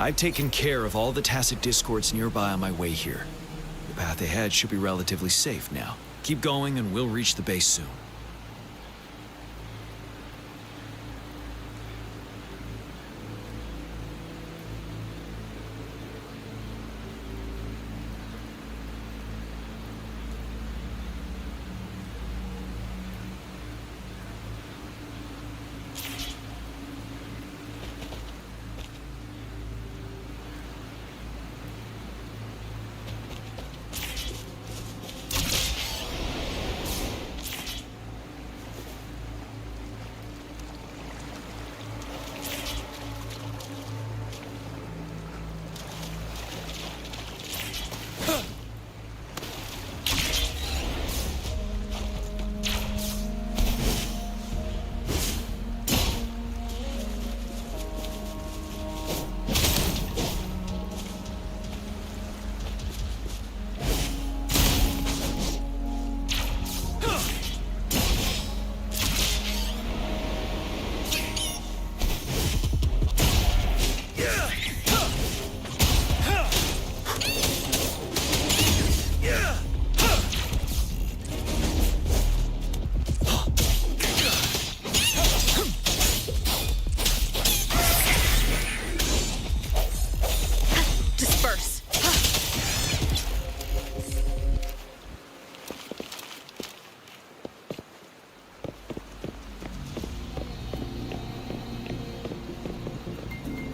I've taken care of all the tacit discords nearby on my way here. The path ahead should be relatively safe now. Keep going and we'll reach the base soon.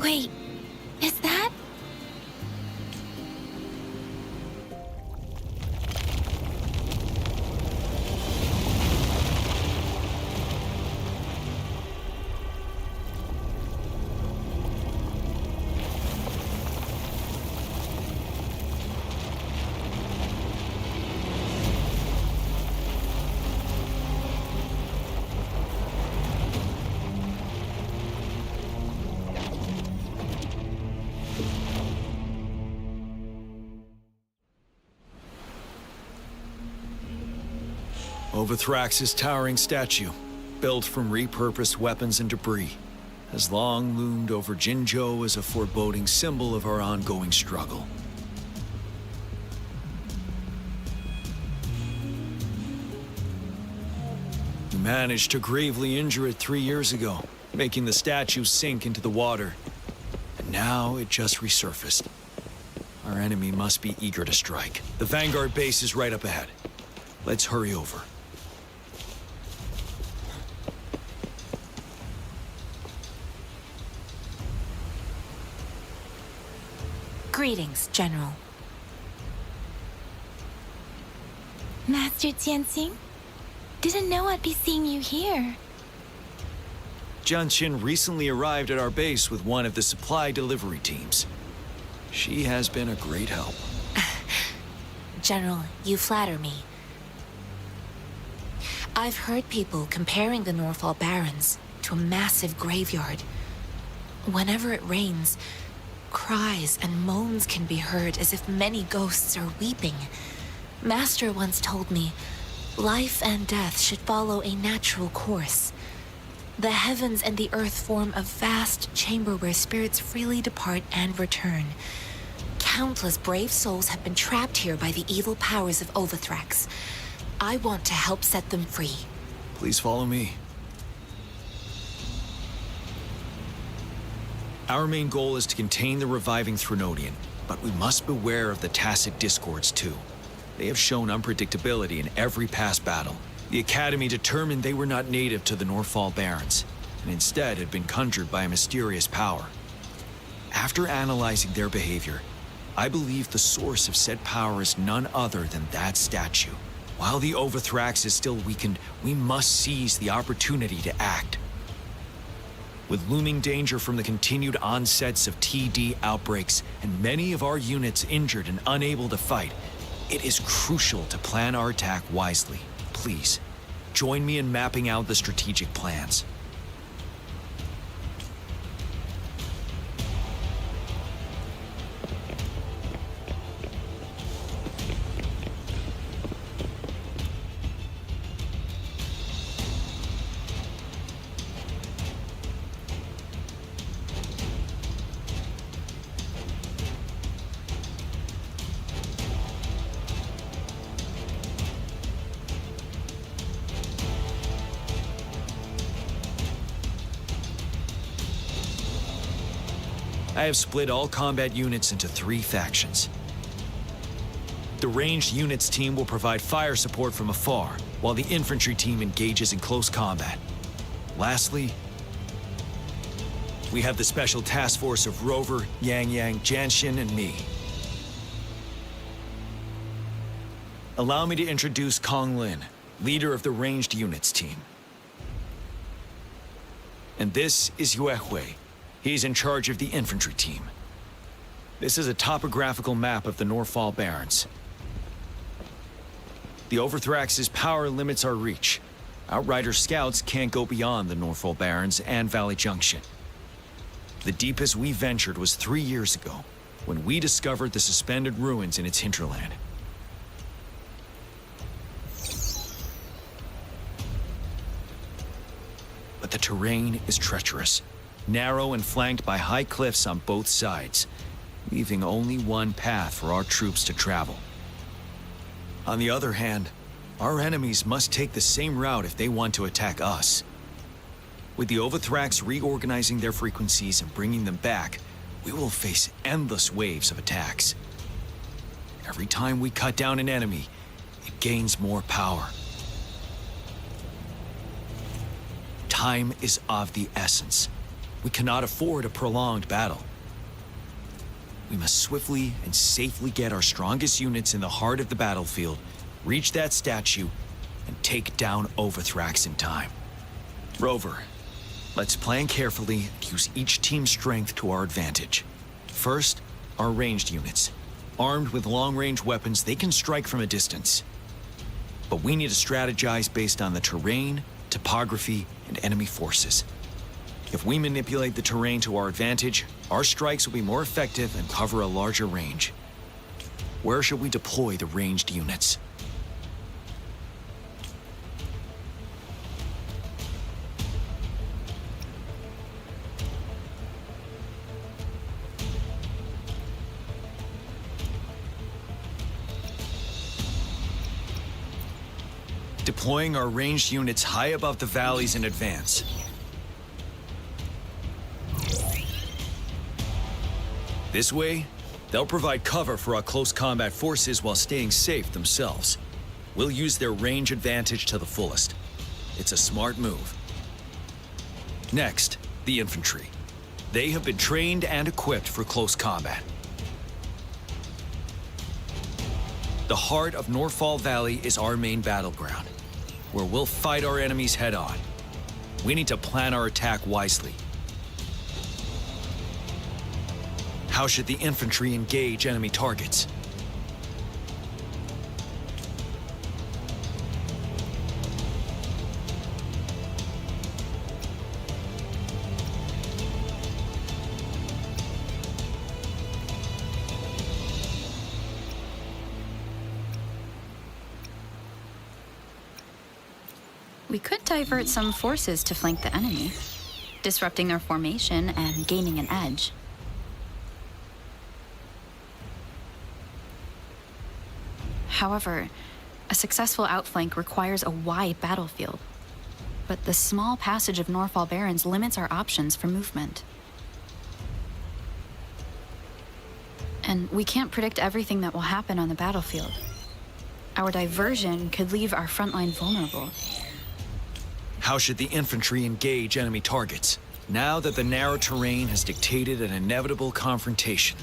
Wait, is that? Overthrax's towering statue, built from repurposed weapons and debris, has long loomed over Jinzhou as a foreboding symbol of our ongoing struggle. We managed to gravely injure it 3 years ago, making the statue sink into the water. And now it just resurfaced. Our enemy must be eager to strike. The Vanguard base is right up ahead. Let's hurry over. Greetings, General. Master Tianxing? Didn't know I'd be seeing you here. Jianqin recently arrived at our base with one of the supply delivery teams. She has been a great help. General, you flatter me. I've heard people comparing the Norfall Barrens to a massive graveyard. Whenever it rains, cries and moans can be heard as if many ghosts are weeping. Master once told me, life and death should follow a natural course. The heavens and the earth form a vast chamber where spirits freely depart and return. Countless brave souls have been trapped here by the evil powers of Overthrax. I want to help set them free. Please follow me. Our main goal is to contain the reviving Threnodian, but we must beware of the tacit discords too. They have shown unpredictability in every past battle. The Academy determined they were not native to the Norfall Barrens, and instead had been conjured by a mysterious power. After analyzing their behavior, I believe the source of said power is none other than that statue. While the Overthrax is still weakened, we must seize the opportunity to act. With looming danger from the continued onsets of TD outbreaks and many of our units injured and unable to fight, it is crucial to plan our attack wisely. Please, join me in mapping out the strategic plans. I have split all combat units into 3 factions. The ranged units team will provide fire support from afar, while the infantry team engages in close combat. Lastly, we have the special task force of Rover, Yang Yang, Janshin, and me. Allow me to introduce Kong Lin, leader of the ranged units team. And this is Yue Hui. He's in charge of the infantry team. This is a topographical map of the Norfall Barrens. The Overthrax's power limits our reach. Outrider scouts can't go beyond the Norfall Barrens and Valley Junction. The deepest we ventured was 3 years ago, when we discovered the suspended ruins in its hinterland. But the terrain is treacherous, narrow and flanked by high cliffs on both sides, leaving only one path for our troops to travel. On the other hand, our enemies must take the same route if they want to attack us. With the Overthrax reorganizing their frequencies and bringing them back, we will face endless waves of attacks. Every time we cut down an enemy, it gains more power. Time is of the essence. We cannot afford a prolonged battle. We must swiftly and safely get our strongest units in the heart of the battlefield, reach that statue, and take down Overthrax in time. Rover, let's plan carefully and use each team's strength to our advantage. First, our ranged units. Armed with long-range weapons, they can strike from a distance. But we need to strategize based on the terrain, topography, and enemy forces. If we manipulate the terrain to our advantage, our strikes will be more effective and cover a larger range. Where should we deploy the ranged units? Deploying our ranged units high above the valleys in advance. This way, they'll provide cover for our close combat forces while staying safe themselves. We'll use their range advantage to the fullest. It's a smart move. Next, the infantry. They have been trained and equipped for close combat. The heart of Norfall Valley is our main battleground, where we'll fight our enemies head-on. We need to plan our attack wisely. How should the infantry engage enemy targets? We could divert some forces to flank the enemy, disrupting their formation and gaining an edge. However, a successful outflank requires a wide battlefield. But the small passage of Norfall Barrens limits our options for movement. And we can't predict everything that will happen on the battlefield. Our diversion could leave our frontline vulnerable. How should the infantry engage enemy targets, now that the narrow terrain has dictated an inevitable confrontation?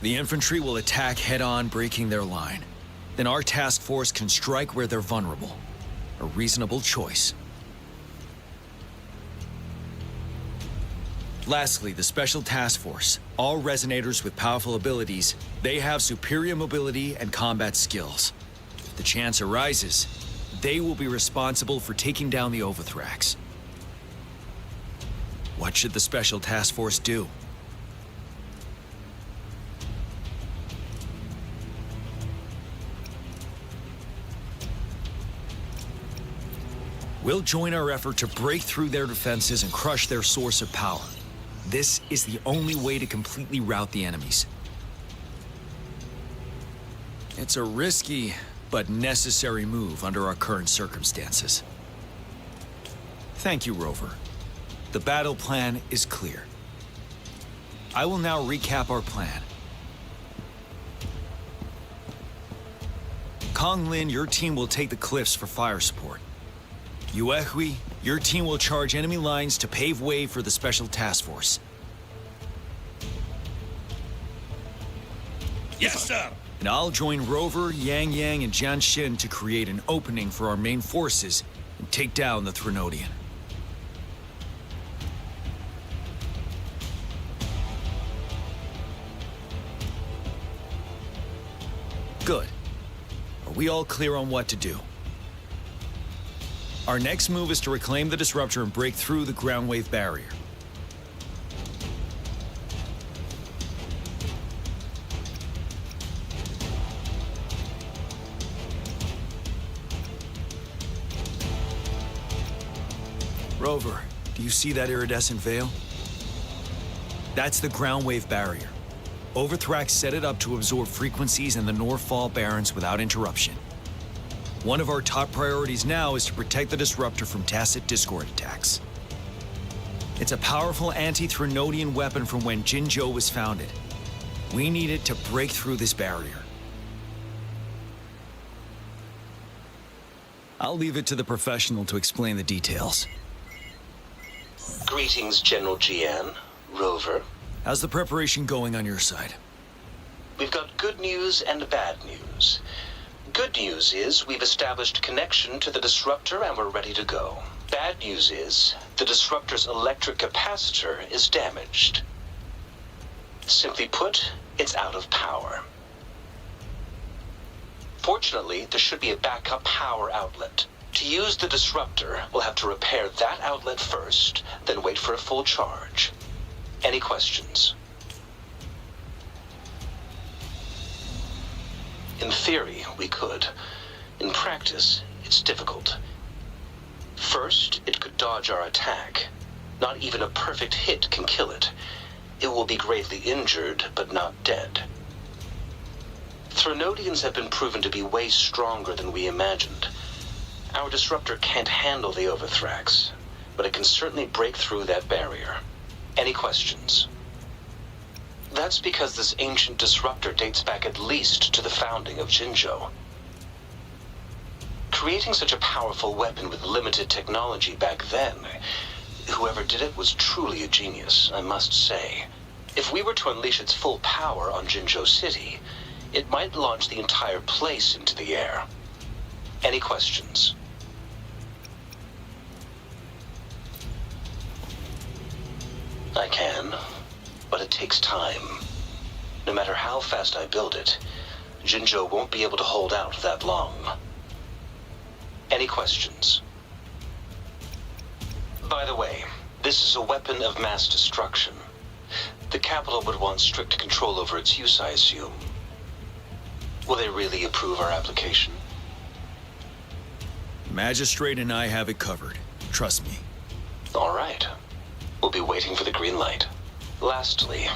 The infantry will attack head-on, breaking their line. Then our task force can strike where they're vulnerable. A reasonable choice. Lastly, the Special Task Force. All resonators with powerful abilities, they have superior mobility and combat skills. If the chance arises, they will be responsible for taking down the Overthrax. What should the Special Task Force do? We'll join our effort to break through their defenses and crush their source of power. This is the only way to completely rout the enemies. It's a risky but necessary move under our current circumstances. Thank you, Rover. The battle plan is clear. I will now recap our plan. Kong Lin, your team will take the cliffs for fire support. Yuehui, your team will charge enemy lines to pave way for the special task force. Yes, sir! And I'll join Rover, Yang Yang, and Jian Xin to create an opening for our main forces and take down the Threnodian. Good. Are we all clear on what to do? Our next move is to reclaim the disruptor and break through the ground wave barrier. Rover, do you see that iridescent veil? That's the ground wave barrier. Overthrax set it up to absorb frequencies in the Northfall Barrens without interruption. One of our top priorities now is to protect the disruptor from tacit discord attacks. It's a powerful anti-Threnodian weapon from when Jinzhou was founded. We need it to break through this barrier. I'll leave it to the professional to explain the details. Greetings, General Jian, Rover. How's the preparation going on your side? We've got good news and bad news. Good news is we've established connection to the disruptor and we're ready to go. Bad news is the disruptor's electric capacitor is damaged. Simply put, it's out of power. Fortunately, there should be a backup power outlet. To use the disruptor, we'll have to repair that outlet first, then wait for a full charge. Any questions? In theory, we could. In practice, it's difficult. First, it could dodge our attack. Not even a perfect hit can kill it. It will be gravely injured, but not dead. Threnodians have been proven to be way stronger than we imagined. Our disruptor can't handle the Overthrax, but it can certainly break through that barrier. Any questions? That's because this ancient disruptor dates back at least to the founding of Jinzhou. Creating such a powerful weapon with limited technology back then, whoever did it was truly a genius, I must say. If we were to unleash its full power on Jinzhou City, it might launch the entire place into the air. Any questions? I can, but it takes time. No matter how fast I build it, Jinzhou won't be able to hold out that long. Any questions? By the way, this is a weapon of mass destruction. The capital would want strict control over its use, I assume. Will they really approve our application? Magistrate and I have it covered. Trust me. All right. We'll be waiting for the green light. Lastly,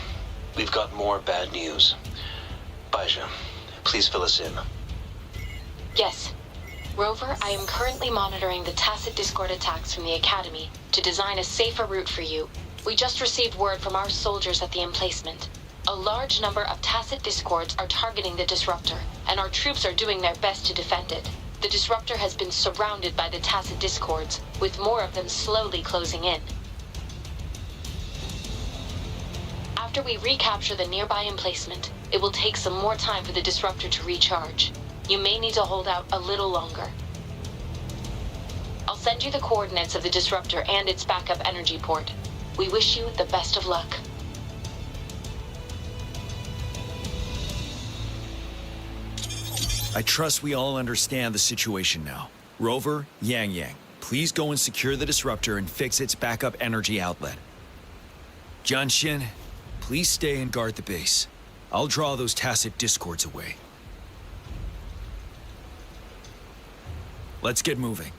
we've got more bad news. Baija, please fill us in. Yes. Rover, I am currently monitoring the tacit discord attacks from the Academy to design a safer route for you. We just received word from our soldiers at the emplacement. A large number of tacit discords are targeting the disruptor, and our troops are doing their best to defend it. The disruptor has been surrounded by the tacit discords, with more of them slowly closing in. After we recapture the nearby emplacement, it will take some more time for the disruptor to recharge. You may need to hold out a little longer. I'll send you the coordinates of the disruptor and its backup energy port. We wish you the best of luck. I trust we all understand the situation now. Rover, Yang Yang, please go and secure the disruptor and fix its backup energy outlet. Jian Xin, please stay and guard the base. I'll draw those tacit discords away. Let's get moving.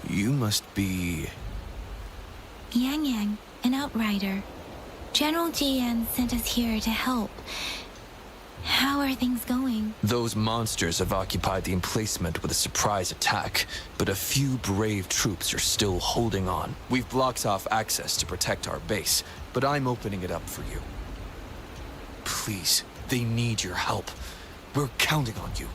You must be... Yang Yang, an outrider. General Jian sent us here to help. How are things going? Those monsters have occupied the emplacement with a surprise attack, but a few brave troops are still holding on. We've blocked off access to protect our base, but I'm opening it up for you. Please, they need your help. We're counting on you.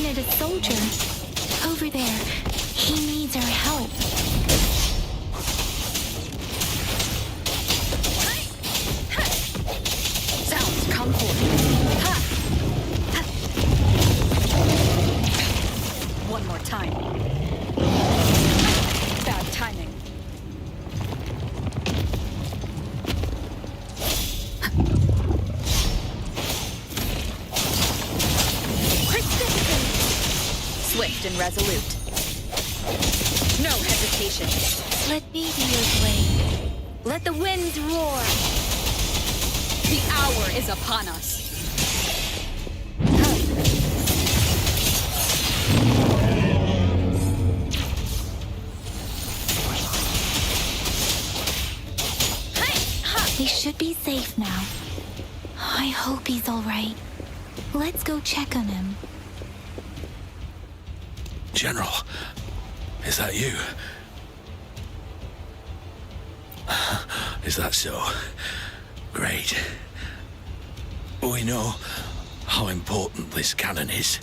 A soldier. Over there. He needs our help. Sounds come forth. One more time. Bad timing. Swift and resolute. No hesitation. Let me be your blade. Let the winds roar. The hour is upon us. He should be safe now. I hope he's all right. Let's go check on him. General, is that you? Is that so? Great. We know how important this cannon is.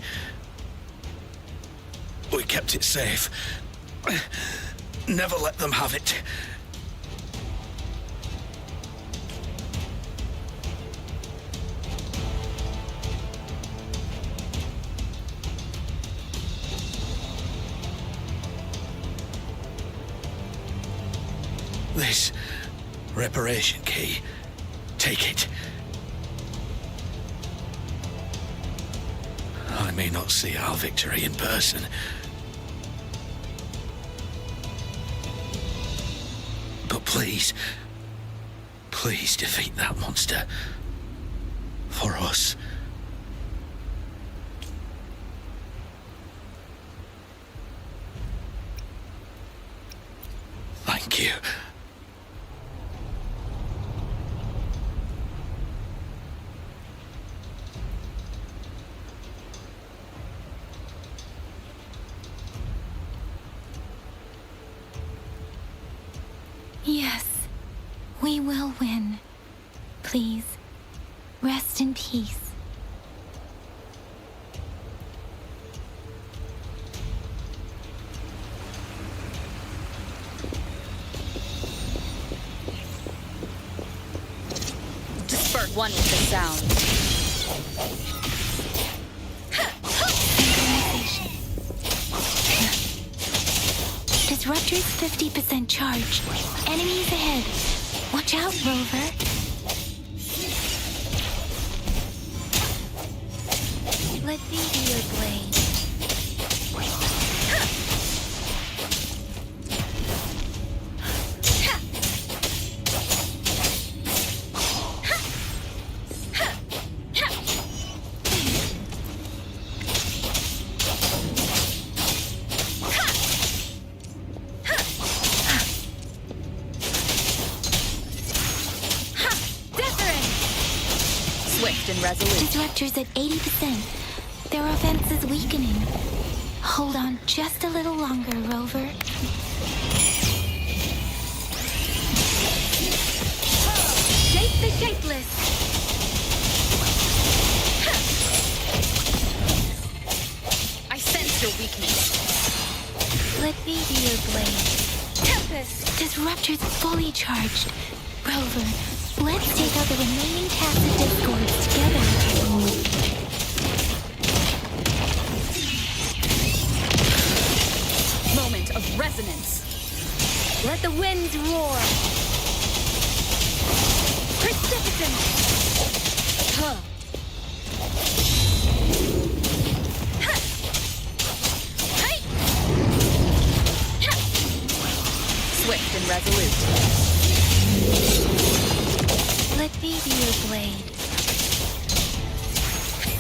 We kept it safe. Never let them have it. This reparation key. Take it. I may not see our victory in person, but please defeat that monster. For us. Thank you. Yes, we will win. Please, rest in peace. Disperse one with the sound. Disruptor's 50% charged. Enemies ahead. Watch out, Rover. Let me be your blade. Swift and resolute. Disruptor's at 80%. Their offense is weakening. Hold on just a little longer, Rover. Shape the shapeless. disruptor's fully charged. Rover, let's take out the remaining tacit discords together. Moment of resonance. Let the winds roar. Precipitant! Huh. Swift and resolute. Let me be your blade.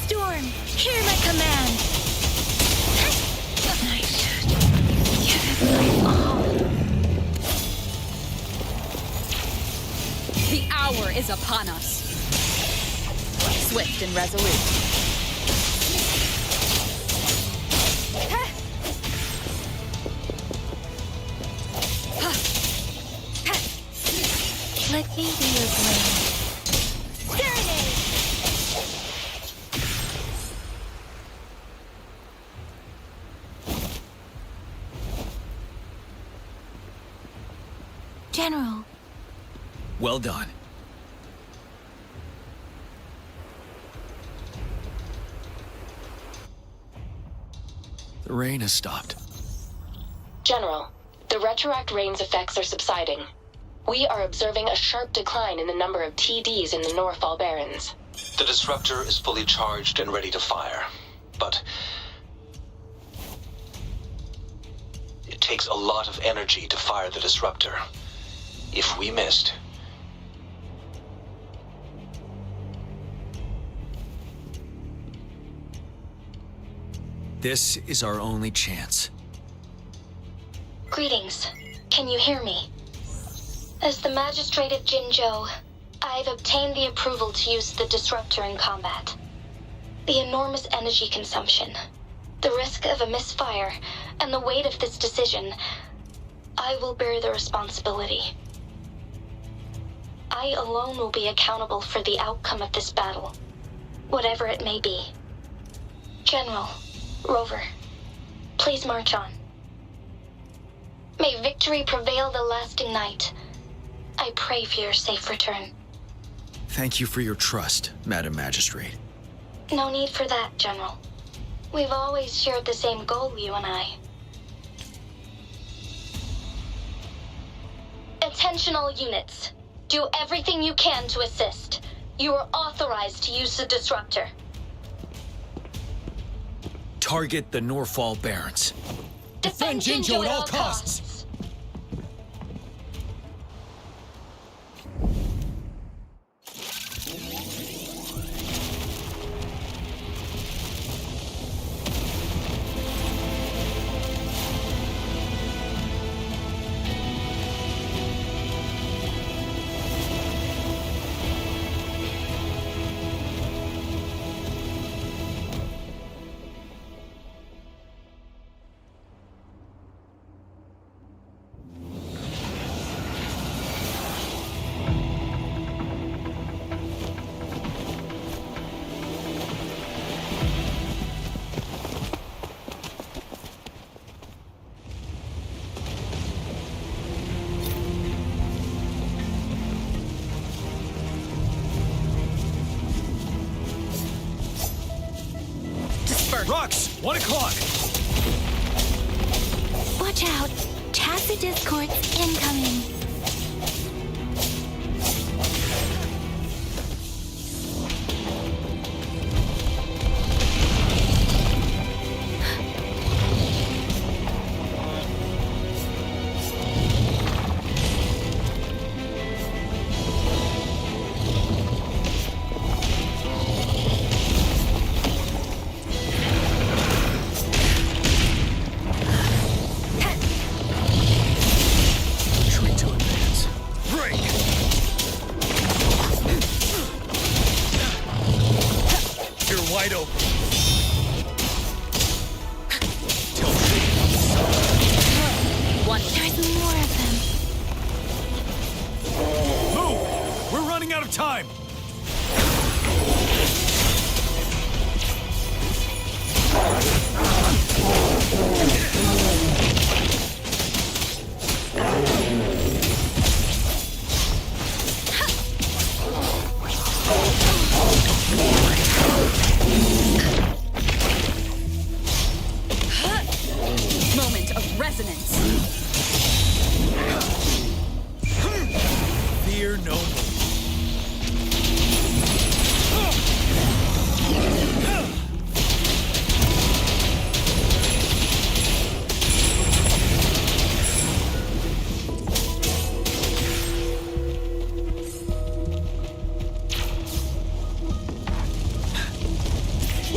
Storm, hear my command. I should give it my all. The hour is upon us. Swift and resolute. Let me be your blade. Serenade! General, Well done. The rain has stopped. General, the retroact rain's effects are subsiding. We are observing a sharp decline in the number of TDs in the Norfall Barrens. The disruptor is fully charged and ready to fire, but it takes a lot of energy to fire the disruptor. If we missed, This is our only chance. Greetings. Can you hear me? As the Magistrate of Jinzhou, I've obtained the approval to use the disruptor in combat. The enormous energy consumption, the risk of a misfire, and the weight of this decision, I will bear the responsibility. I alone will be accountable for the outcome of this battle, whatever it may be. General, Rover, please march on. May victory prevail the lasting night. I pray for your safe return. Thank you for your trust, Madam Magistrate. No need for that, General. We've always shared the same goal, you and I. Attention all units. Do everything you can to assist. You are authorized to use the disruptor. Target the Norfall Barrens. Defend Jinzhou at all costs. Rux, 1 o'clock. Watch out! Tacit discords incoming. Retreat to advance. Break! You're wide open. Tilt. There's more of them. Move! We're running out of time!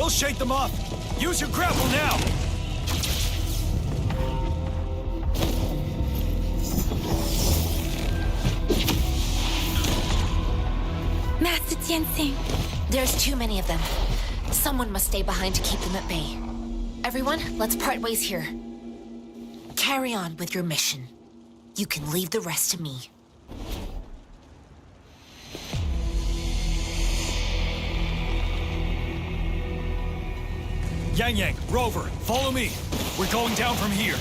We'll shake them off. Use your grapple now. Master Tianxing. There's too many of them. Someone must stay behind to keep them at bay. Everyone, let's part ways here. Carry on with your mission. You can leave the rest to me. Yang, Rover, follow me. We're going down from here.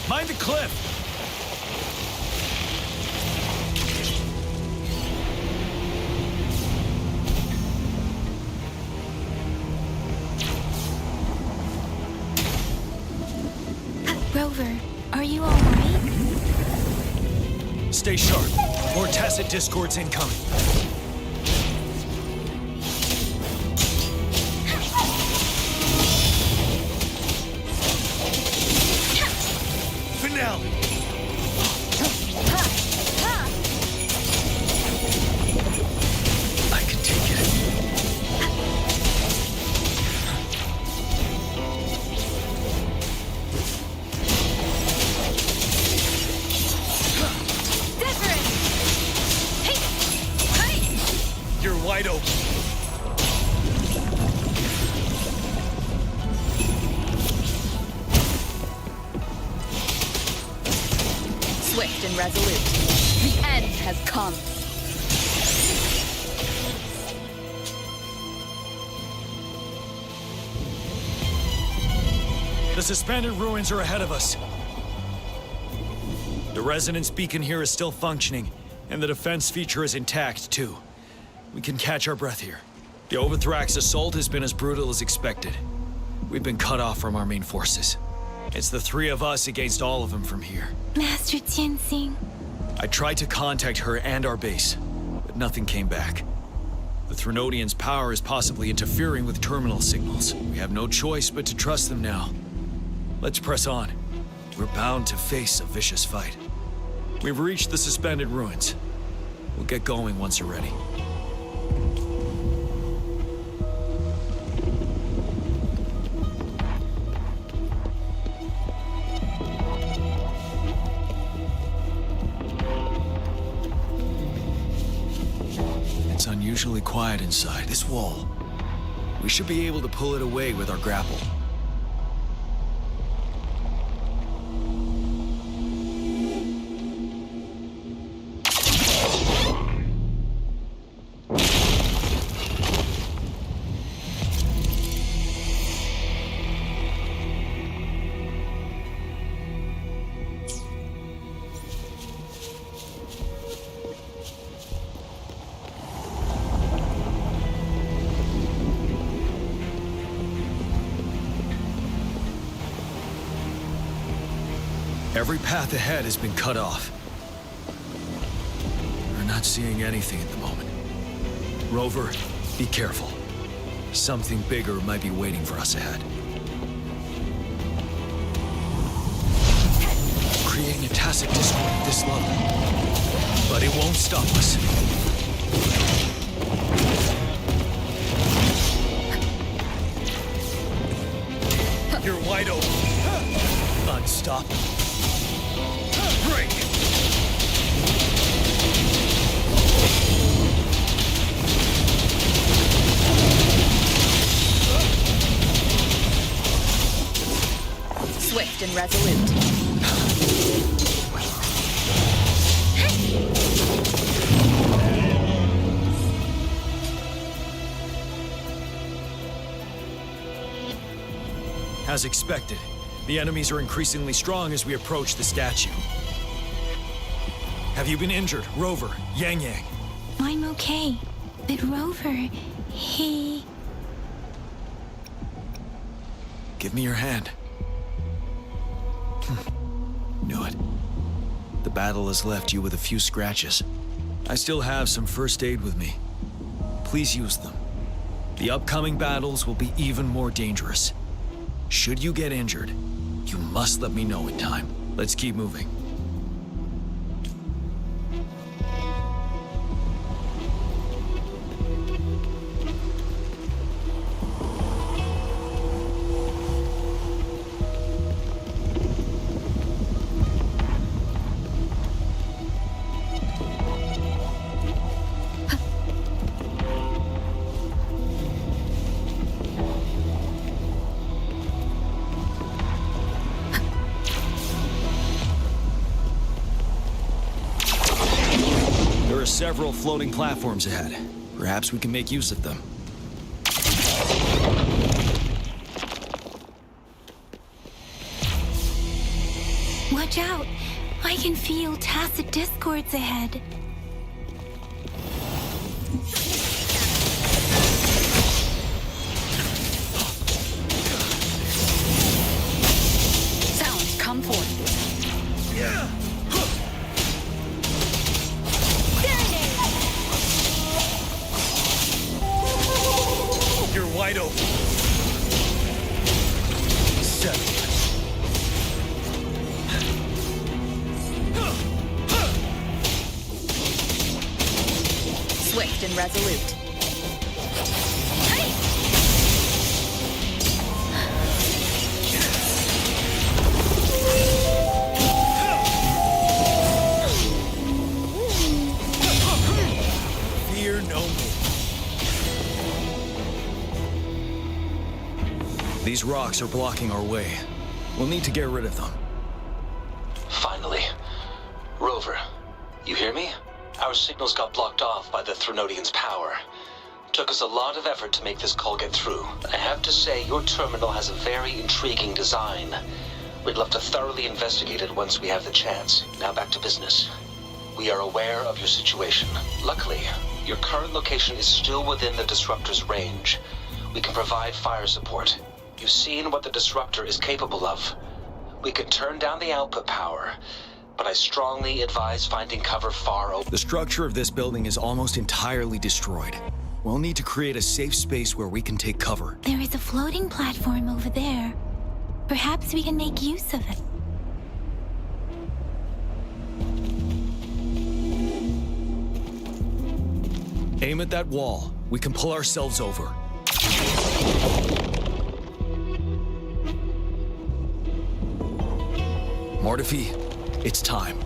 Mind the cliff. Rover, are you alright? Stay sharp. More tacit discords incoming. Finale. I can take it. You're wide open. Swift and resolute. The end has come. The suspended ruins are ahead of us. The resonance beacon here is still functioning, and the defense feature is intact, too. We can catch our breath here. The Overthrax assault has been as brutal as expected. We've been cut off from our main forces. It's the three of us against all of them from here. Master Tianxing. I tried to contact her and our base, but nothing came back. The Threnodians' power is possibly interfering with terminal signals. We have no choice but to trust them now. Let's press on. We're bound to face a vicious fight. We've reached the suspended ruins. We'll get going once you're ready. It's unusually quiet inside. This wall. We should be able to pull it away with our grapple. Every path ahead has been cut off. We're not seeing anything at the moment. Rover, be careful. Something bigger might be waiting for us ahead. Creating a tacit discord at this level. But it won't stop us. You're wide open. Unstoppable. Break! Swift and resolute. As expected, the enemies are increasingly strong as we approach the statue. Have you been injured, Rover, Yang? I'm okay. But Rover, he... Give me your hand. Knew it. The battle has left you with a few scratches. I still have some first aid with me. Please use them. The upcoming battles will be even more dangerous. Should you get injured, you must let me know in time. Let's keep moving. several floating platforms ahead. Perhaps we can make use of them. Watch out! I can feel tacit discords ahead. Sound, come forth. You're wide open. 7. Swift and resolute. Fear no more. These rocks are blocking our way. We'll need to get rid of them. Finally. Rover, you hear me? Our signals got blocked off by the Threnodian's power. Took us a lot of effort to make this call get through. I have to say, your terminal has a very intriguing design. We'd love to thoroughly investigate it once we have the chance. Now back to business. We are aware of your situation. Luckily, your current location is still within the Disruptor's range. We can provide fire support. You've seen what the Disruptor is capable of. We can turn down the output power, but I strongly advise finding cover far away. The structure of this building is almost entirely destroyed. We'll need to create a safe space where we can take cover. There is a floating platform over there. Perhaps we can make use of it. Aim at that wall. We can pull ourselves over. Mortifi, it's time.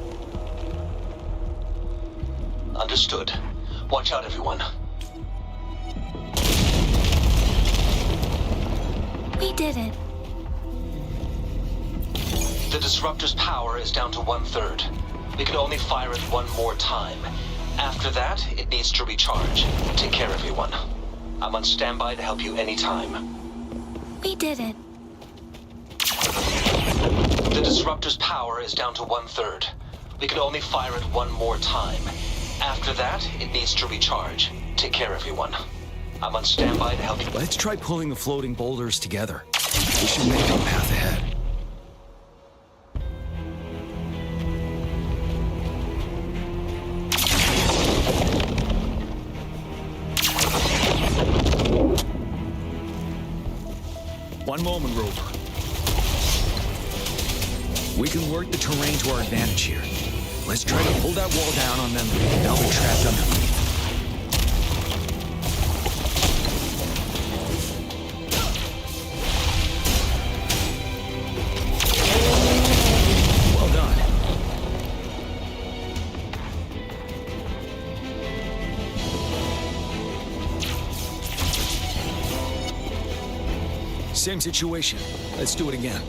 Understood. Watch out, everyone. We did it. The Disruptor's power is down to 1/3. We can only fire it one more time. After that, it needs to recharge. Take care, everyone. I'm on standby to help you anytime. We did it. The Disruptor's power is down to 1/3. We can only fire it one more time. After that, it needs to recharge. Take care, everyone. I'm on standby to help you. Let's try pulling the floating boulders together. We should make a path ahead. One moment, Rover. We can work the terrain to our advantage here. Let's try to pull that wall down on them. They'll be trapped underneath. Well done. Same situation. Let's do it again.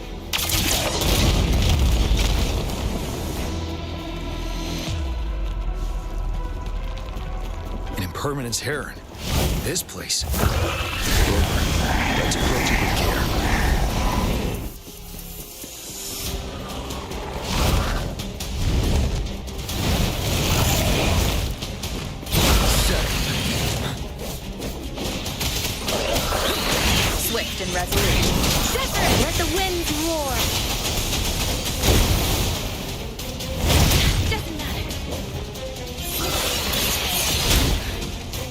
An impermanence heron. This place. Let's approach it with care. Swift and resolute. Let the winds roar. Doesn't matter.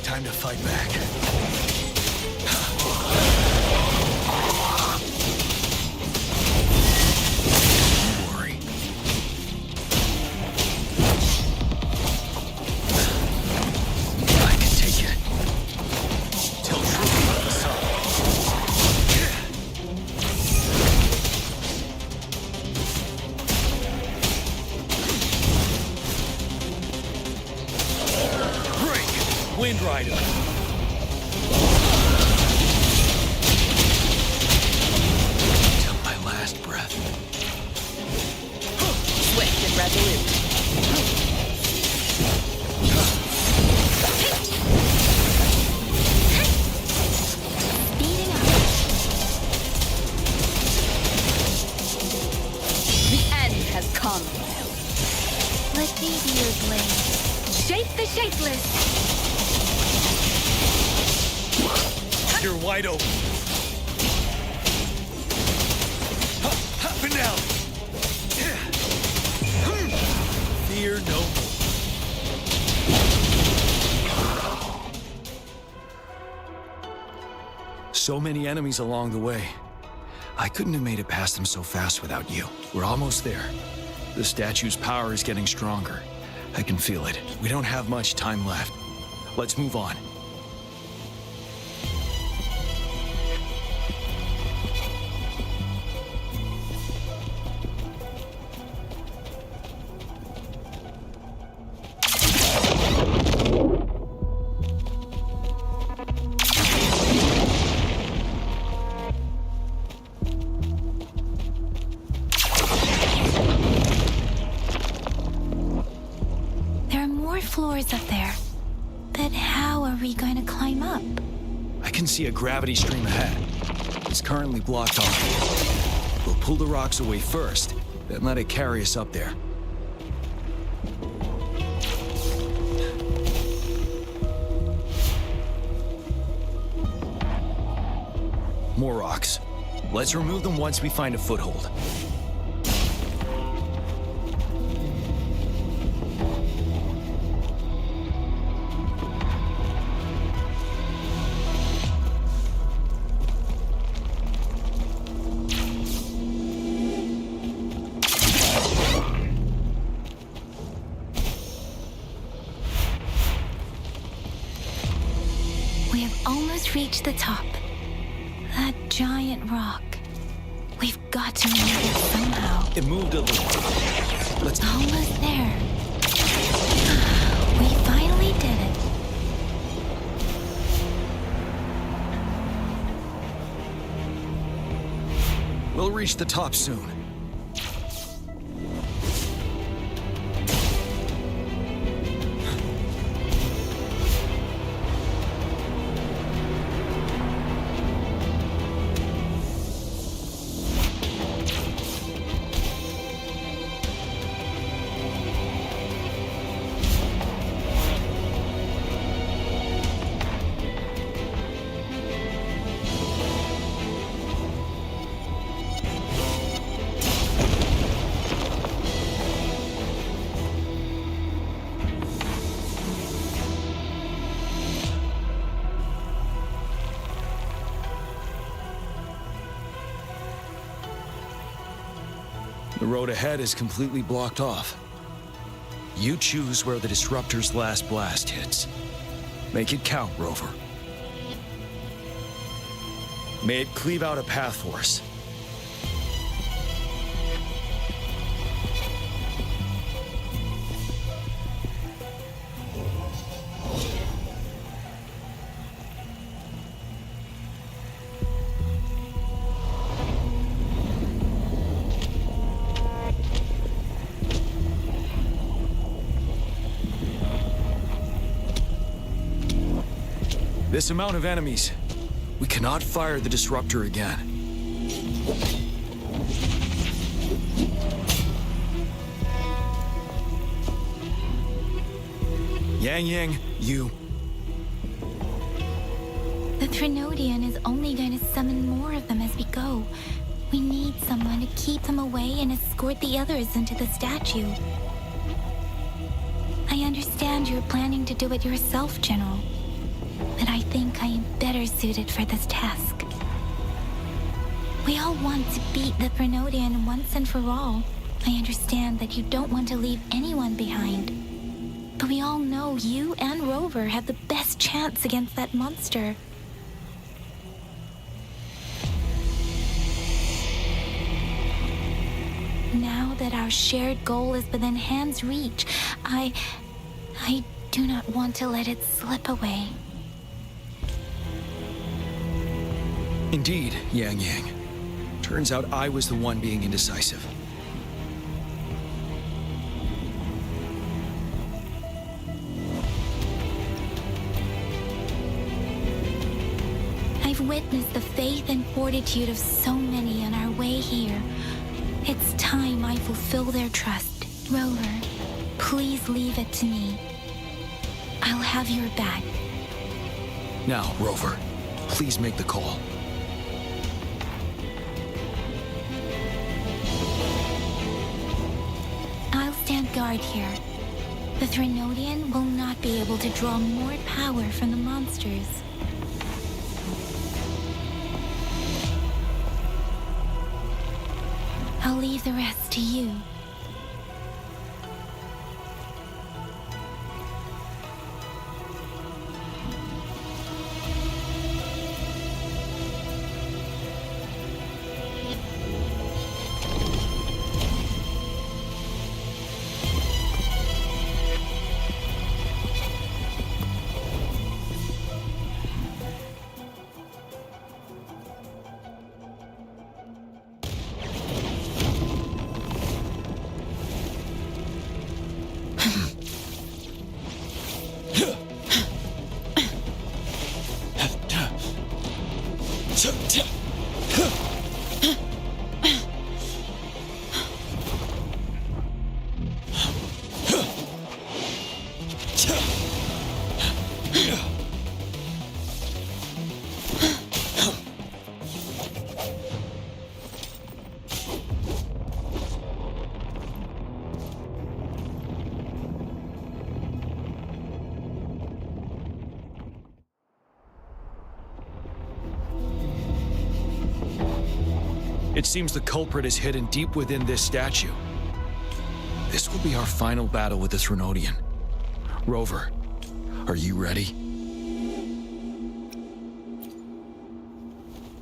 Time to fight back. Don't worry. I can take it. Till truly let the sun. Break! Wind Rider. Till my last breath. Swift and resolute. shapeless. You're wide open. Up and down. Fear no more. So many enemies along the way. I couldn't have made it past them so fast without you. We're almost there. The statue's power is getting stronger. I can feel it. We don't have much time left. Let's move on. Floors up there. But how are we going to climb up? I can see a gravity stream ahead. It's currently blocked off. We'll pull the rocks away first, then let it carry us up there. More rocks. Let's remove them once we find a foothold. Reach the top. That giant rock. We've got to move it somehow. It moved a little. Let's... Almost there. We finally did it. We'll reach the top soon. The road ahead is completely blocked off. You choose where the Disruptor's last blast hits. Make it count, Rover. May it cleave out a path for us. This amount of enemies, we cannot fire the Disruptor again. Yang, you... The Trinodian is only going to summon more of them as we go. We need someone to keep them away and escort the others into the statue. I understand you're planning to do it yourself, General. But I think I am better suited for this task. We all want to beat the Trinodian once and for all. I understand that you don't want to leave anyone behind. But we all know you and Rover have the best chance against that monster. Now that our shared goal is within hand's reach, I do not want to let it slip away. Indeed, Yang. Turns out I was the one being indecisive. I've witnessed the faith and fortitude of so many on our way here. It's time I fulfill their trust. Rover, please leave it to me. I'll have your back. Now, Rover, please make the call. I'll stand guard here. The Threnodian will not be able to draw more power from the monsters. I'll leave the rest to you. It seems the culprit is hidden deep within this statue. This will be our final battle with the Threnodian. Rover, are you ready?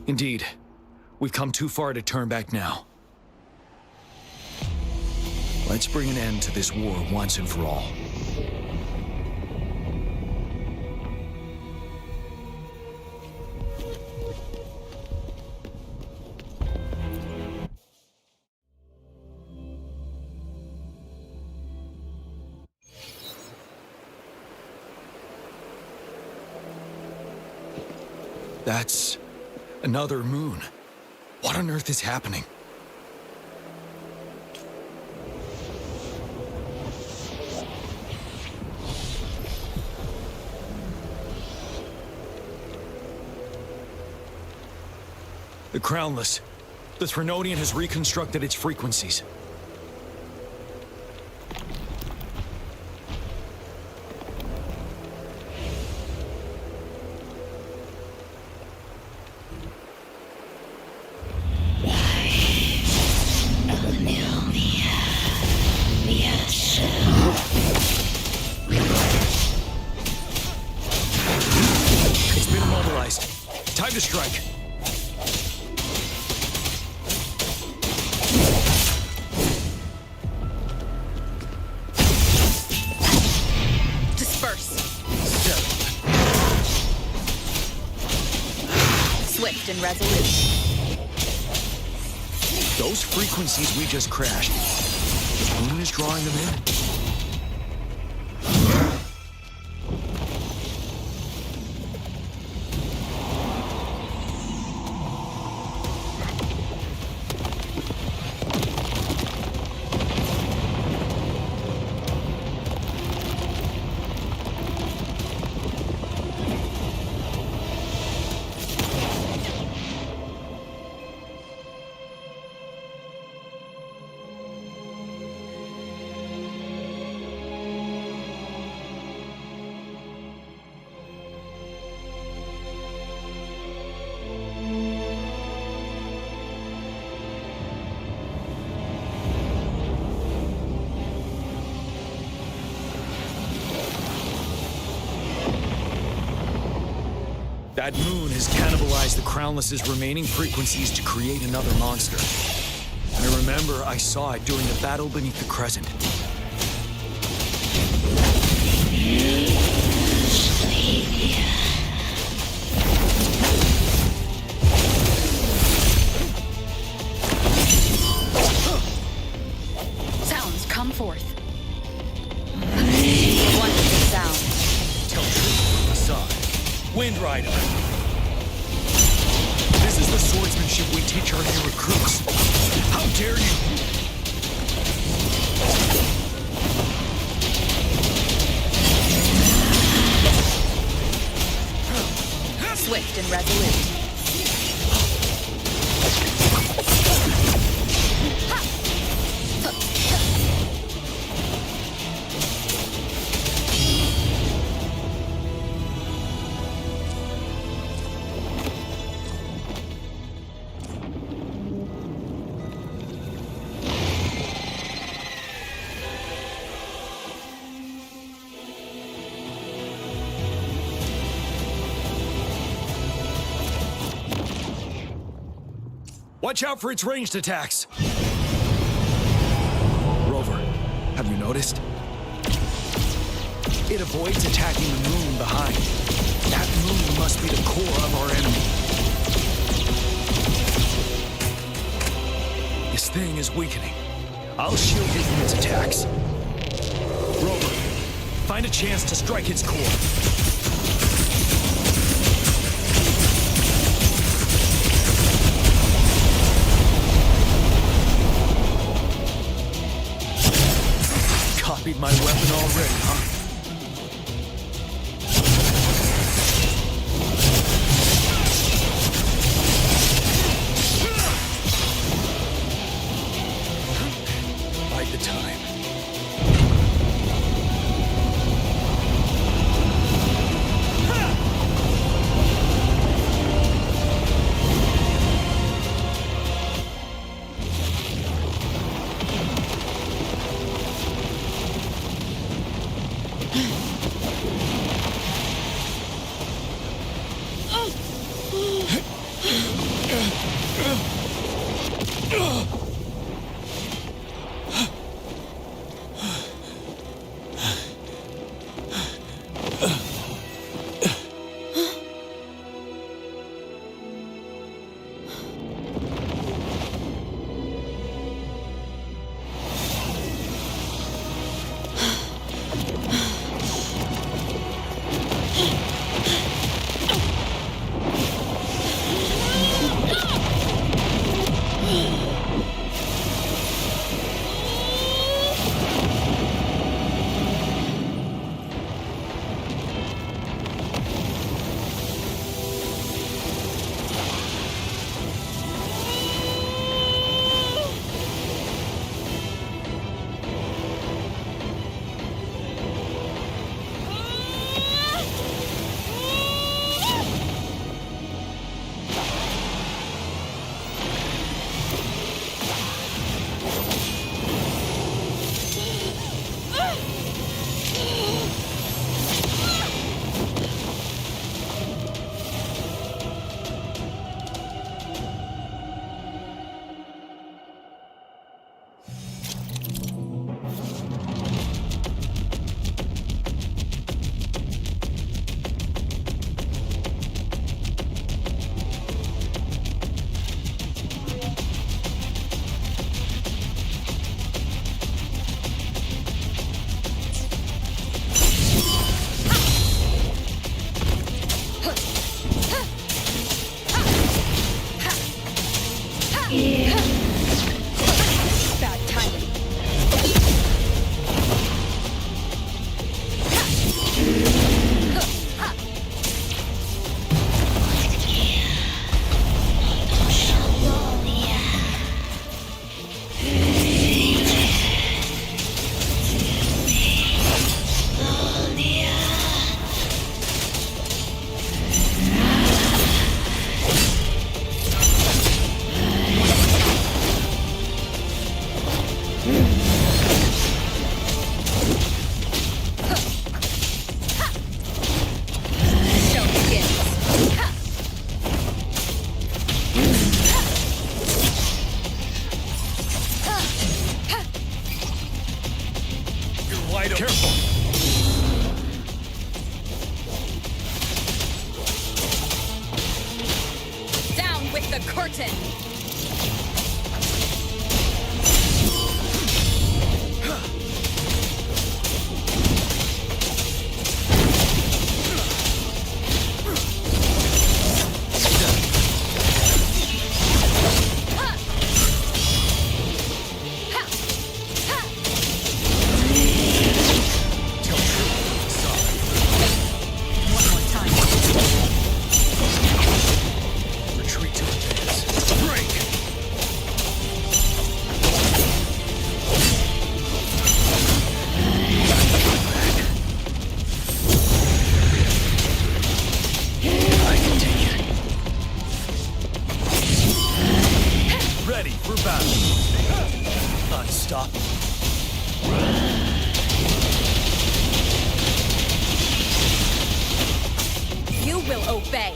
Indeed. We've come too far to turn back now. Let's bring an end to this war once and for all. That's another moon. What on earth is happening? The Crownless. The Threnodian has reconstructed its frequencies. It's been immobilized. Time to strike. Swift and resolute. Those frequencies we just crashed. The moon is drawing them in. That moon has cannibalized the Crownless's remaining frequencies to create another monster. I remember I saw it during the battle beneath the Crescent. Sounds come forth. Wonderful sound. Tell truth from the side. Wind Rider. This is the swordsmanship we teach our new recruits. How dare you! Swift and resolute. Watch out for its ranged attacks! Rover, have you noticed? It avoids attacking the moon behind. That moon must be the core of our enemy. This thing is weakening. I'll shield it from its attacks. Rover, find a chance to strike its core. Copied my weapon already, huh? Bide the time. Careful! Down with the curtain! One more time. stop. You will obey.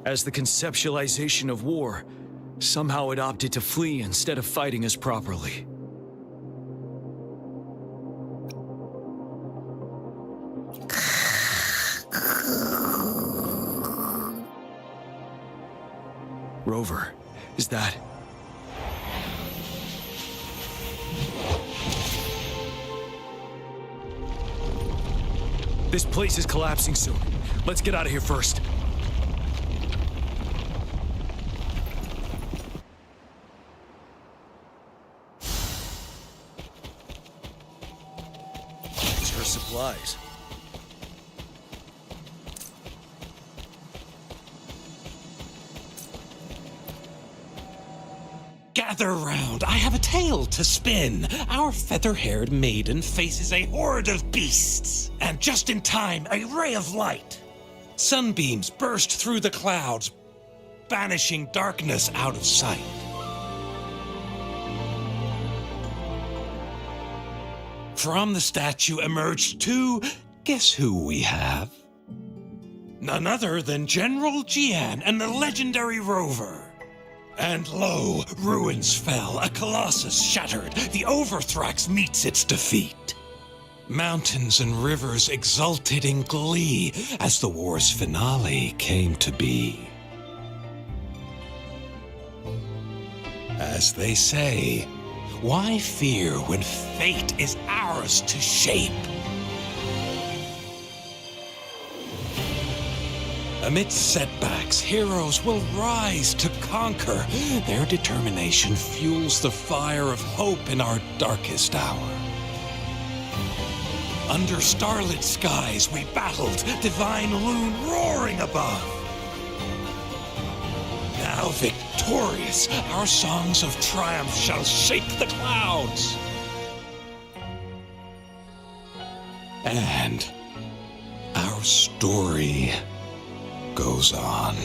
As the conceptualization of war, somehow it opted to flee instead of fighting us properly. Rover, is that... This place is collapsing soon. Let's get out of here first. Supplies. Gather round, I have a tale to spin. Our feather-haired maiden faces a horde of beasts. And just in time, a ray of light. Sunbeams burst through the clouds, banishing darkness out of sight. From the statue emerged two, guess who we have? None other than General Jian and the legendary Rover. And lo, ruins fell, a colossus shattered, the Overthrax meets its defeat. Mountains and rivers exulted in glee as the war's finale came to be. As they say, why fear when fate is ours to shape? Amidst setbacks, heroes will rise to conquer. Their determination fuels the fire of hope in our darkest hour. Under starlit skies we battled, divine loon roaring above. Now victorious, our songs of triumph shall shake the clouds. And our story goes on.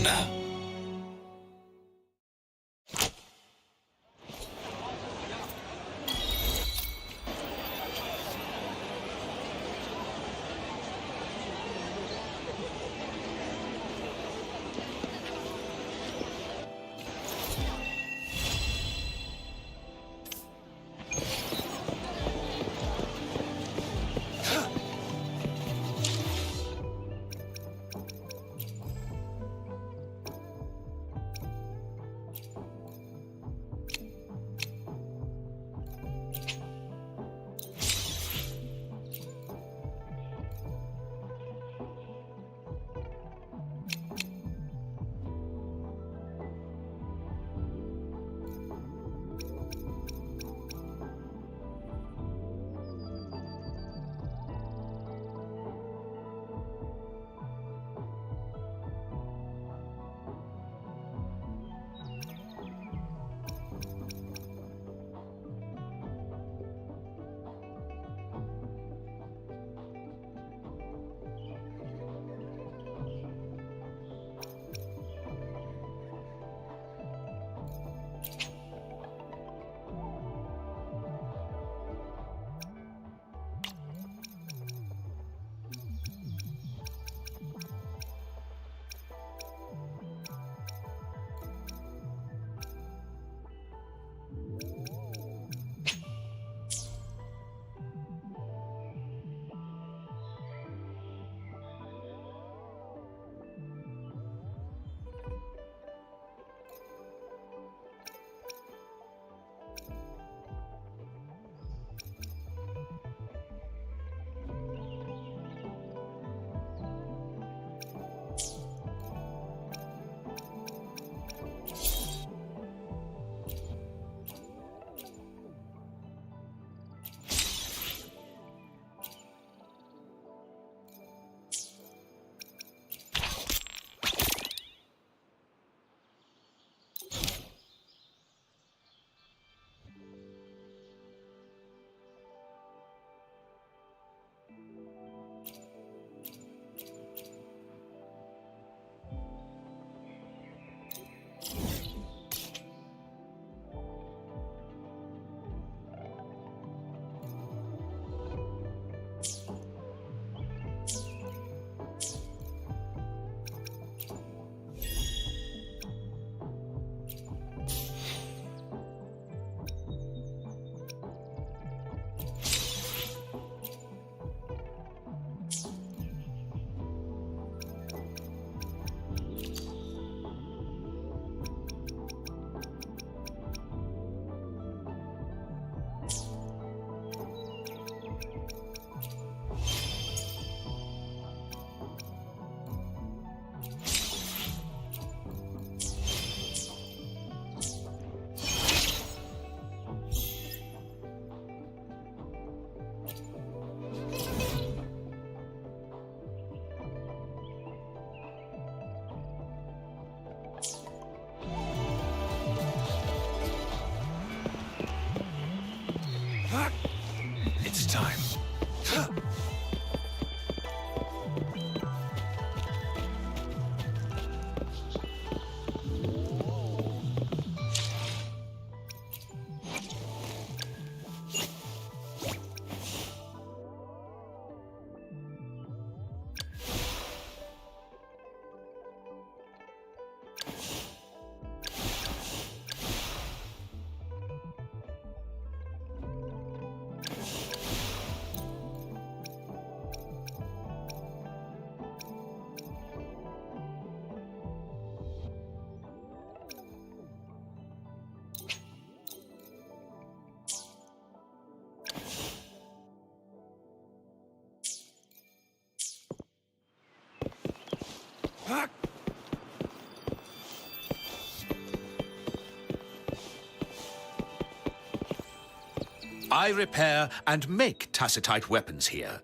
I repair and make tacitite weapons here.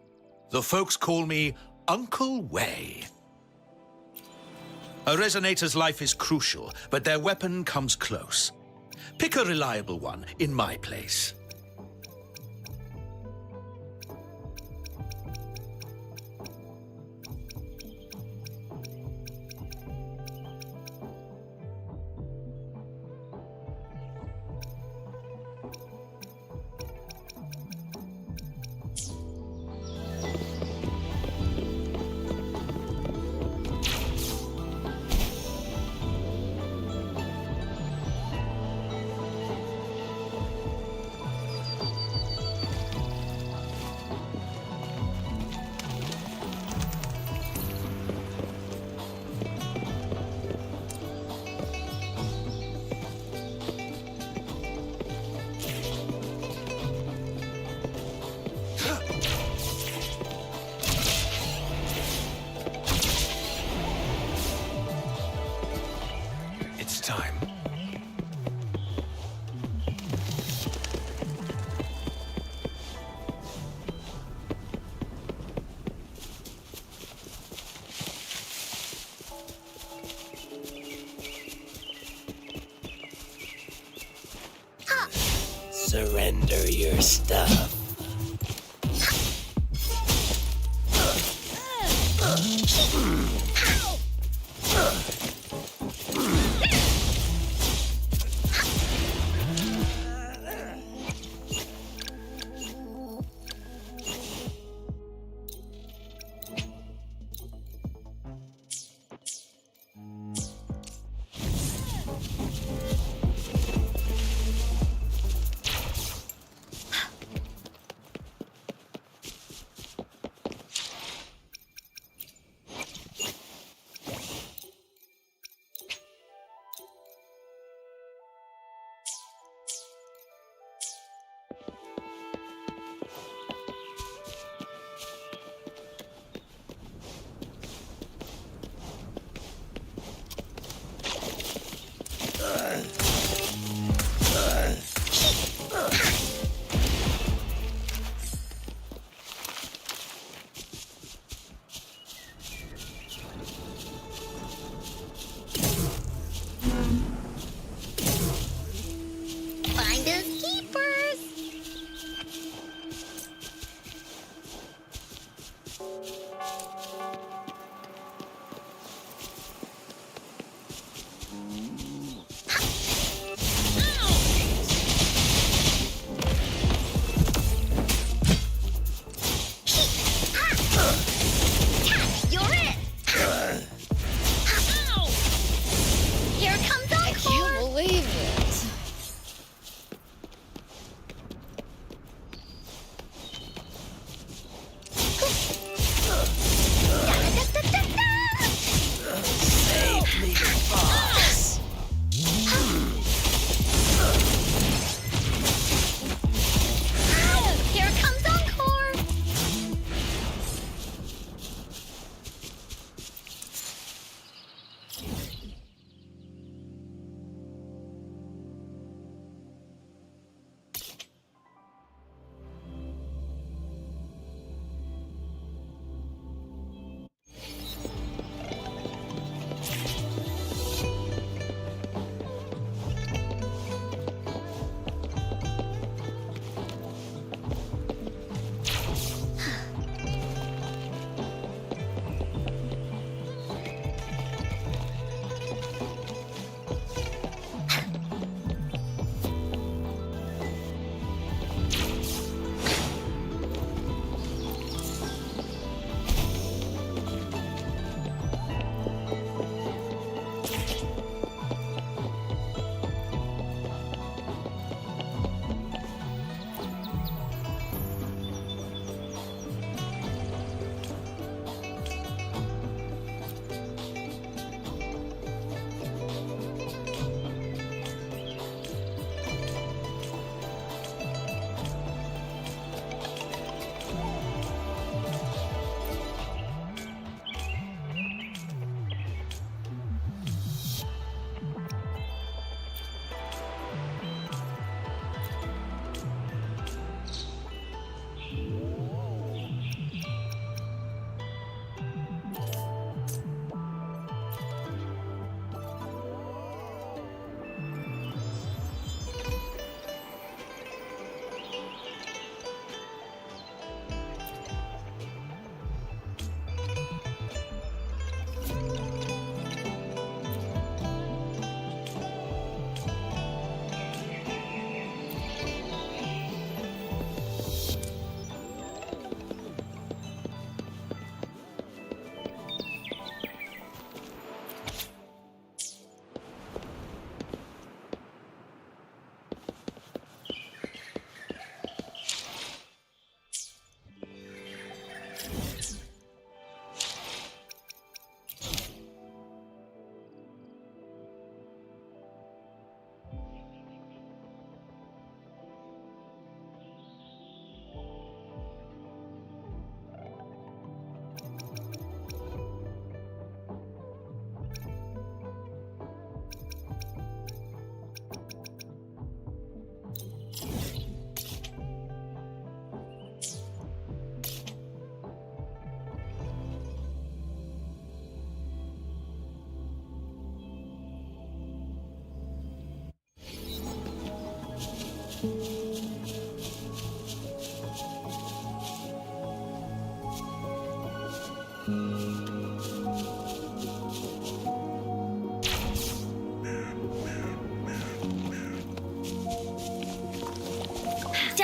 The folks call me Uncle Way. A resonator's life is crucial, but their weapon comes close. Pick a reliable one in my place. It's time. Surrender your stuff.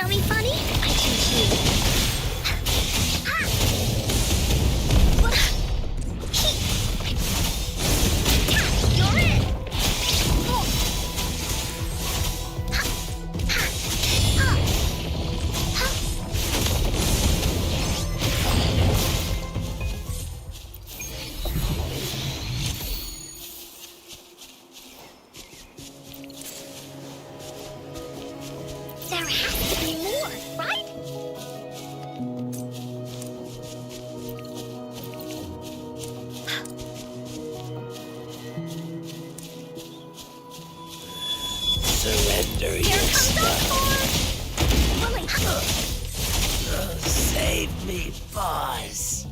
dummy funny? I teach you. You're in! There has to be more, right? Surrender Here comes our yourself. Willie. Save me, boss.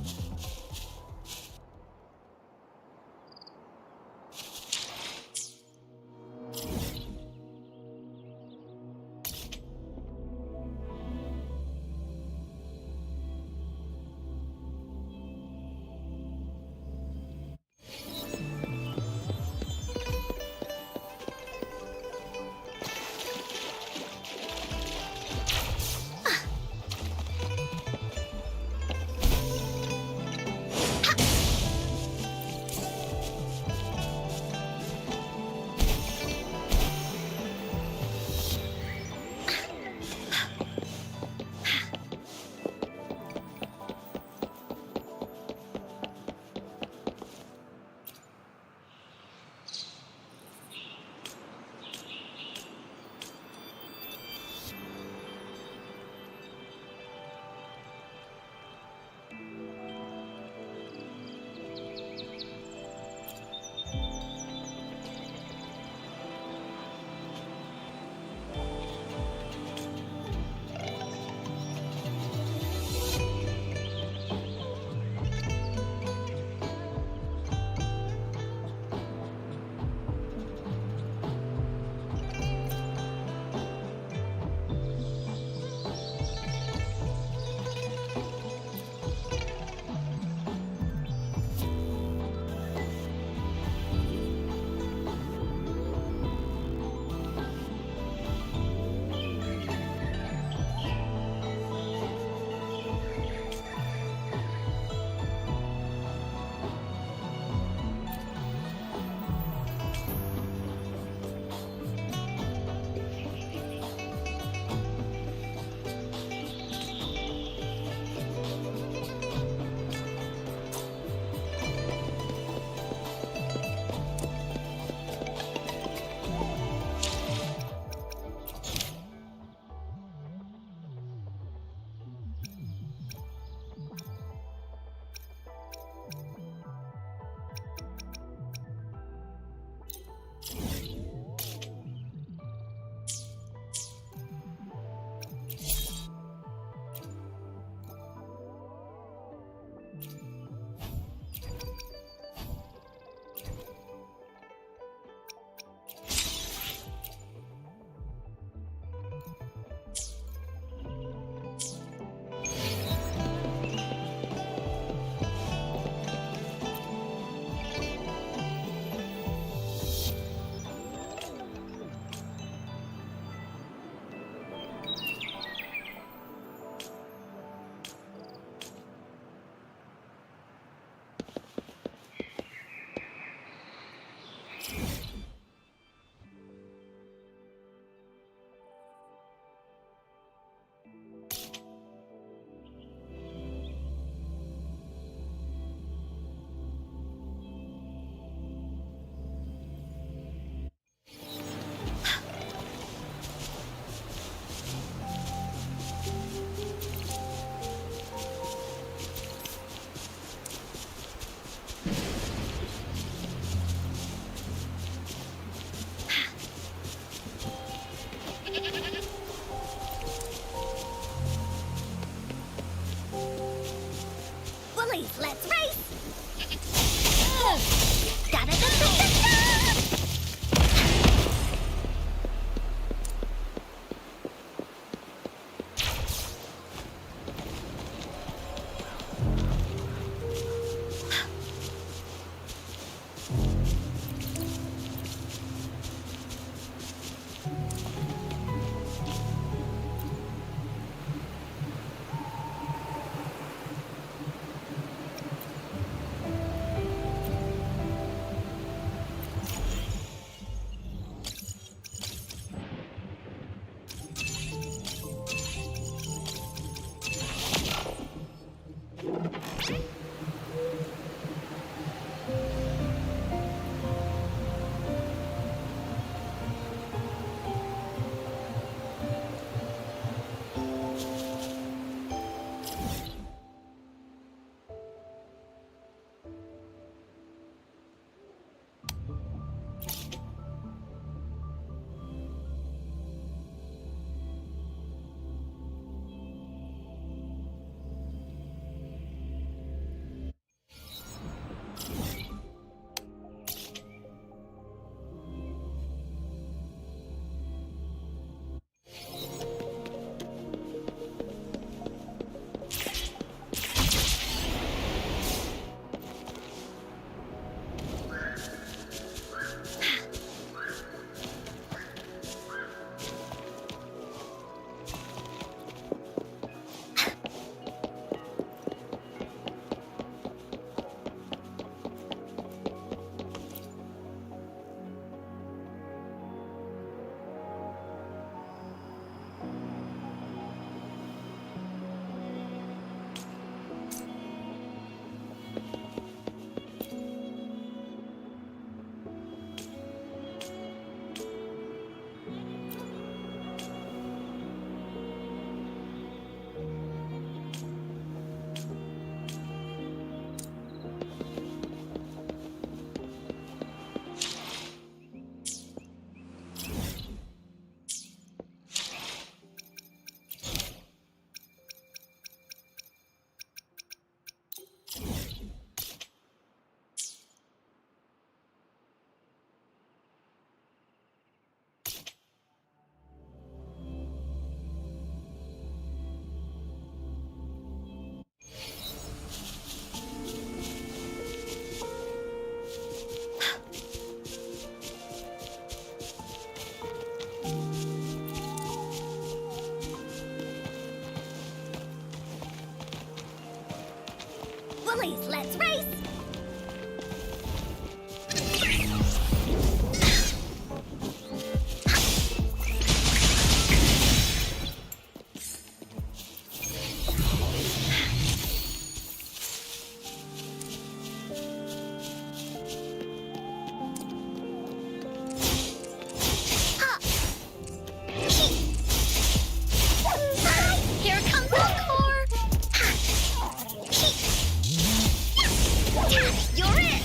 You're it!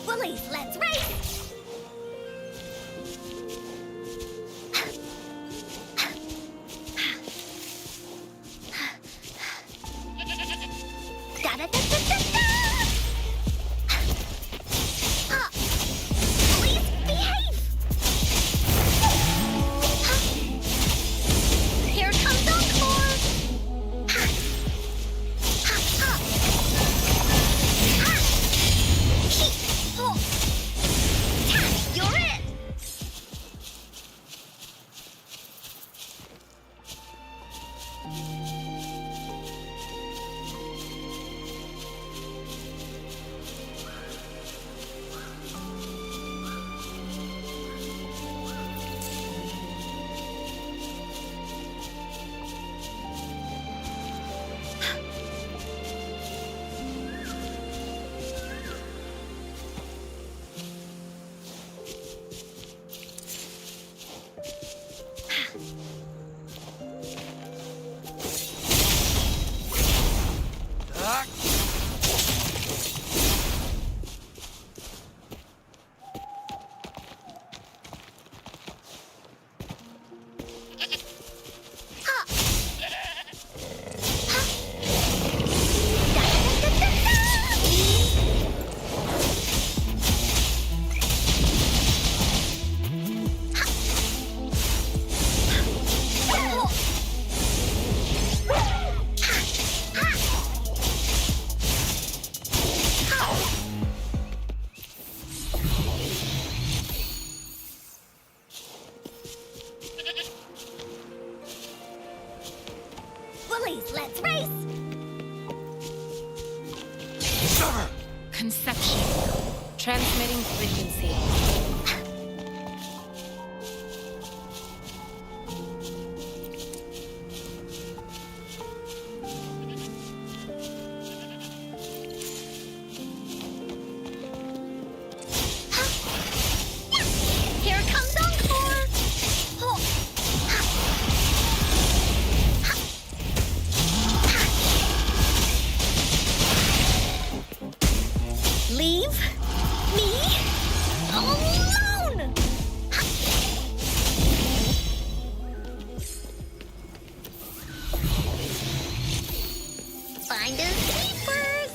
Bullies, let's race! Da-da-da-da-da-da! Please behave! Here comes Encore! You're it! Bullies, let's race! Conception. Transmitting frequency. Here comes Encore! Leave me alone! Finders keepers!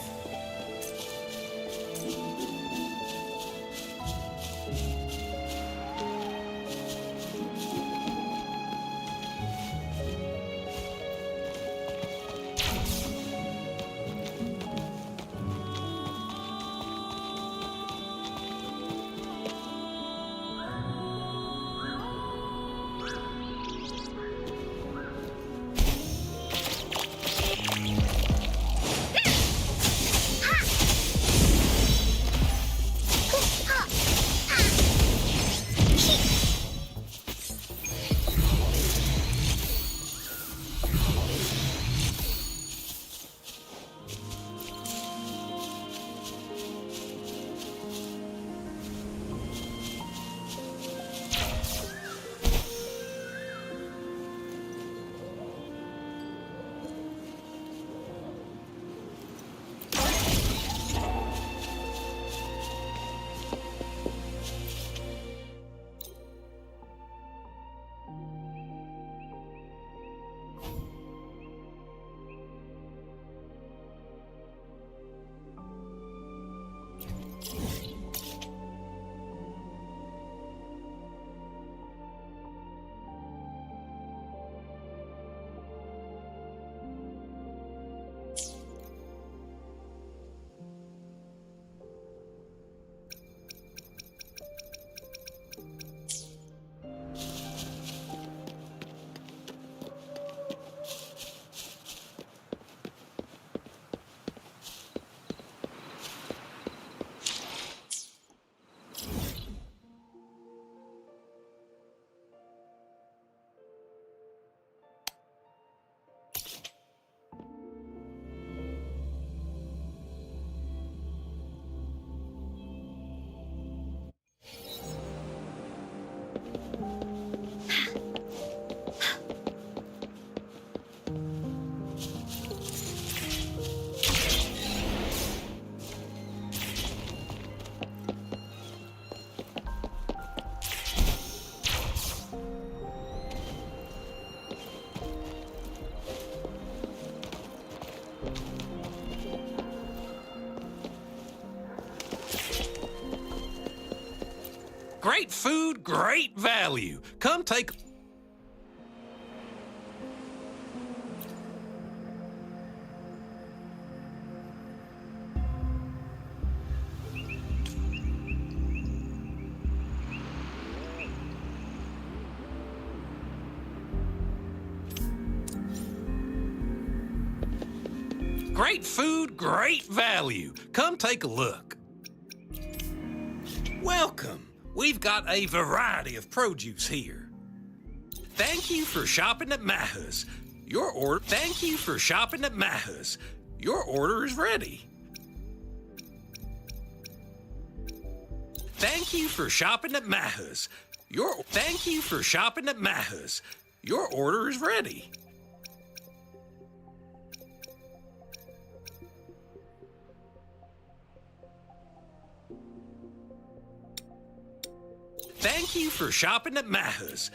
Great food, great value. Come take... Great food, great value. Come take a look. Welcome. We've got a variety of produce here. Thank you for shopping at Maha's. Thank you for shopping at Maha's. Your order is ready. Thank you for shopping at Maha's. Thank you for shopping at Maha's. Your order is ready. Thank you for shopping at Maha's.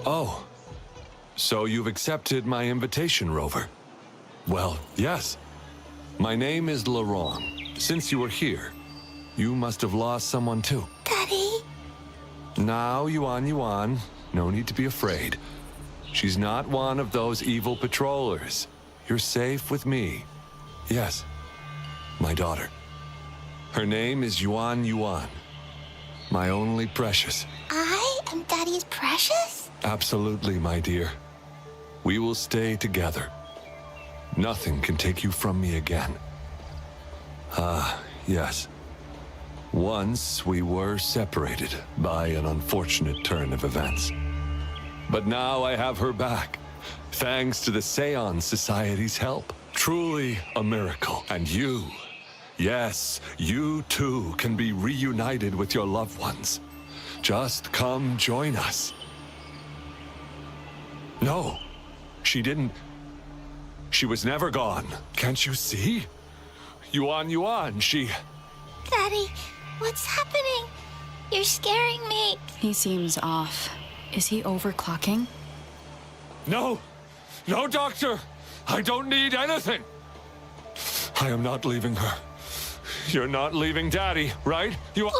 Oh. So you've accepted my invitation, Rover? Well, yes. My name is Laurent. Since you were here, you must have lost someone too. Daddy? Now, Yuan, no need to be afraid. She's not one of those evil patrollers. You're safe with me. Yes, my daughter. Her name is Yuan, my only precious. I am Daddy's precious? Absolutely, my dear. We will stay together. Nothing can take you from me again. Yes. Once we were separated by an unfortunate turn of events. But now I have her back, thanks to the Seance Society's help. Truly a miracle. And you, yes, you too can be reunited with your loved ones. Just come join us. No, she didn't. She was never gone. Can't you see? Yuan, she... Daddy, what's happening? You're scaring me. He seems off. Is he overclocking? No! No, Doctor! I don't need anything! I am not leaving her. You're not leaving Daddy, right? You...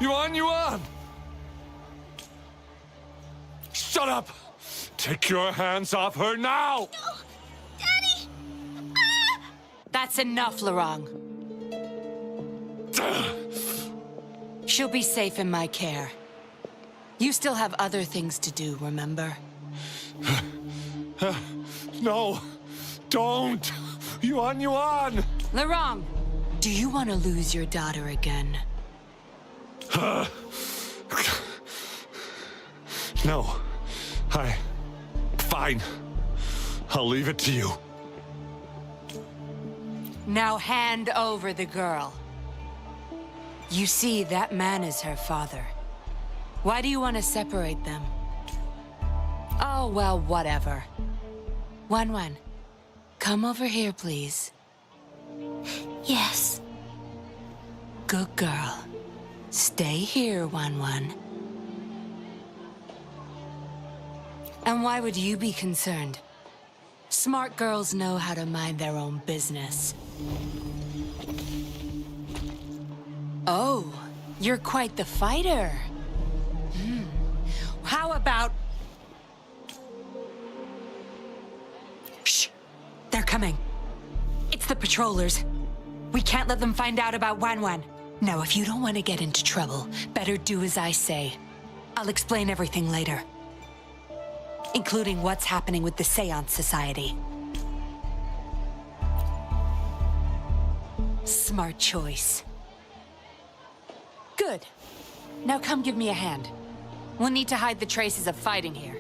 Yuan! Shut up! Take your hands off her now! No! Daddy! That's enough, Laurent. She'll be safe in my care. You still have other things to do, remember? No! Don't! Yuan! Laurent, do you want to lose your daughter again? No. Fine. I'll leave it to you. Now hand over the girl. You see, that man is her father. Why do you want to separate them? Oh, well, whatever. Wan, come over here, please. Yes. Good girl. Stay here, Wan. And why would you be concerned? Smart girls know how to mind their own business. Oh, you're quite the fighter. How about... Shh! They're coming. It's the patrollers. We can't let them find out about Wan. Now, if you don't want to get into trouble, better do as I say. I'll explain everything later. Including what's happening with the Seance Society. Smart choice. Good. Now come give me a hand. We'll need to hide the traces of fighting here.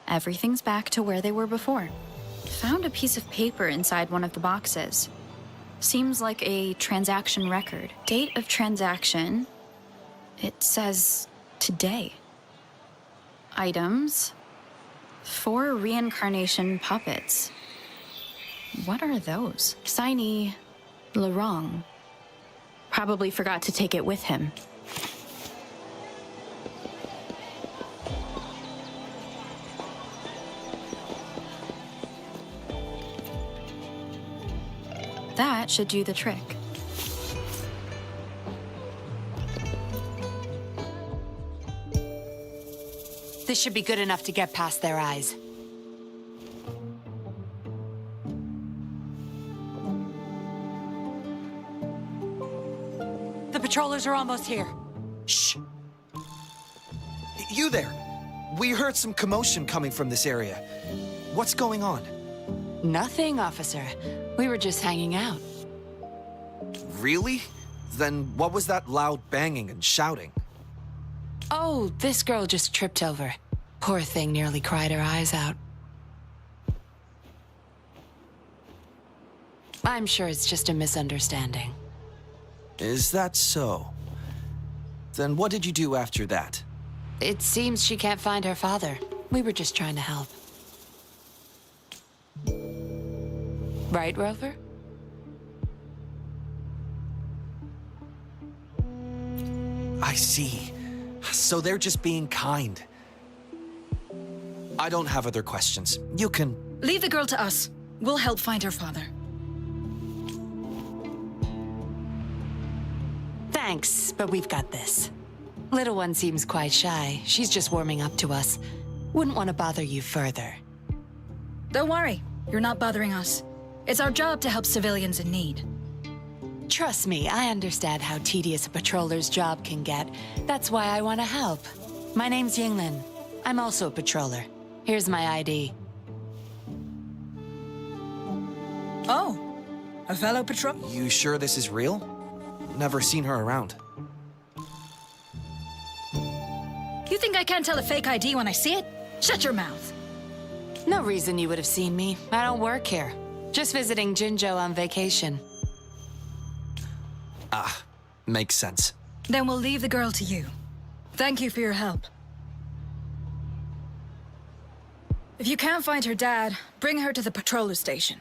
Everything's back to where they were before. Found a piece of paper inside one of the boxes. Seems like a transaction record. Date of transaction. It says today. Items. 4 reincarnation puppets. What are those? Signee, Laurent. Probably forgot to take it with him. That should do the trick. This should be good enough to get past their eyes. The patrollers are almost here. Shh! You there! We heard some commotion coming from this area. What's going on? Nothing, officer. We were just hanging out. Really? Then what was that loud banging and shouting? Oh, this girl just tripped over. Poor thing nearly cried her eyes out. I'm sure it's just a misunderstanding. Is that so? Then what did you do after that? It seems she can't find her father. We were just trying to help. Right, Rover? I see. So they're just being kind. I don't have other questions. You can... Leave the girl to us. We'll help find her father. Thanks, but we've got this. Little one seems quite shy. She's just warming up to us. Wouldn't want to bother you further. Don't worry. You're not bothering us. It's our job to help civilians in need. Trust me, I understand how tedious a patroller's job can get. That's why I want to help. My name's Yinglin. I'm also a patroller. Here's my ID. Oh, a fellow patrol? You sure this is real? Never seen her around. You think I can't tell a fake ID when I see it? Shut your mouth. No reason you would have seen me. I don't work here. Just visiting Jinzhou on vacation. Ah, makes sense. Then we'll leave the girl to you. Thank you for your help. If you can't find her dad, bring her to the patroller station.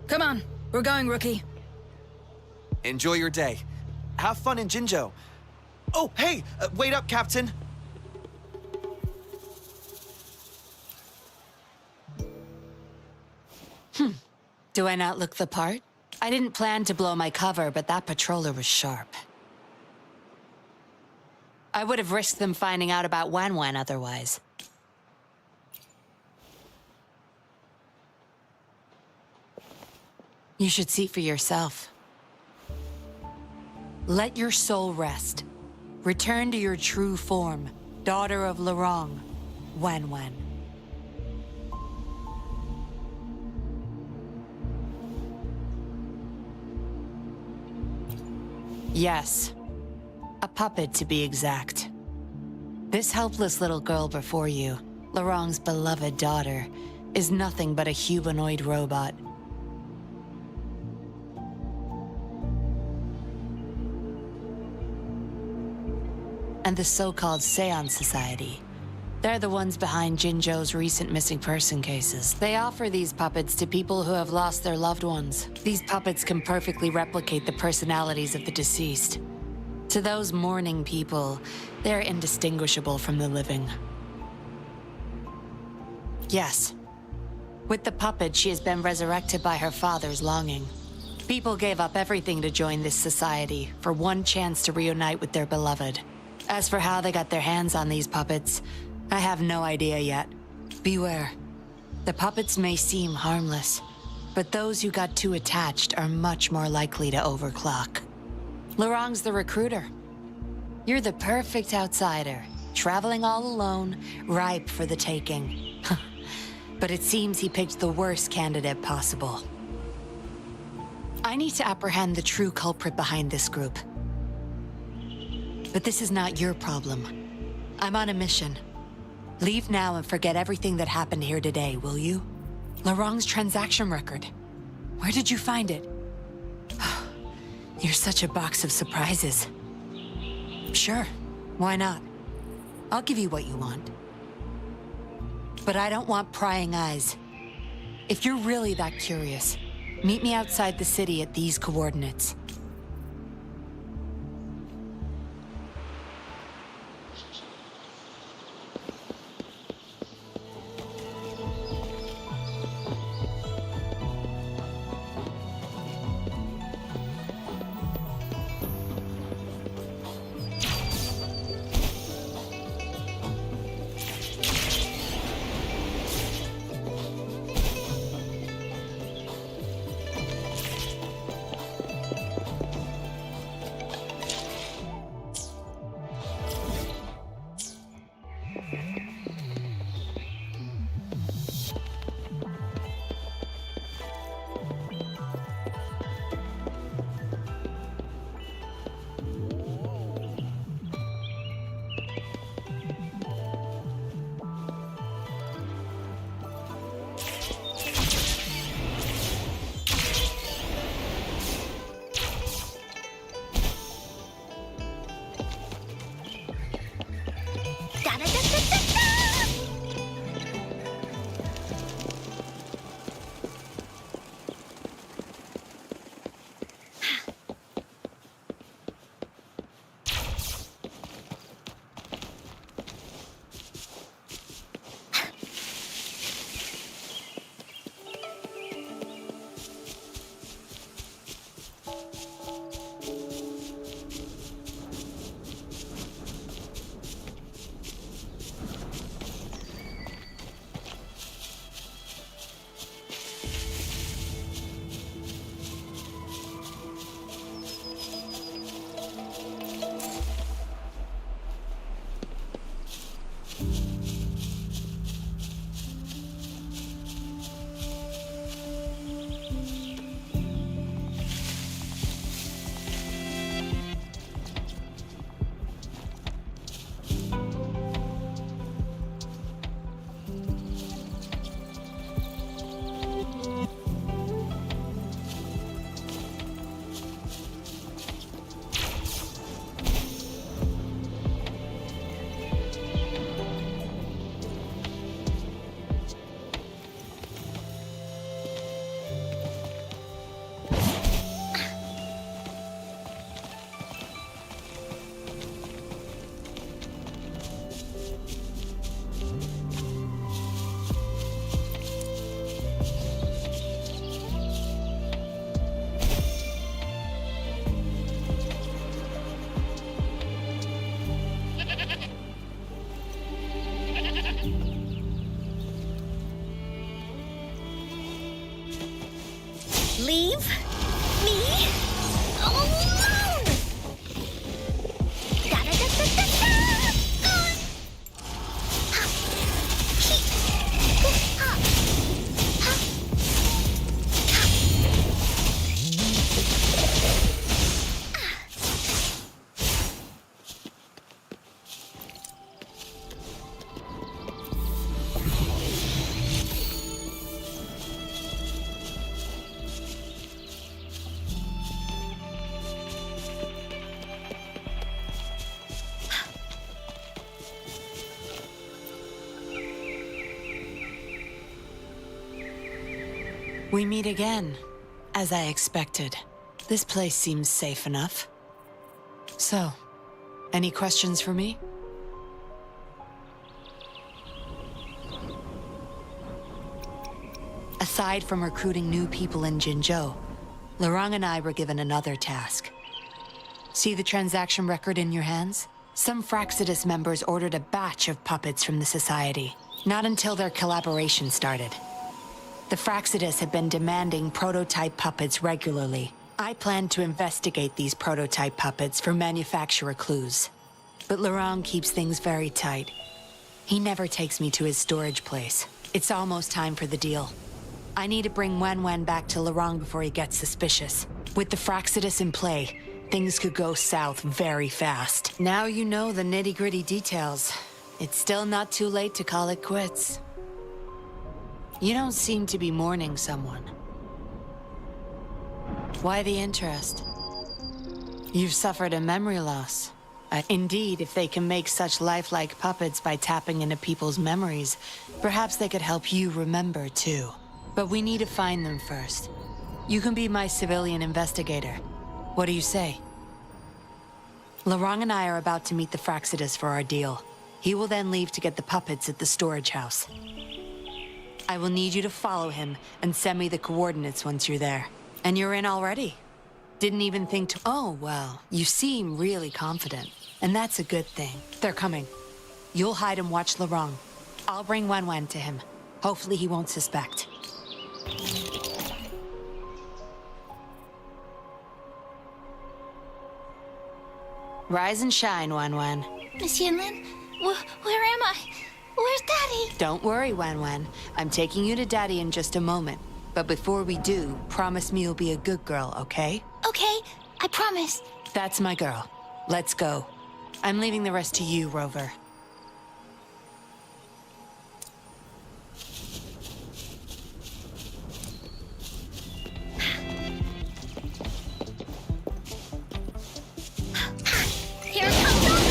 Come on, we're going, Rookie. Enjoy your day. Have fun in Jinzhou. Oh, hey! Wait up, Captain! Do I not look the part? I didn't plan to blow my cover, but that patroller was sharp. I would have risked them finding out about Wan otherwise. You should see for yourself. Let your soul rest. Return to your true form, daughter of Lorong, Wan. Yes. A puppet, to be exact. This helpless little girl before you, Lorong's beloved daughter, is nothing but a humanoid robot. And the so-called Seance Society. They're the ones behind Jinzhou's recent missing person cases. They offer these puppets to people who have lost their loved ones. These puppets can perfectly replicate the personalities of the deceased. To those mourning people, they're indistinguishable from the living. Yes. With the puppet, she has been resurrected by her father's longing. People gave up everything to join this society for one chance to reunite with their beloved. As for how they got their hands on these puppets, I have no idea yet. Beware. The puppets may seem harmless, but those who got too attached are much more likely to overclock. Lorong's the recruiter. You're the perfect outsider, traveling all alone, ripe for the taking. But it seems he picked the worst candidate possible. I need to apprehend the true culprit behind this group. But this is not your problem. I'm on a mission. Leave now and forget everything that happened here today, will you? Lorong's transaction record. Where did you find it? You're such a box of surprises. Sure, why not? I'll give you what you want. But I don't want prying eyes. If you're really that curious, meet me outside the city at these coordinates. Leave me alone! Da-da-da-da-da-da! We meet again, as I expected. This place seems safe enough. So, any questions for me? Aside from recruiting new people in Jinzhou, Lorang and I were given another task. See the transaction record in your hands? Some Fraxidus members ordered a batch of puppets from the Society, not until their collaboration started. The Fraxidus had been demanding prototype puppets regularly. I planned to investigate these prototype puppets for manufacturer clues. But Lorang keeps things very tight. He never takes me to his storage place. It's almost time for the deal. I need to bring Wen back to Lorang before he gets suspicious. With the Fraxidus in play, things could go south very fast. Now you know the nitty-gritty details. It's still not too late to call it quits. You don't seem to be mourning someone. Why the interest? You've suffered a memory loss. Indeed, if they can make such lifelike puppets by tapping into people's memories, perhaps they could help you remember too. But we need to find them first. You can be my civilian investigator. What do you say? Lorang and I are about to meet the Fraxidus for our deal. He will then leave to get the puppets at the storage house. I will need you to follow him and send me the coordinates once you're there. And you're in already. Didn't even think to— Oh, well, you seem really confident. And that's a good thing. They're coming. You'll hide and watch Lorang. I'll bring Wen to him. Hopefully he won't suspect. Rise and shine, Wen. Miss Yinlin, where am I? Where's Daddy? Don't worry, Wen. I'm taking you to Daddy in just a moment. But before we do, promise me you'll be a good girl, okay? Okay, I promise. That's my girl. Let's go. I'm leaving the rest to you, Rover. Here comes our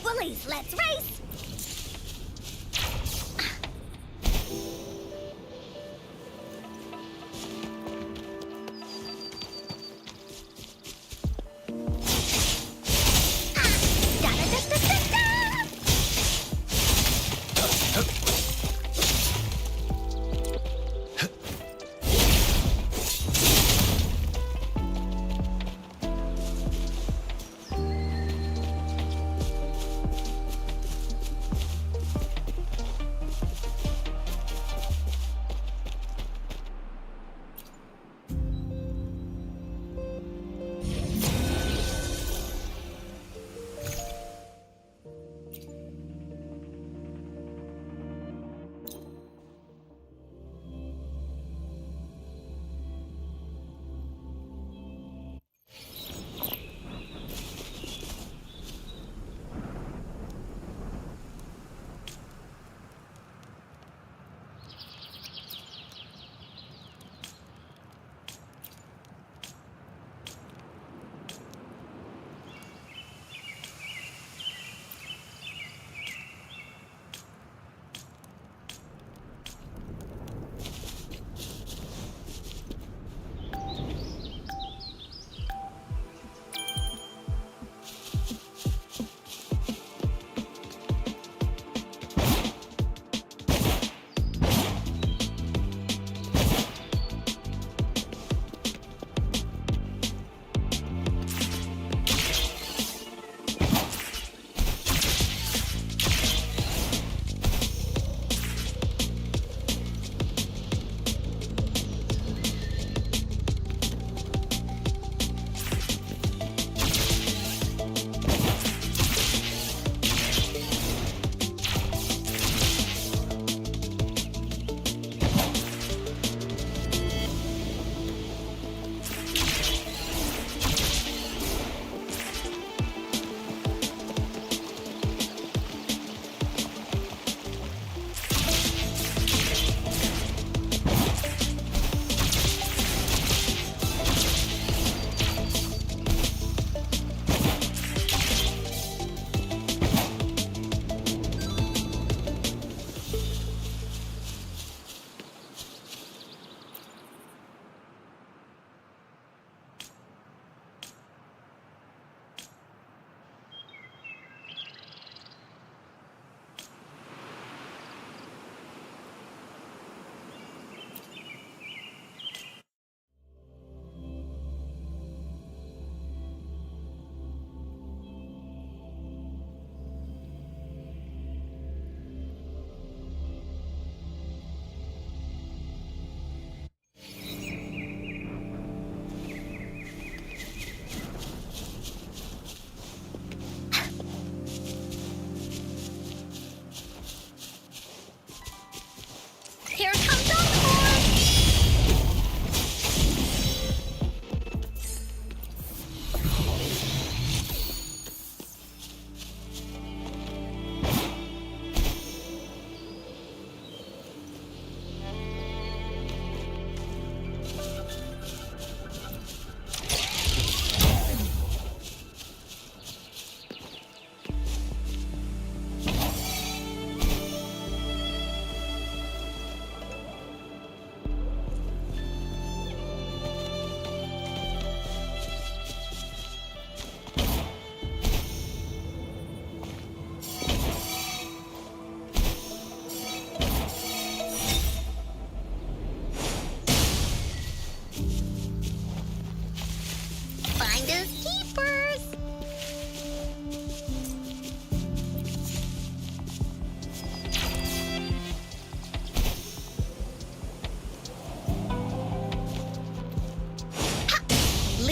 Bullies, let's race!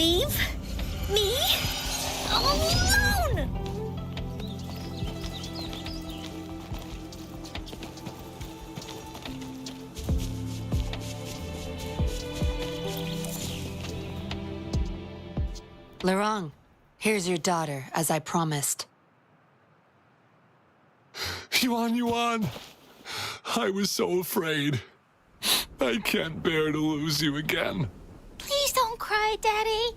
Leave me alone! Lorang, here's your daughter, as I promised. Yuan, I was so afraid. I can't bear to lose you again. Please don't cry, Daddy.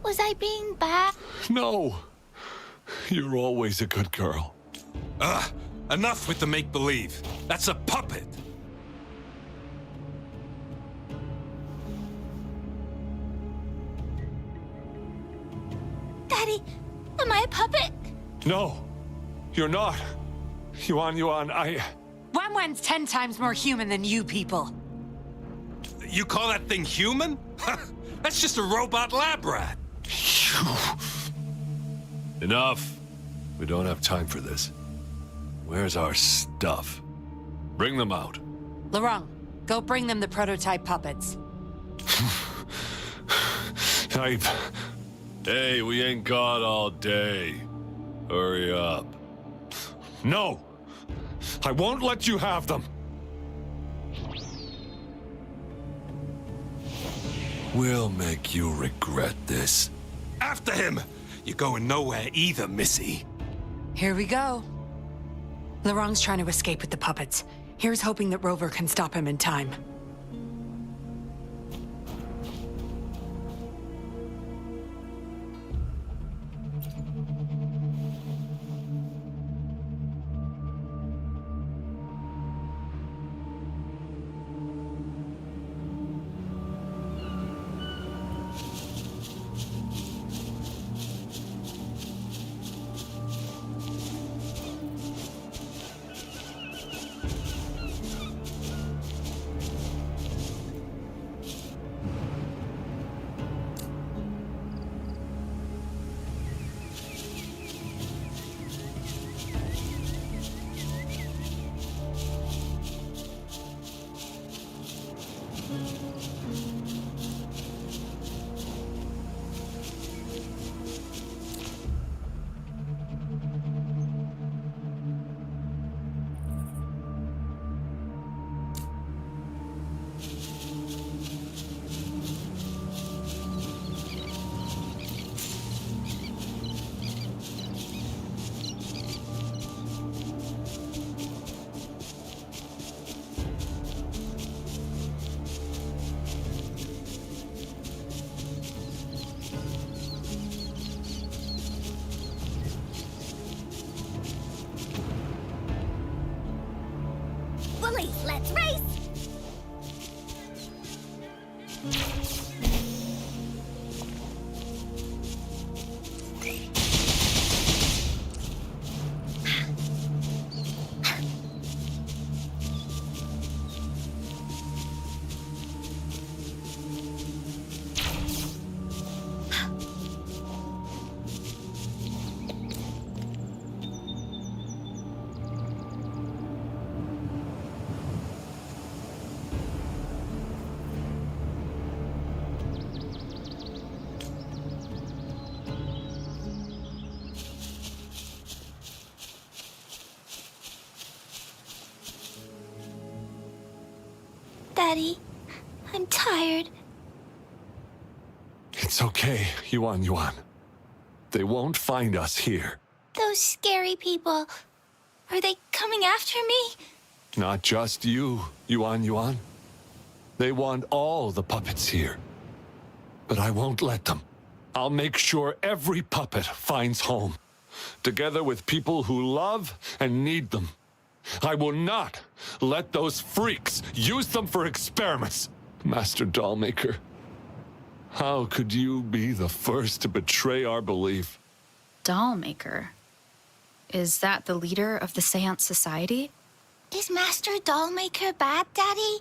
Was I being bad? No. You're always a good girl. Enough with the make-believe. That's a puppet. Daddy, am I a puppet? No, you're not. Yuan, Wan Wan's 10 times more human than you people. You call that thing human? That's just a robot lab rat. Enough. We don't have time for this. Where's our stuff? Bring them out. Lorang, go bring them the prototype puppets. Hey, we ain't got all day. Hurry up. No! I won't let you have them! We'll make you regret this. After him! You're going nowhere either, Missy. Here we go. Lorang's trying to escape with the puppets. Here's hoping that Rover can stop him in time. Bullies, let's race! Daddy, I'm tired. It's okay, Yuan. They won't find us here. Those scary people, are they coming after me? Not just you, Yuan. They want all the puppets here. But I won't let them. I'll make sure every puppet finds home, together with people who love and need them. I will not let those freaks use them for experiments. Master Dollmaker, how could you be the first to betray our belief? Dollmaker? Is that the leader of the Seance Society? Is Master Dollmaker bad, Daddy?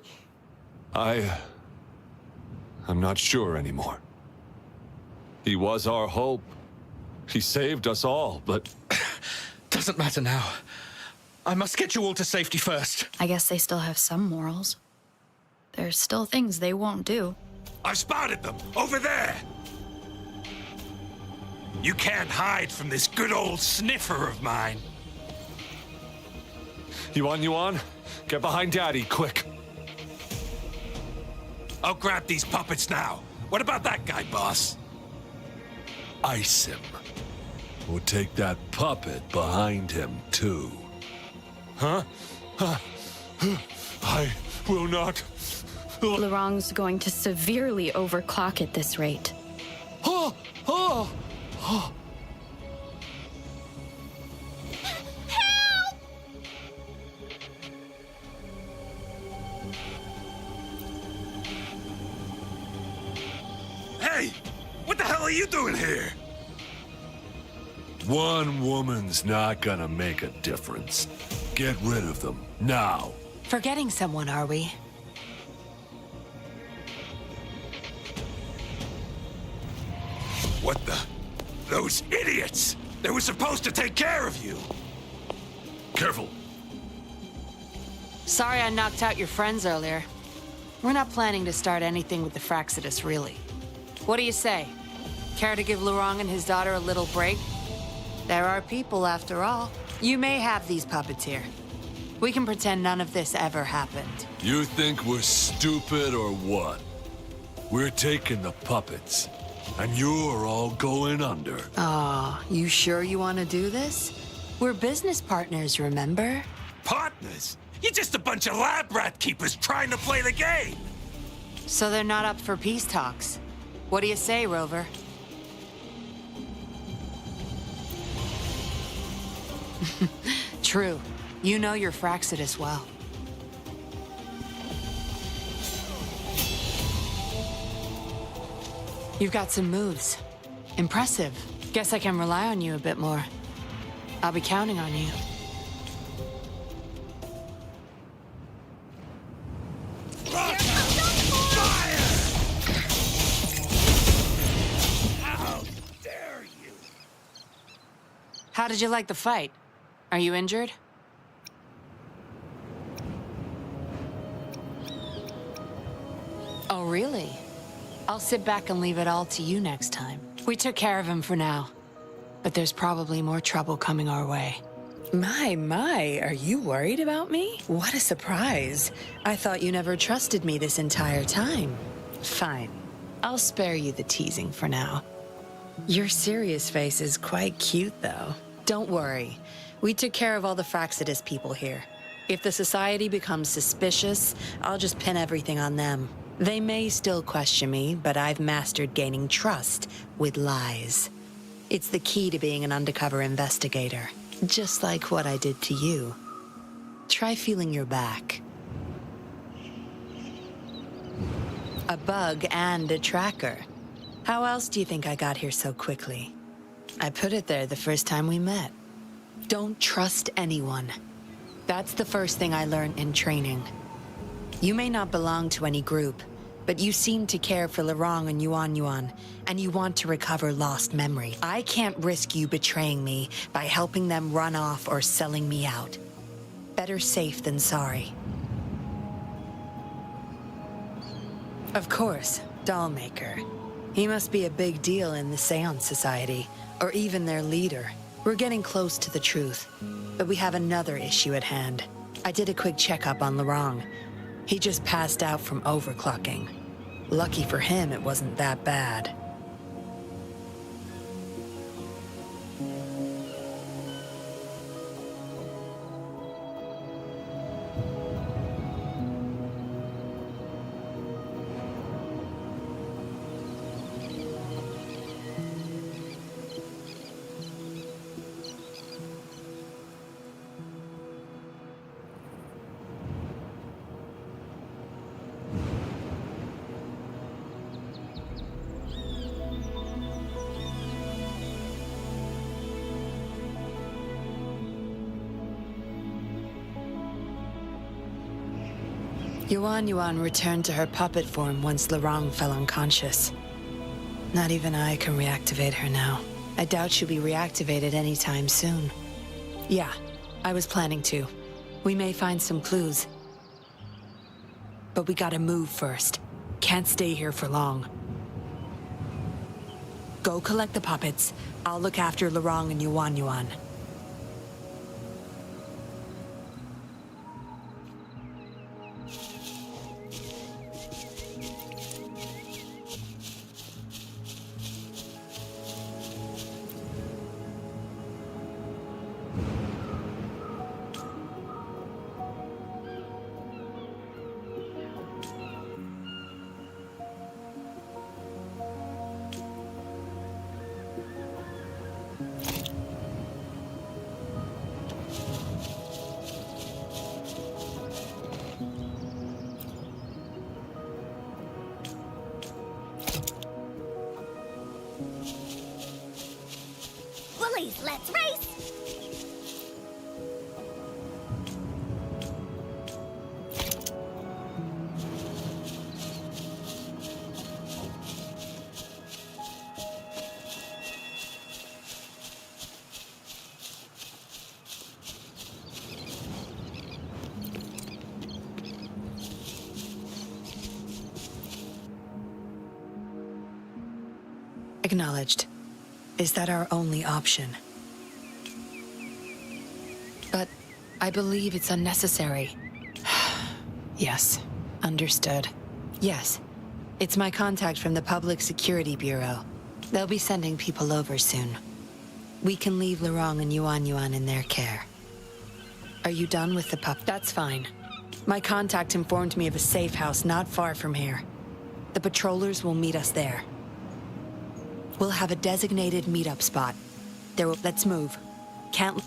I'm not sure anymore. He was our hope. He saved us all, but... Doesn't matter now. I must get you all to safety first. I guess they still have some morals. There's still things they won't do. I've spotted them! Over there! You can't hide from this good old sniffer of mine. Yuan, get behind Daddy, quick. I'll grab these puppets now. What about that guy, boss? Ice him. We'll take that puppet behind him, too. Huh? I will not. Lorong's going to severely overclock at this rate. Hey! What the hell are you doing here? One woman's not gonna make a difference. Get rid of them, now. Forgetting someone, are we? What the? Those idiots! They were supposed to take care of you! Careful. Sorry I knocked out your friends earlier. We're not planning to start anything with the Fraxidus, really. What do you say? Care to give Lorong and his daughter a little break? There are people, after all. You may have these puppets here. We can pretend none of this ever happened. You think we're stupid or what? We're taking the puppets, and you're all going under. Aw, you sure you want to do this? We're business partners, remember? Partners? You're just a bunch of lab rat keepers trying to play the game! So they're not up for peace talks. What do you say, Rover? True. You know your Fraxidus well. You've got some moves. Impressive. Guess I can rely on you a bit more. I'll be counting on you. How dare you! How did you like the fight? Are you injured? Oh, really? I'll sit back and leave it all to you next time. We took care of him for now, but there's probably more trouble coming our way. My, are you worried about me? What a surprise. I thought you never trusted me this entire time. Fine. I'll spare you the teasing for now. Your serious face is quite cute, though. Don't worry. We took care of all the Fraxidus people here. If the Society becomes suspicious, I'll just pin everything on them. They may still question me, but I've mastered gaining trust with lies. It's the key to being an undercover investigator. Just like what I did to you. Try feeling your back. A bug and a tracker. How else do you think I got here so quickly? I put it there the first time we met. Don't trust anyone. That's the first thing I learned in training. You may not belong to any group, but you seem to care for Lorong and Yuan, and you want to recover lost memory. I can't risk you betraying me by helping them run off or selling me out. Better safe than sorry. Of course, Dollmaker. He must be a big deal in the Seance Society, or even their leader. We're getting close to the truth, but we have another issue at hand. I did a quick checkup on Lorong. He just passed out from overclocking. Lucky for him, it wasn't that bad. Yuan returned to her puppet form once Lorong fell unconscious. Not even I can reactivate her now. I doubt she'll be reactivated anytime soon. Yeah, I was planning to. We may find some clues. But we gotta move first. Can't stay here for long. Go collect the puppets. I'll look after Lorong and Yuan Yuan. Woolies, let's race! Acknowledged. Is that our only option? But I believe it's unnecessary. Yes, understood. Yes, it's my contact from the Public Security Bureau. They'll be sending people over soon. We can leave Lorong and Yuan Yuan in their care. Are you done with the pup? That's fine. My contact informed me of a safe house not far from here. The patrollers will meet us there. We'll have a designated meetup spot. Let's move. Can't...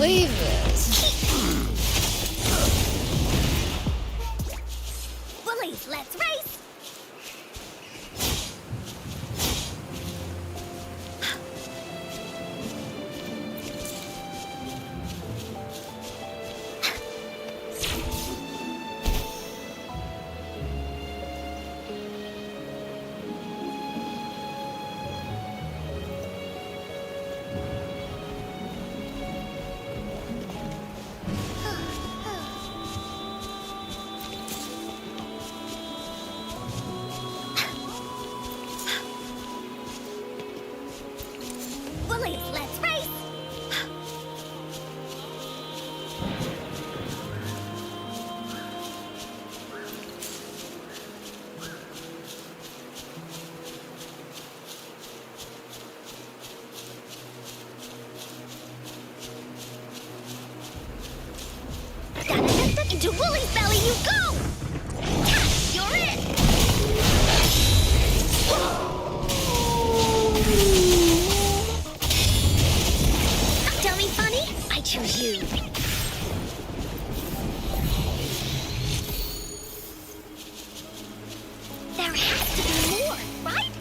believe this. Bullies, let's race! Bullies, let's race! Into Woolie's belly you go! You're it! Dummy funny, I choose you. There has to be more, right?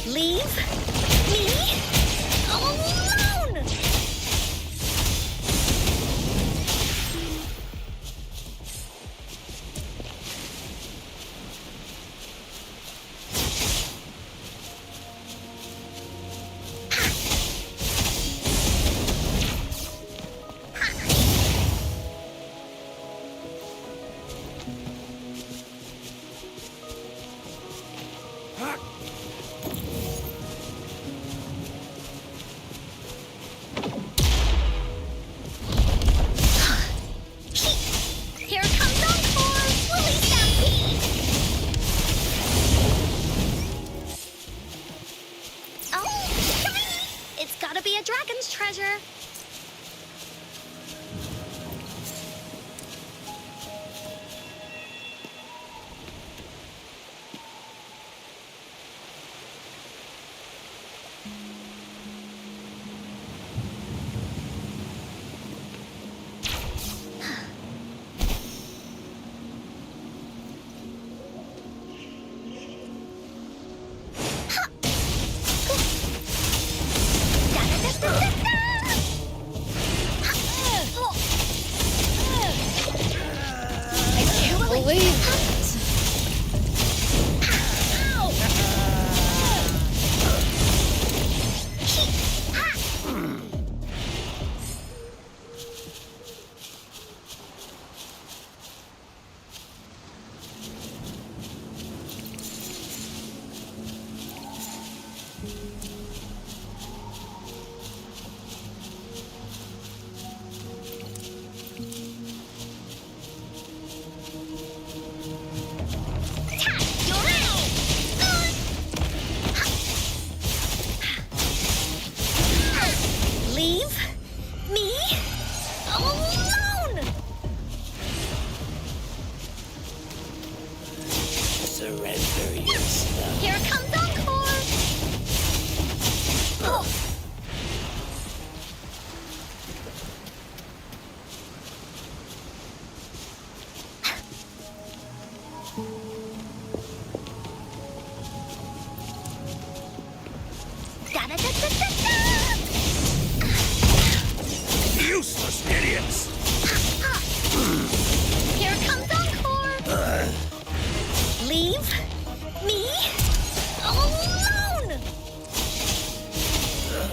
Leave me alone! Here comes Encore! Willy Stampede! Oh, shiny! It's gotta be a dragon's treasure. Believe it. Leave me alone! Surrender yourself. Here comes Encore! Oh. Da-da-da-da-da-da! Useless idiots! Here comes Encore! Leave me alone!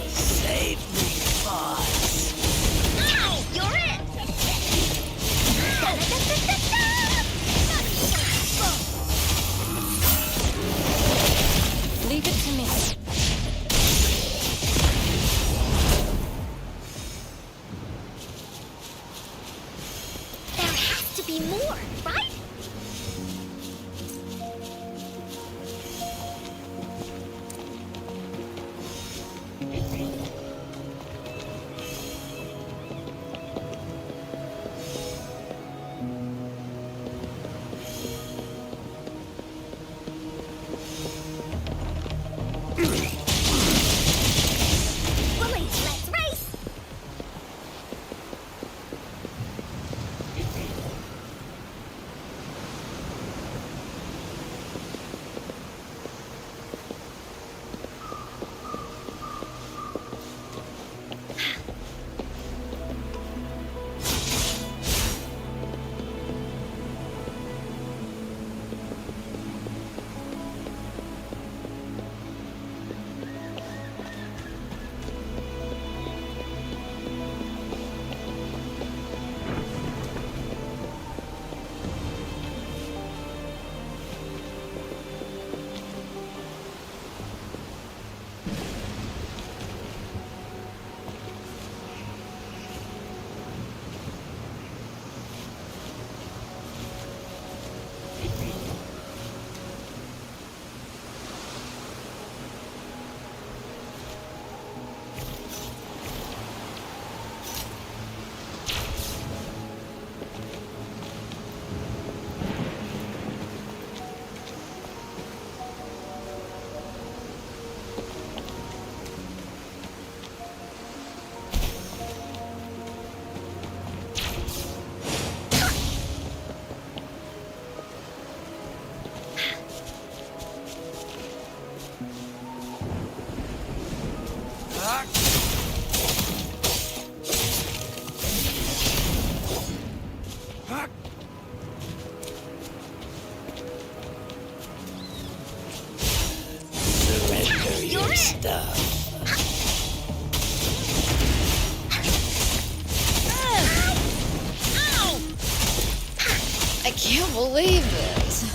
Save me, boss. Ow! You're it! Surrender your stuff. I can't believe this.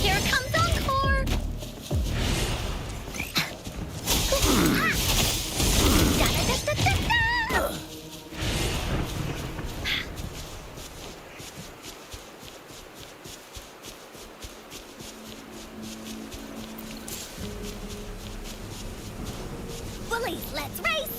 Here comes Encore! Da-da-da-da-da-da! Bullies, let's race!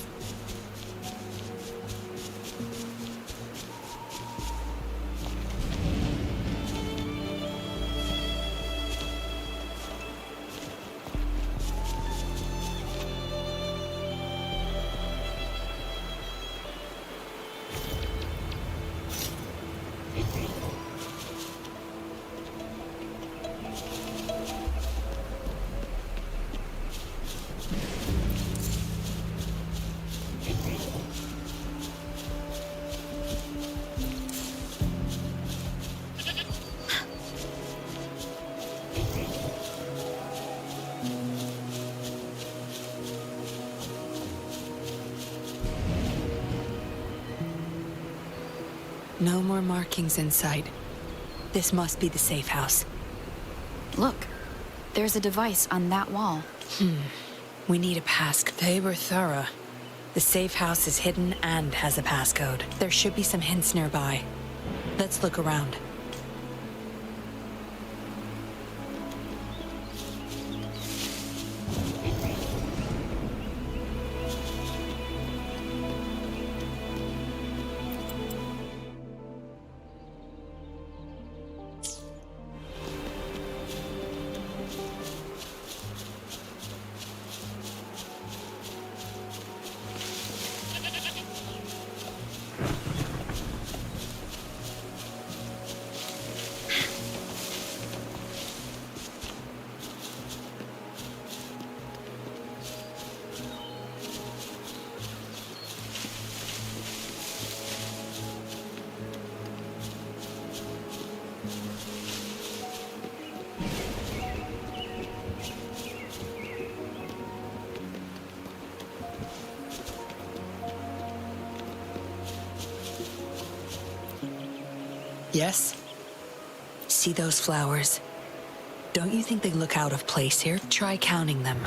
No more markings in sight. This must be the safe house. Look, there's a device on that wall. We need a passcode. They were thorough. The safe house is hidden and has a passcode. There should be some hints nearby. Let's look around. Yes? See those flowers? Don't you think they look out of place here? Try counting them.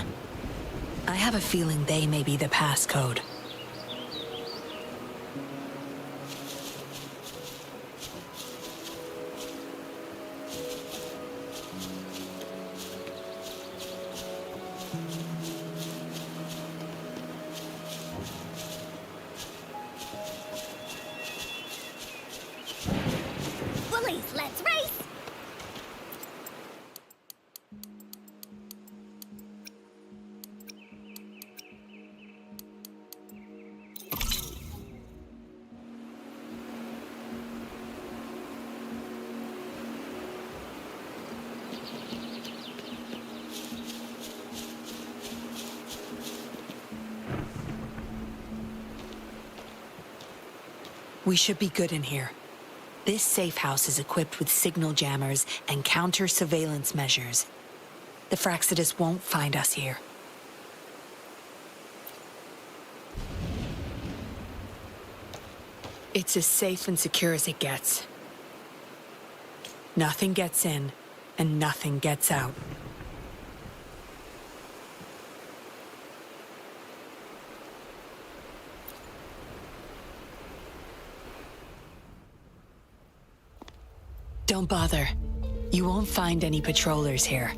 I have a feeling they may be the passcode. Bullies, let's race! We should be good in here. This safe house is equipped with signal jammers and counter-surveillance measures. The Fraxidus won't find us here. It's as safe and secure as it gets. Nothing gets in, and nothing gets out. Don't bother. You won't find any patrollers here.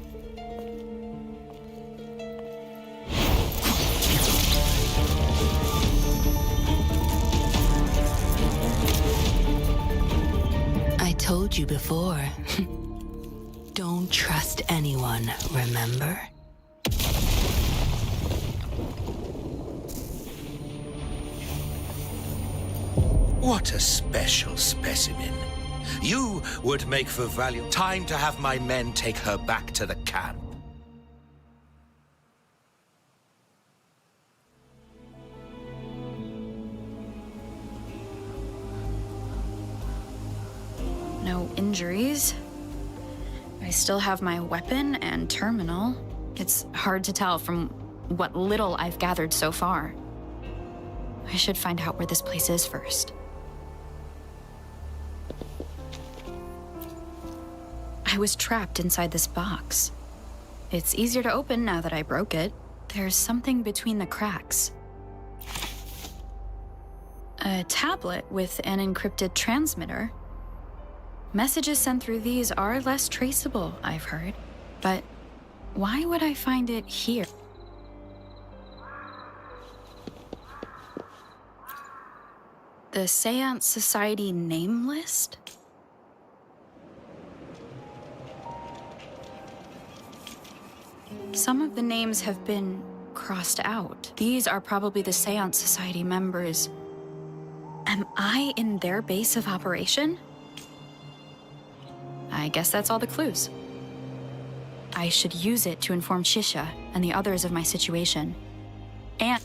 I told you before. Don't trust anyone, remember? What a special specimen. You would make for value. Time to have my men take her back to the camp. No injuries. I still have my weapon and terminal. It's hard to tell from what little I've gathered so far. I should find out where this place is first. I was trapped inside this box. It's easier to open now that I broke it. There's something between the cracks. A tablet with an encrypted transmitter. Messages sent through these are less traceable, I've heard. But why would I find it here? The Seance Society name list? Some of the names have been crossed out. These are probably the Seance Society members. Am I in their base of operation? I guess that's all the clues. I should use it to inform Shisha and the others of my situation. And...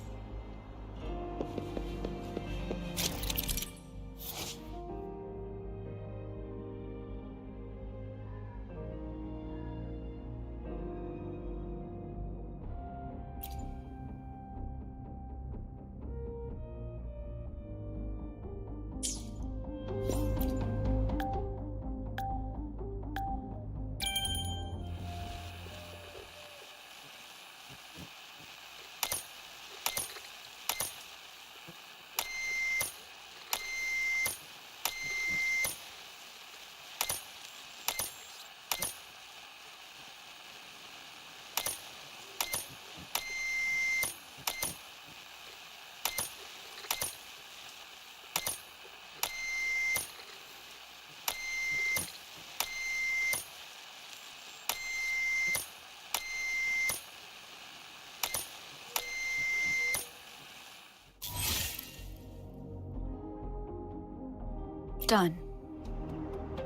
Done.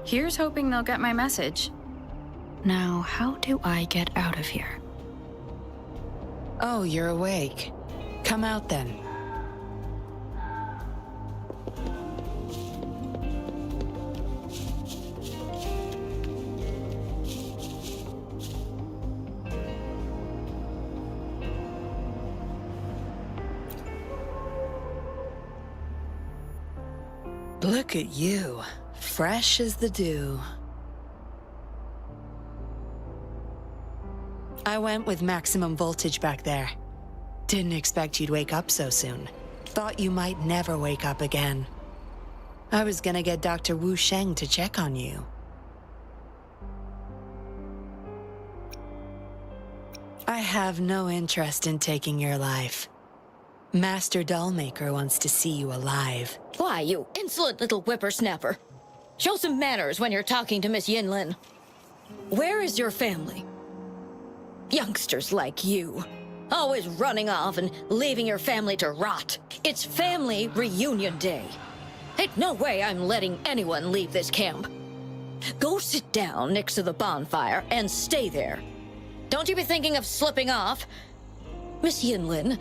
Here's hoping they'll get my message. Now, how do I get out of here? Oh, you're awake. Come out then. Look at you, fresh as the dew. I went with maximum voltage back there. Didn't expect you'd wake up so soon. Thought you might never wake up again. I was gonna get Dr. Wu Sheng to check on you. I have no interest in taking your life. Master Dollmaker wants to see you alive. Why, you insolent little whippersnapper. Show some manners when you're talking to Miss Yinlin. Where is your family? Youngsters like you. Always running off and leaving your family to rot. It's family reunion day. Ain't no way I'm letting anyone leave this camp. Go sit down next to the bonfire and stay there. Don't you be thinking of slipping off. Miss Yinlin,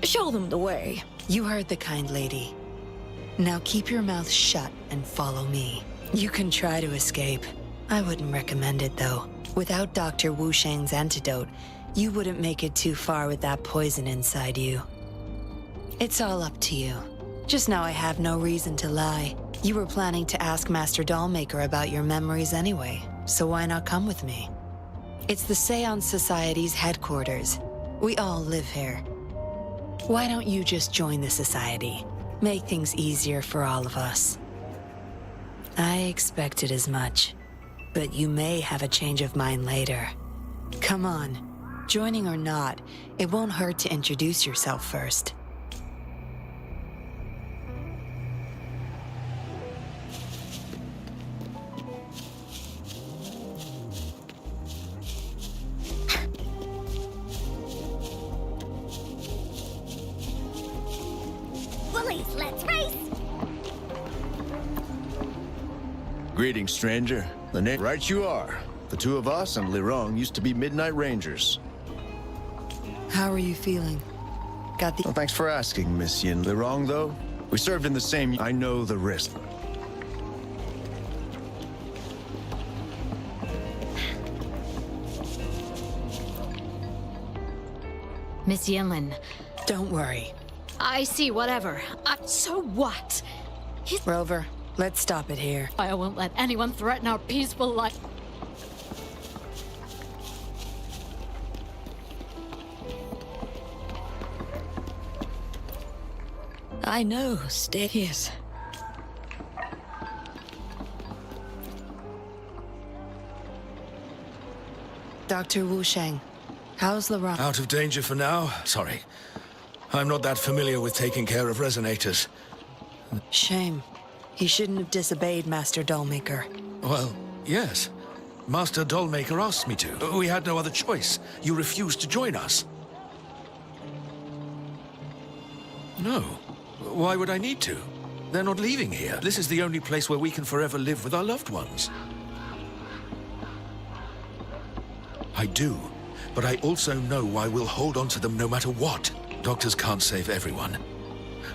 show them the way. You heard the kind lady. Now keep your mouth shut and follow me. You can try to escape. I wouldn't recommend it, though. Without Dr. Wu Sheng's antidote, you wouldn't make it too far with that poison inside you. It's all up to you. Just now I have no reason to lie. You were planning to ask Master Dollmaker about your memories anyway, so why not come with me? It's the Seance Society's headquarters. We all live here. Why don't you just join the Society? Make things easier for all of us. I expected as much. But you may have a change of mind later. Come on. Joining or not, it won't hurt to introduce yourself first. Bullies, let's race! Greetings, stranger. The name right you are. The two of us and Lirong used to be Midnight Rangers. How are you feeling? Got the... Well, thanks for asking, Miss Yin. Lirong, though? We served in the same... I know the risk. Miss Yinlin. Don't worry. I see, whatever. So what? Rover, let's stop it here. I won't let anyone threaten our peaceful life. I know, Stadius. Dr. Wu Sheng, how's Laurent? Out of danger for now? Sorry. I'm not that familiar with taking care of resonators. Shame. He shouldn't have disobeyed Master Dollmaker. Well, yes. Master Dollmaker asked me to. We had no other choice. You refused to join us. No. Why would I need to? They're not leaving here. This is the only place where we can forever live with our loved ones. I do, but I also know I will hold on to them no matter what. Doctors can't save everyone.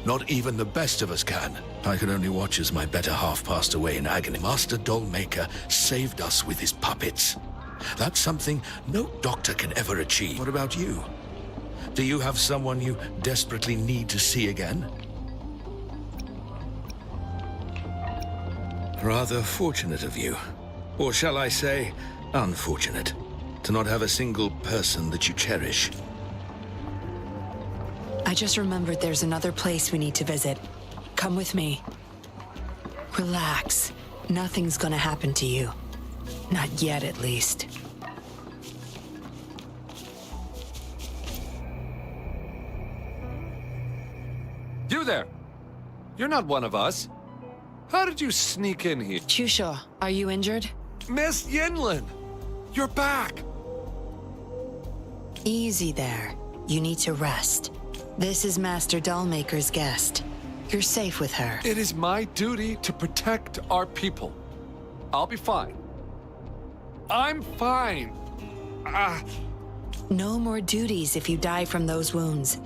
Not even the best of us can. I could only watch as my better half passed away in agony. Master Dollmaker saved us with his puppets. That's something no doctor can ever achieve. What about you? Do you have someone you desperately need to see again? Rather fortunate of you. Or shall I say, unfortunate, to not have a single person that you cherish. I just remembered there's another place we need to visit. Come with me. Relax. Nothing's gonna happen to you. Not yet, at least. You there! You're not one of us. How did you sneak in here? Chusha, are you injured? Miss Yinlin! You're back! Easy there. You need to rest. This is Master Dollmaker's guest. You're safe with her. It is my duty to protect our people. I'll be fine. I'm fine. No more duties if you die from those wounds.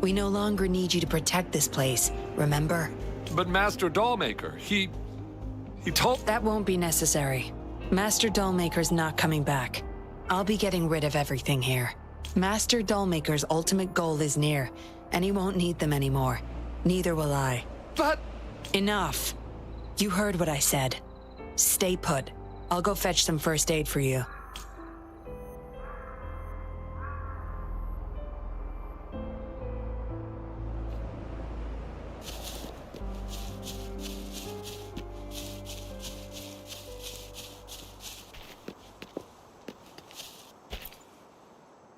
We no longer need you to protect this place, remember? But Master Dollmaker, he told... That won't be necessary. Master Dollmaker's not coming back. I'll be getting rid of everything here. Master Dollmaker's ultimate goal is near, and he won't need them anymore. Neither will I. But... Enough. You heard what I said. Stay put. I'll go fetch some first aid for you.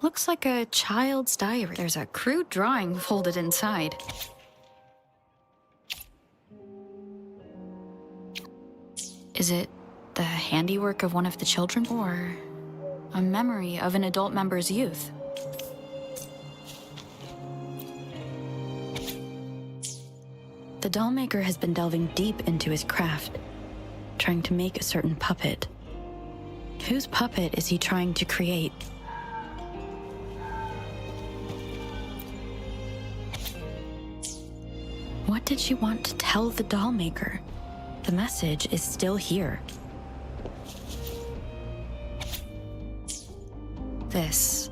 Looks like a child's diary. There's a crude drawing folded inside. Is it the handiwork of one of the children, or a memory of an adult member's youth? The dollmaker has been delving deep into his craft, trying to make a certain puppet. Whose puppet is he trying to create? What did she want to tell the dollmaker? The message is still here.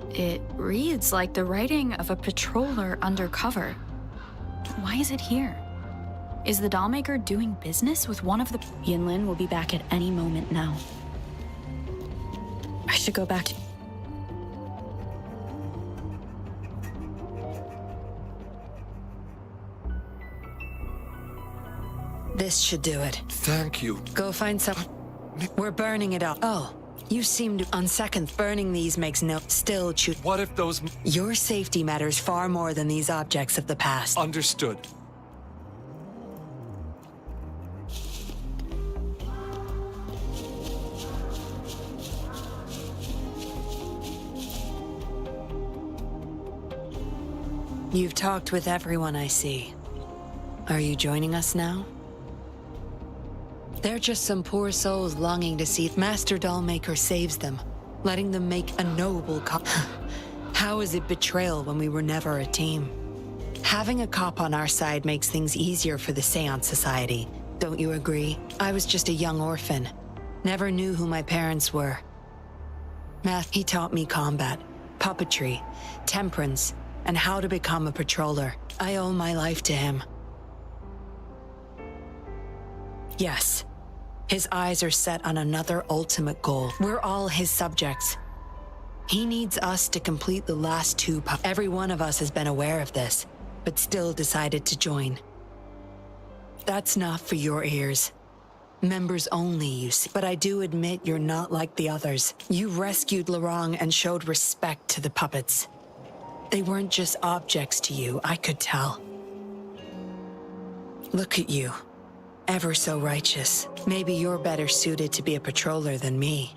It reads like the writing of a patroller undercover. Why is it here? Is the dollmaker doing business with one of the... Yinlin will be back at any moment now. I should go back to... This should do it. Thank you. Go find some... We're burning it up. Oh, you seem to... On second, burning these makes no... Still choose... What if those... Your safety matters far more than these objects of the past. Understood. You've talked with everyone I see. Are you joining us now? They're just some poor souls longing to see Master Dollmaker saves them, letting them make a noble cop. How is it betrayal when we were never a team? Having a cop on our side makes things easier for the Seance Society. Don't you agree? I was just a young orphan. Never knew who my parents were. He taught me combat, puppetry, temperance, and how to become a patroller. I owe my life to him. Yes, his eyes are set on another ultimate goal. We're all his subjects. He needs us to complete the last two Every one of us has been aware of this, but still decided to join. That's not for your ears. Members only, you see. But I do admit you're not like the others. You rescued Lorong and showed respect to the puppets. They weren't just objects to you, I could tell. Look at you. Ever so righteous. Maybe you're better suited to be a patroller than me.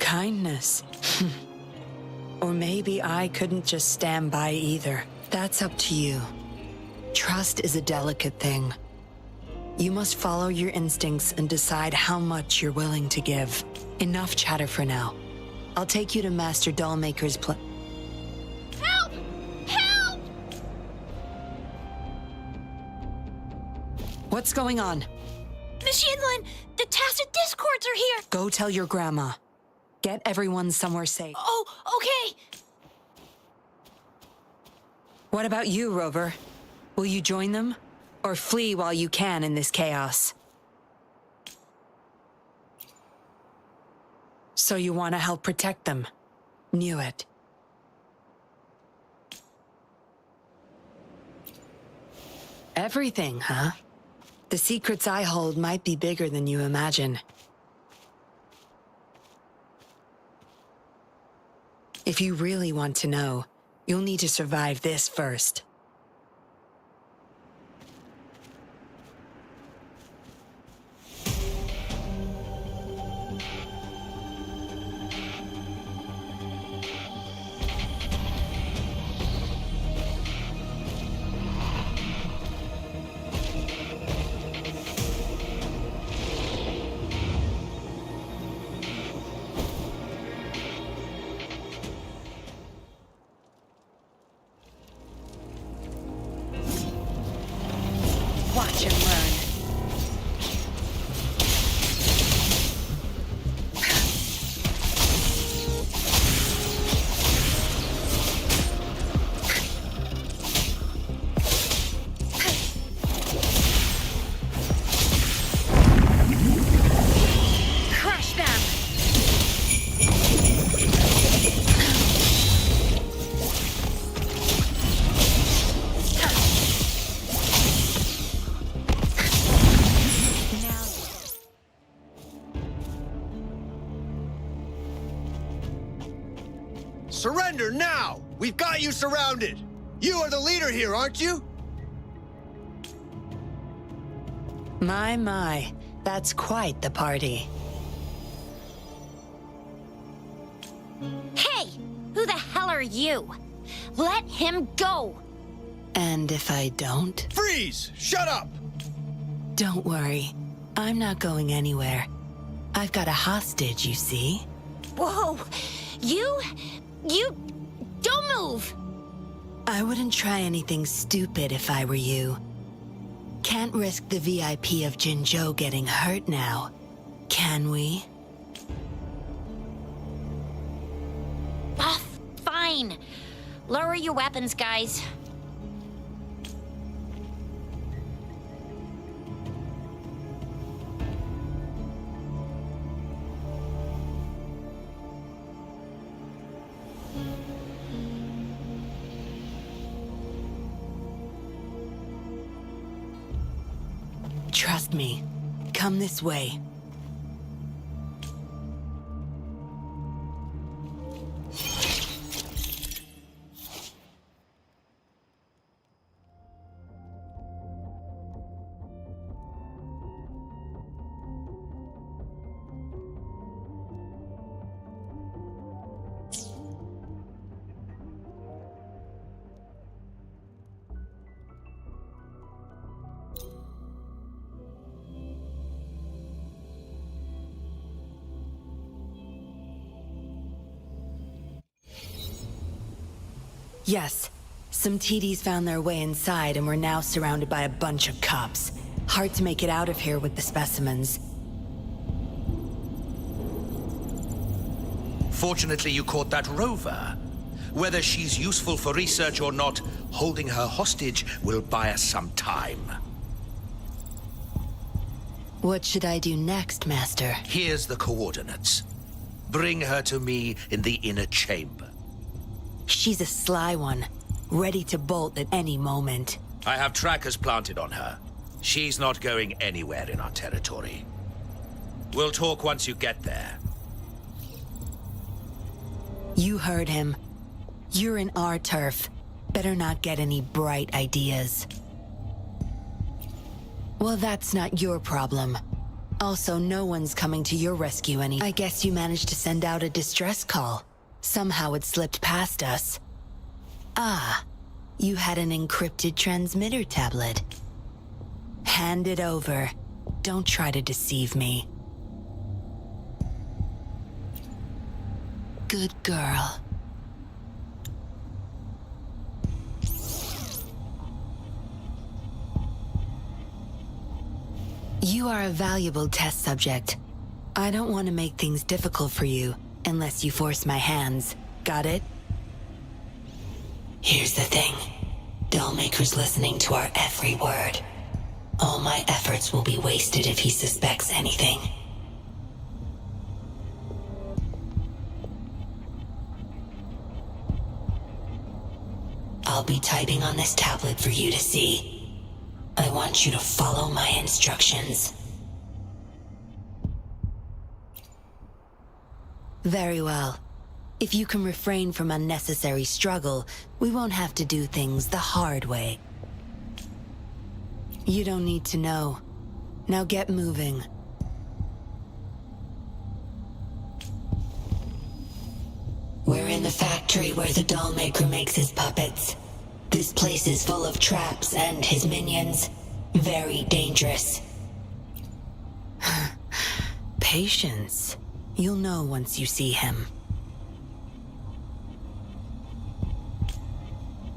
Kindness. Or maybe I couldn't just stand by either. That's up to you. Trust is a delicate thing. You must follow your instincts and decide how much you're willing to give. Enough chatter for now. I'll take you to Master Dollmaker's Help! Help! What's going on? Miss Yinlin, the Tacit Discords are here! Go tell your grandma. Get everyone somewhere safe. Oh, okay! What about you, Rover? Will you join them? Or flee while you can in this chaos? So you want to help protect them? Knew it. Everything, huh? The secrets I hold might be bigger than you imagine. If you really want to know, you'll need to survive this first. Watch and learn. Crush them! Surrender now! We've got you surrounded! You are the leader here, aren't you? My, that's quite the party. Hey! Who the hell are you? Let him go! And if I don't? Freeze! Shut up! Don't worry. I'm not going anywhere. I've got a hostage, you see? Whoa! You don't move! I wouldn't try anything stupid if I were you. Can't risk the VIP of Jinzhou getting hurt now, can we? Ah, fine. Lower your weapons, guys. Trust me. come this way. Yes, some TDs found their way inside and we're now surrounded by a bunch of cops. Hard to make it out of here with the specimens. Fortunately, you caught that rover. Whether she's useful for research or not, holding her hostage will buy us some time. What should I do next, Master? Here's the coordinates. Bring her to me in the inner chamber. She's a sly one, ready to bolt at any moment. I have trackers planted on her. She's not going anywhere in our territory. We'll talk once you get there. You heard him. You're in our turf. Better not get any bright ideas. Well, that's not your problem. Also, no one's coming to your rescue any. I guess you managed to send out a distress call. Somehow it slipped past us. Ah, you had an encrypted transmitter tablet. Hand it over. Don't try to deceive me. Good girl. You are a valuable test subject. I don't want to make things difficult for you, unless you force my hands. Got it? Here's the thing. Dollmaker's listening to our every word. All my efforts will be wasted if he suspects anything. I'll be typing on this tablet for you to see. I want you to follow my instructions. Very well. If you can refrain from unnecessary struggle, we won't have to do things the hard way. You don't need to know. Now get moving. We're in the factory where the Dollmaker makes his puppets. This place is full of traps and his minions. Very dangerous. Patience. You'll know once you see him.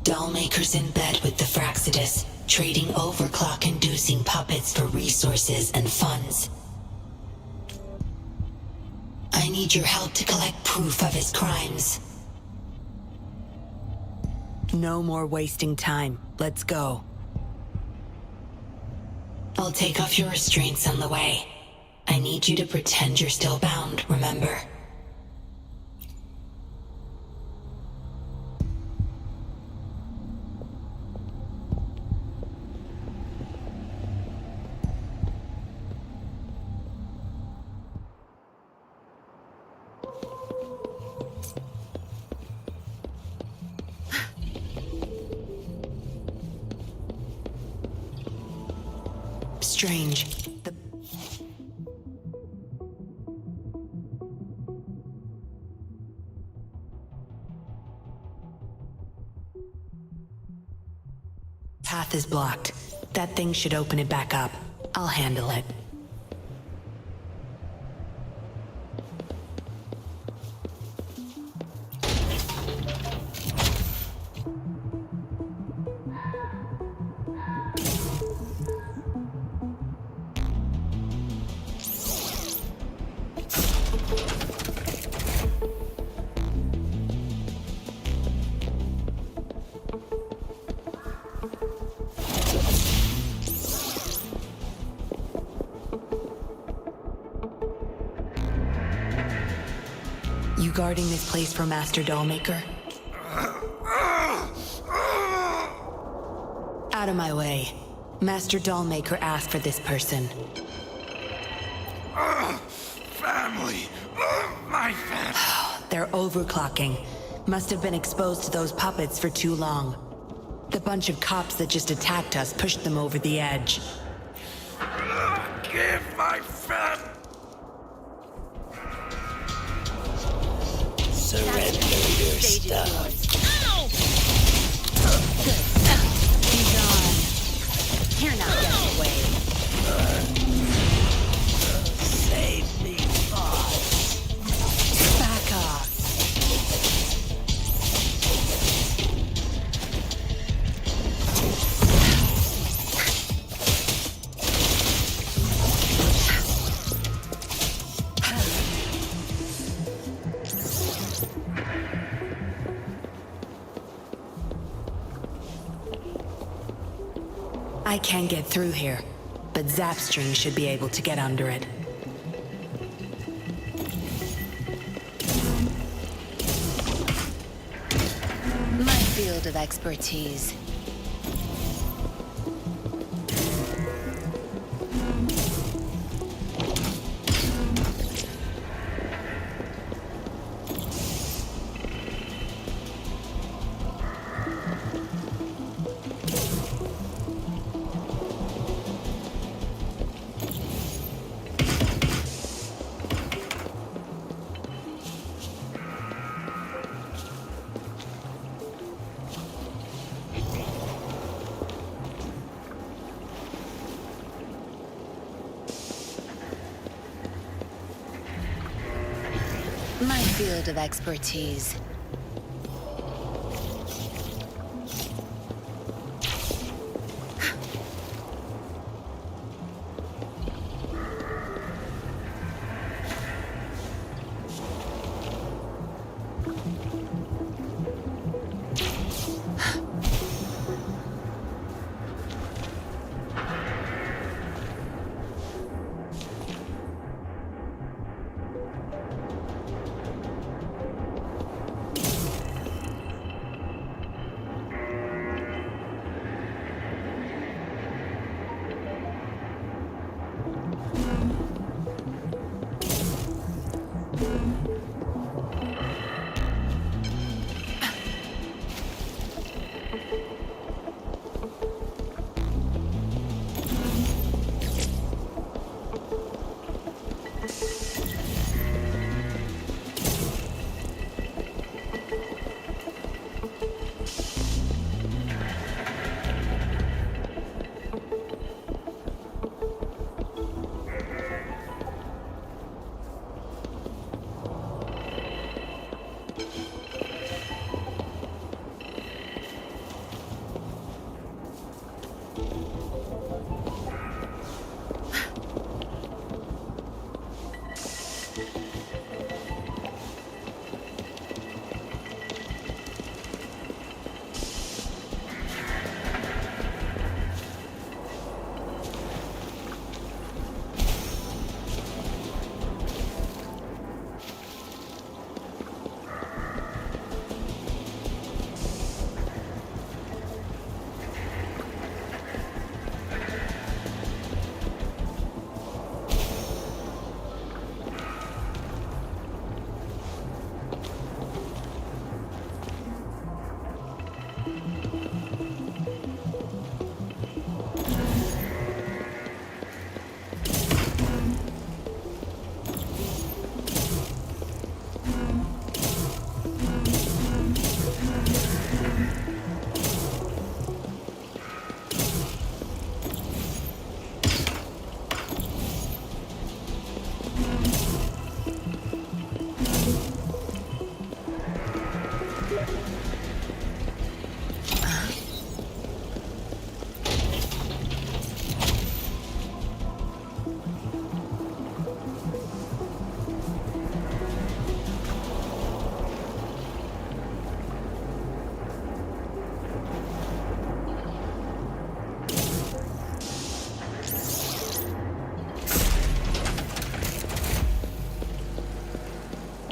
Dollmaker's in bed with the Fraxidus, trading overclock-inducing puppets for resources and funds. I need your help to collect proof of his crimes. No more wasting time. Let's go. I'll take off your restraints on the way. I need you to pretend you're still bound, remember? Strange. The path is blocked. That thing should open it back up. I'll handle it. You guarding this place for Master Dollmaker? Out of my way. Master Dollmaker asked for this person. They're overclocking. Must have been exposed to those puppets for too long. The bunch of cops that just attacked us pushed them over the edge. Give my friend! Surrender your stuff. Be gone. You're not getting away. Save me, boss. Back off. I can't get through here, but Zapstring should be able to get under it. My field of expertise. My field of expertise.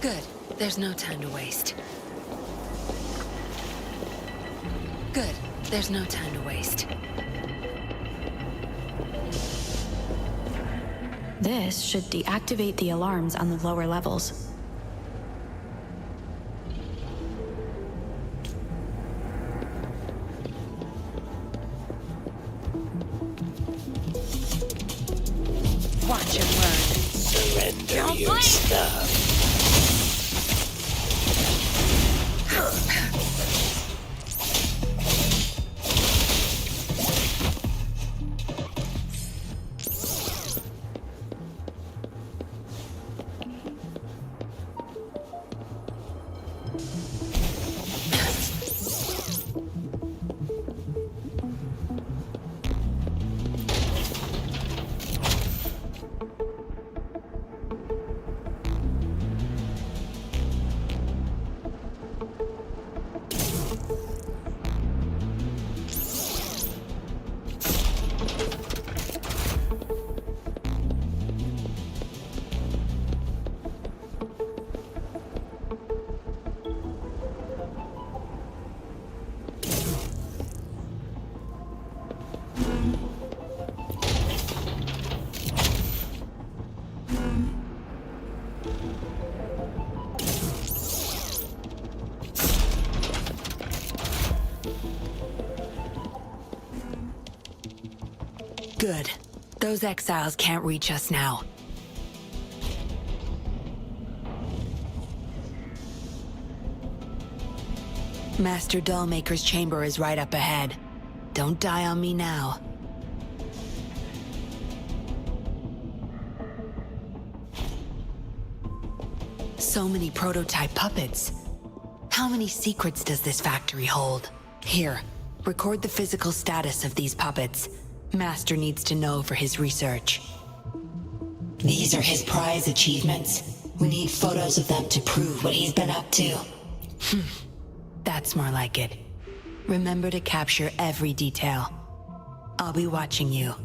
Good. There's no time to waste. Good. There's no time to waste. This should deactivate the alarms on the lower levels. your stuff. Good. Those exiles can't reach us now. Master Dollmaker's chamber is right up ahead. Don't die on me now. So many prototype puppets. How many secrets does this factory hold? Here, record the physical status of these puppets. Master needs to know for his research. These are his prize achievements. We need photos of them to prove what he's been up to. That's more like it. Remember to capture every detail. I'll be watching you.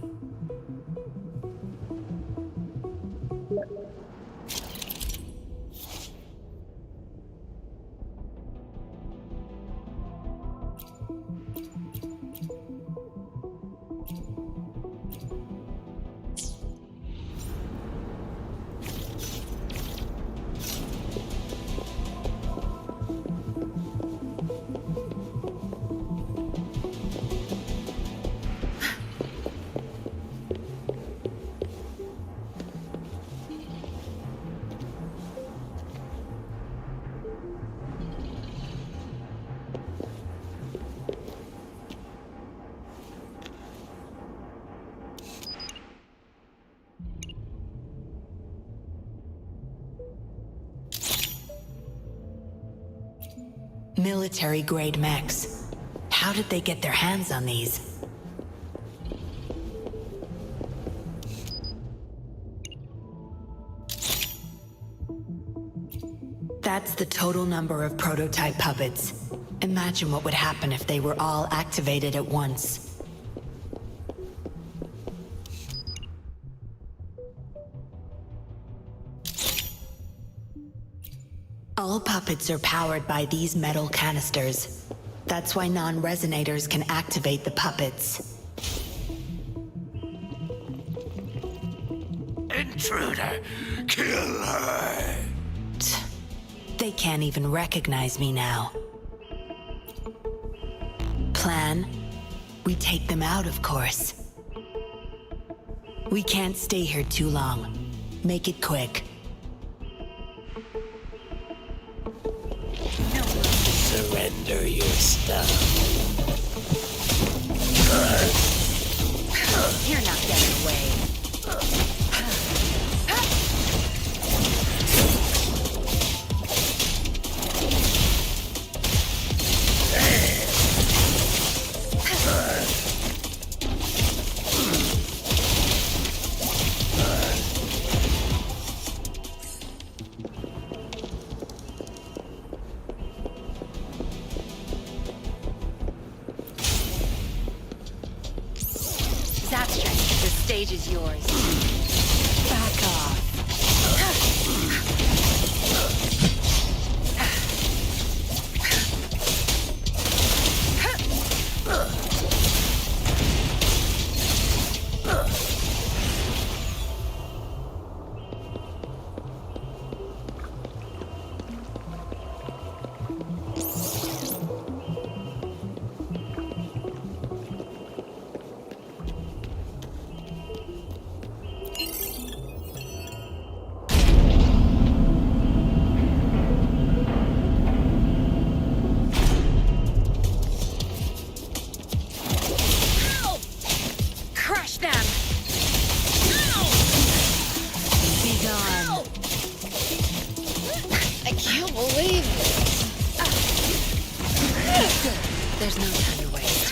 Military-grade mechs. How did they get their hands on these? That's the total number of prototype puppets. Imagine what would happen if they were all activated at once. All puppets are powered by these metal canisters. That's why non-resonators can activate the puppets. Intruder! Kill her! They can't even recognize me now. Plan? We take them out, of course. We can't stay here too long. Make it quick. Surrender your stuff. You're not getting away. The stage is yours. Back off. There's no time to waste.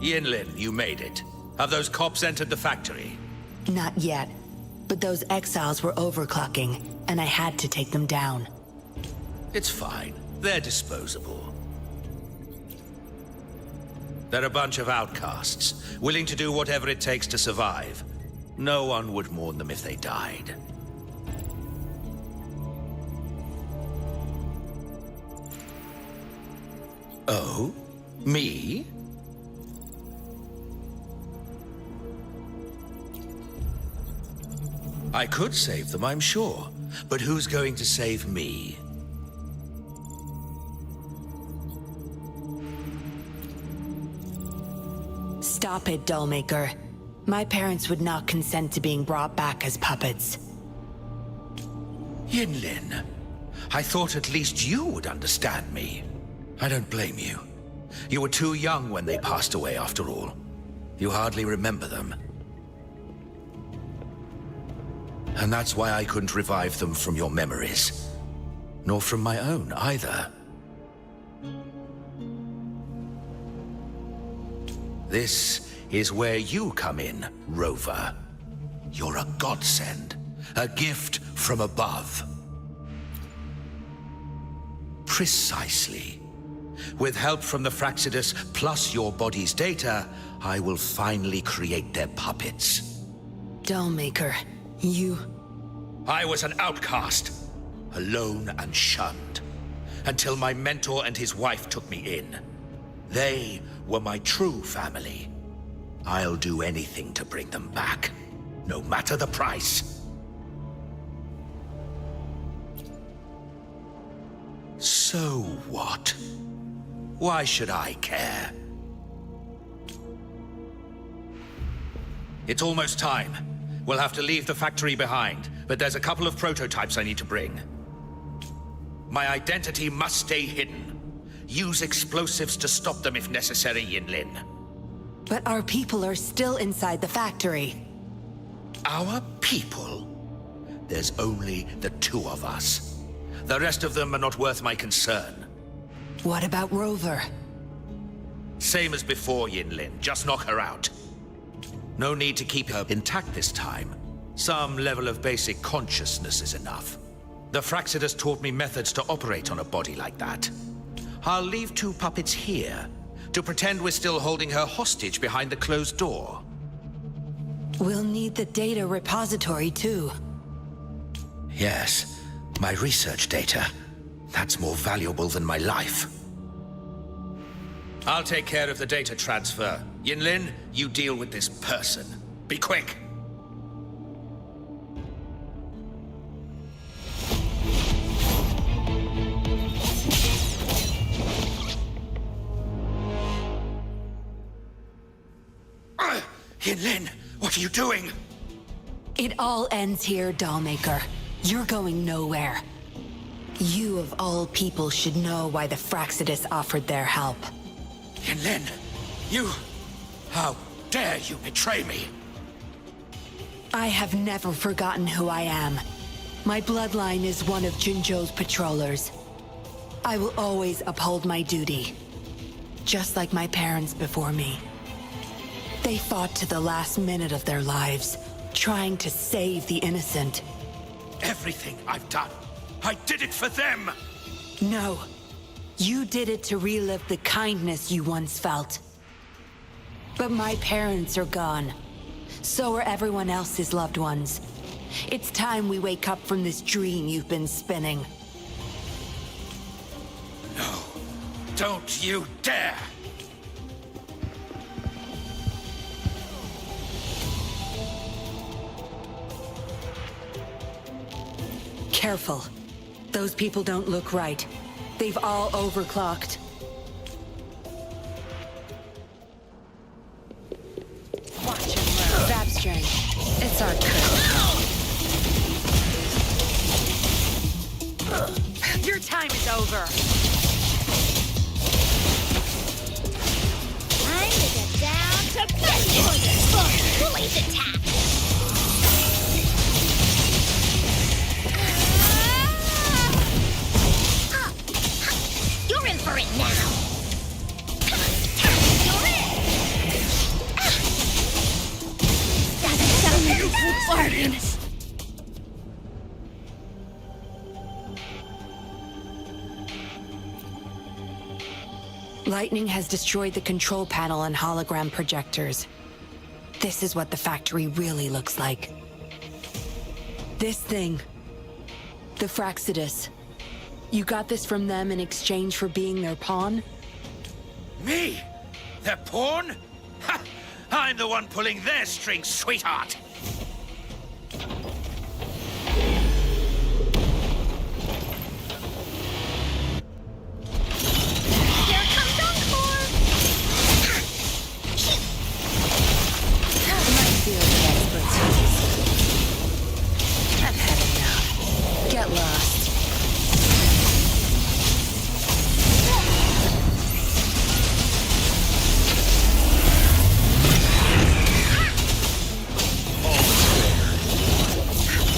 Yinlin, you made it. Have those cops entered the factory? Not yet. But those exiles were overclocking, and I had to take them down. It's fine. They're disposable. They're a bunch of outcasts, willing to do whatever it takes to survive. No one would mourn them if they died. Oh? Me? I could save them, I'm sure. But who's going to save me? Stop it, Dollmaker. My parents would not consent to being brought back as puppets. Yinlin, I thought at least you would understand me. I don't blame you. You were too young when they passed away, after all. You hardly remember them. And that's why I couldn't revive them from your memories. Nor from my own, either. This is where you come in, Rover. You're a godsend. A gift from above. Precisely. With help from the Fraxidus plus your body's data, I will finally create their puppets. Dollmaker, you... I was an outcast, alone and shunned, until my mentor and his wife took me in. They were my true family. I'll do anything to bring them back, no matter the price. So what? Why should I care? It's almost time. We'll have to leave the factory behind, but there's a couple of prototypes I need to bring. My identity must stay hidden. Use explosives to stop them if necessary, Yinlin. But our people are still inside the factory. Our people? There's only the two of us. The rest of them are not worth my concern. What about Rover? Same as before, Yinlin. Just knock her out. No need to keep her intact this time. Some level of basic consciousness is enough. The Fraxidus taught me methods to operate on a body like that. I'll leave two puppets here to pretend we're still holding her hostage behind the closed door. We'll need the data repository, too. Yes, my research data. That's more valuable than my life. I'll take care of the data transfer. Yinlin, you deal with this person. Be quick! Yinlin, what are you doing? It all ends here, Dollmaker. You're going nowhere. You of all people should know why the Fraxidus offered their help. Yinlin, you... How dare you betray me? I have never forgotten who I am. My bloodline is one of Jinzhou's patrollers. I will always uphold my duty. Just like my parents before me. They fought to the last minute of their lives, trying to save the innocent. Everything I've done, I did it for them! No. You did it to relive the kindness you once felt. But my parents are gone. So are everyone else's loved ones. It's time we wake up from this dream you've been spinning. No. Don't you dare! Careful. Those people don't look right. They've all overclocked. Watch and learn. Zap string. It's our turn. Your time is over. Time to get down to business. Release attack. You're in for it now. You're in. Doesn't sound like a good bargain. Lightning has destroyed the control panel and hologram projectors. This is what the factory really looks like. This thing. The Fraxidus. You got this from them in exchange for being their pawn? Me? Their pawn? Ha! I'm the one pulling their strings, sweetheart! Here comes Encore! Might feel the expertise. I've had enough. Get lost.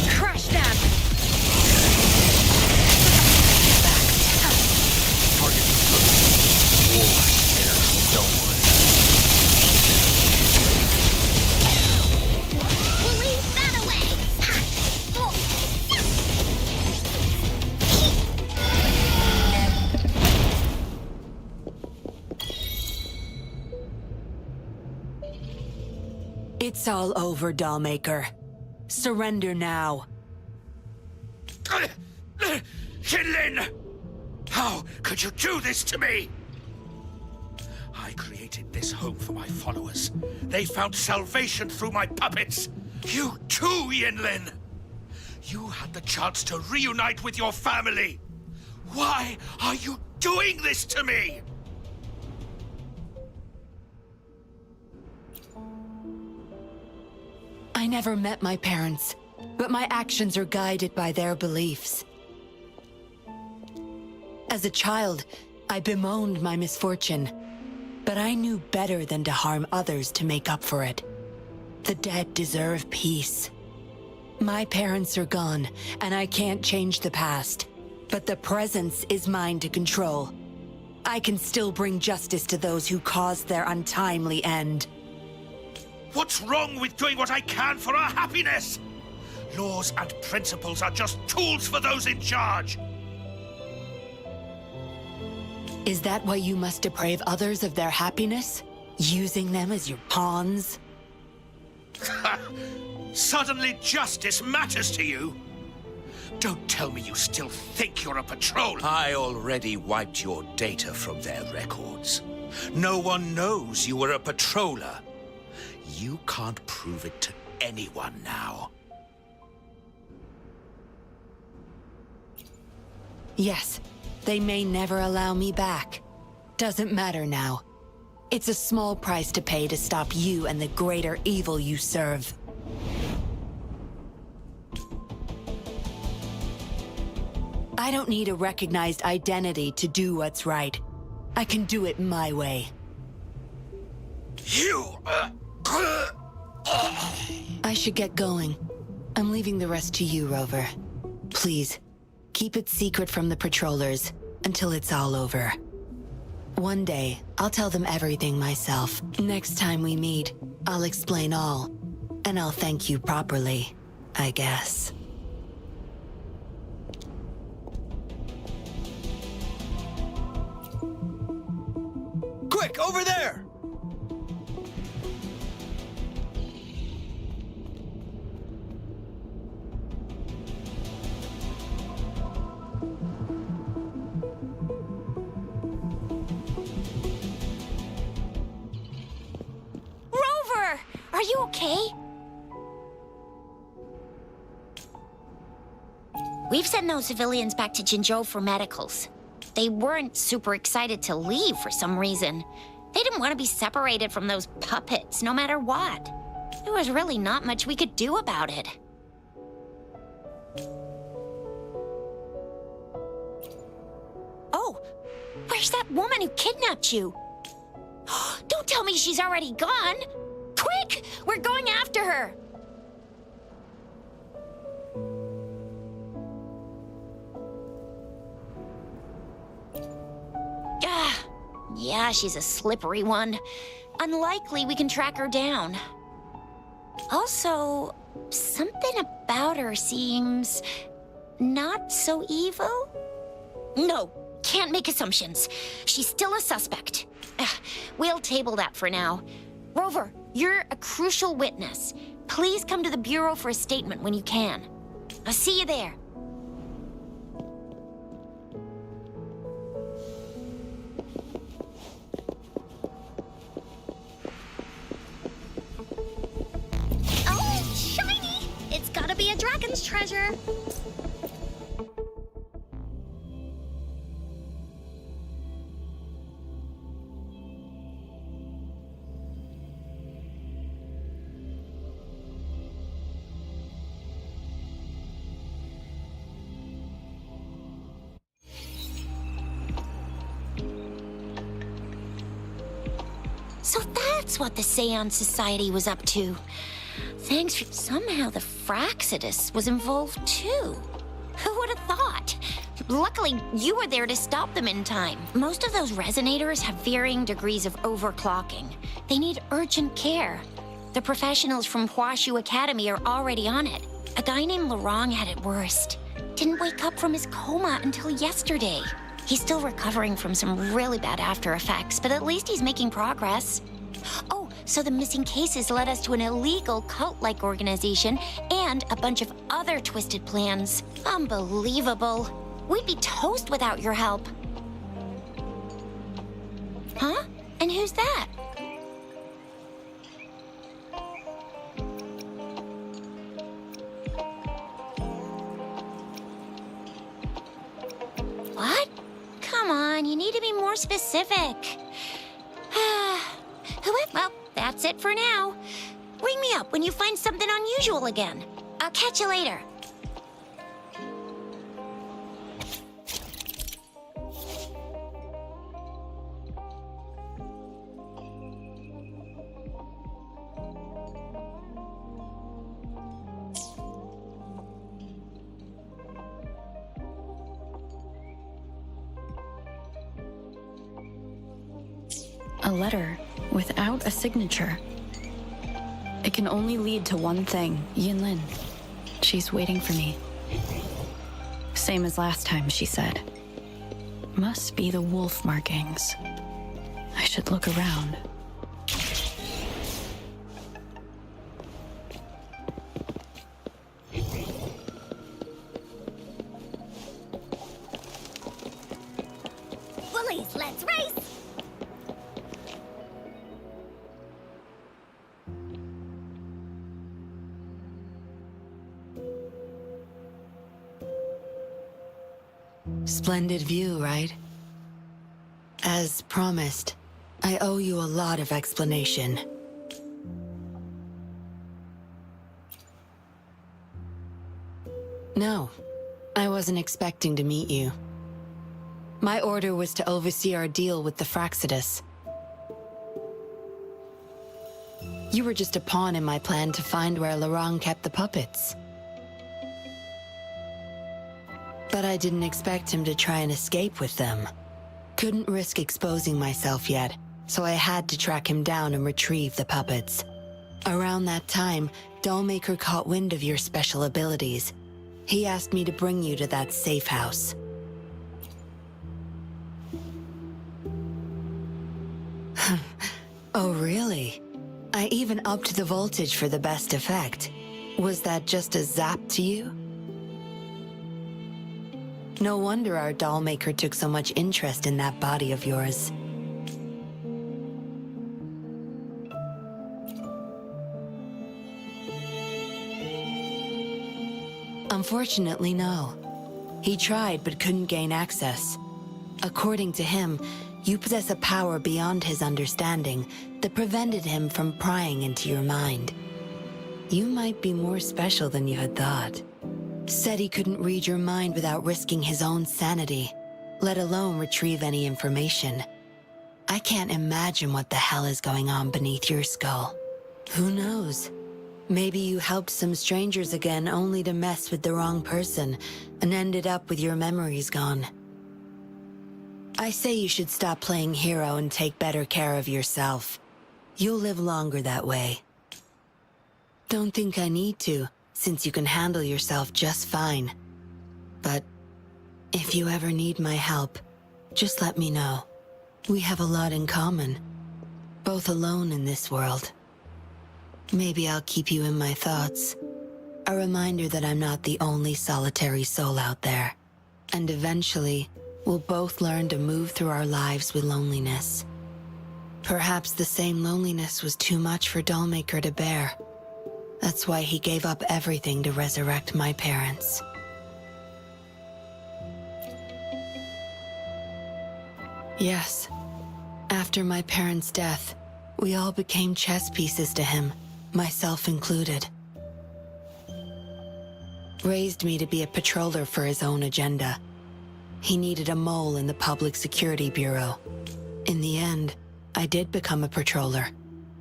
Crush them! We'll leave that away! It's all over, Dollmaker. Surrender now. Jinlin! How could you do this to me? I created this home for my followers. They found salvation through my puppets. You too, Yinlin! You had the chance to reunite with your family. Why are you doing this to me? I never met my parents, but my actions are guided by their beliefs. As a child, I bemoaned my misfortune, but I knew better than to harm others to make up for it. The dead deserve peace. My parents are gone, and I can't change the past, but the present is mine to control. I can still bring justice to those who caused their untimely end. What's wrong with doing what I can for our happiness? Laws and principles are just tools for those in charge. Is that why you must deprave others of their happiness? Using them as your pawns? Suddenly justice matters to you? Don't tell me you still think you're a patrol. I already wiped your data from their records. No one knows you were a patroller. You can't prove it to anyone now. Yes, they may never allow me back. Doesn't matter now. It's a small price to pay to stop you and the greater evil you serve. I don't need a recognized identity to do what's right. I can do it my way. I should get going. I'm leaving the rest to you, Rover. Please, keep it secret from the patrollers until it's all over. One day, I'll tell them everything myself. Next time we meet, I'll explain all. And I'll thank you properly, I guess. Quick, over there! Rover! Are you okay? We've sent those civilians back to Jinzhou for medicals. They weren't super excited to leave for some reason. They didn't want to be separated from those puppets, no matter what. There was really not much we could do about it. Oh, where's that woman who kidnapped you? Don't tell me she's already gone! Quick! We're going after her! Yeah, she's a slippery one. Unlikely we can track her down. Also, something about her seems not so evil? No, can't make assumptions. She's still a suspect. We'll table that for now. Rover, you're a crucial witness. Please come to the Bureau for a statement when you can. I'll see you there. Oh, shiny! It's gotta be a dragon's treasure. So that's what the Seance Society was up to. Thanks for... Somehow the Fraccidus was involved too. Who would have thought? Luckily, you were there to stop them in time. Most of those resonators have varying degrees of overclocking. They need urgent care. The professionals from Huashu Academy are already on it. A guy named Lorong had it worst. Didn't wake up from his coma until yesterday. He's still recovering from some really bad after effects, but at least he's making progress. Oh, so the missing cases led us to an illegal cult-like organization and a bunch of other twisted plans. Unbelievable. We'd be toast without your help. Huh? And who's that? What? Come on, you need to be more specific. Well, that's it for now. Ring me up when you find something unusual again. I'll catch you later. A letter without a signature. It can only lead to one thing. Yinlin. She's waiting for me. Same as last time, she said. Must be the wolf markings. I should look around. Bullies, let's race! Splendid view, right? As promised, I owe you a lot of explanation. No, I wasn't expecting to meet you. My order was to oversee our deal with the Fraccidus. You were just a pawn in my plan to find where Lorong kept the puppets. But I didn't expect him to try and escape with them. Couldn't risk exposing myself yet, so I had to track him down and retrieve the puppets. Around that time, Dollmaker caught wind of your special abilities. He asked me to bring you to that safe house. Oh, really? I even upped the voltage for the best effect. Was that just a zap to you? No wonder our doll maker took so much interest in that body of yours. Unfortunately, no. He tried but couldn't gain access. According to him, you possess a power beyond his understanding that prevented him from prying into your mind. You might be more special than you had thought. Said he couldn't read your mind without risking his own sanity, let alone retrieve any information. I can't imagine what the hell is going on beneath your skull. Who knows? Maybe you helped some strangers again only to mess with the wrong person and ended up with your memories gone. I say you should stop playing hero and take better care of yourself. You'll live longer that way. Don't think I need to, since you can handle yourself just fine. But if you ever need my help, just let me know. We have a lot in common, both alone in this world. Maybe I'll keep you in my thoughts. A reminder that I'm not the only solitary soul out there. And eventually, we'll both learn to move through our lives with loneliness. Perhaps the same loneliness was too much for Dollmaker to bear. That's why he gave up everything to resurrect my parents. Yes, after my parents' death, we all became chess pieces to him, myself included. Raised me to be a patroller for his own agenda. He needed a mole in the Public Security Bureau. In the end, I did become a patroller,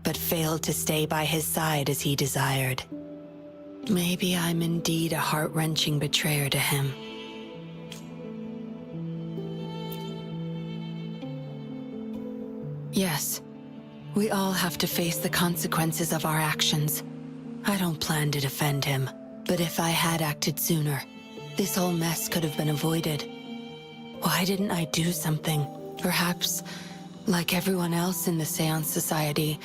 but failed to stay by his side as he desired. Maybe I'm indeed a heart-wrenching betrayer to him. Yes, we all have to face the consequences of our actions. I don't plan to defend him, but if I had acted sooner, this whole mess could have been avoided. Why didn't I do something? Perhaps, like everyone else in the Seance Society,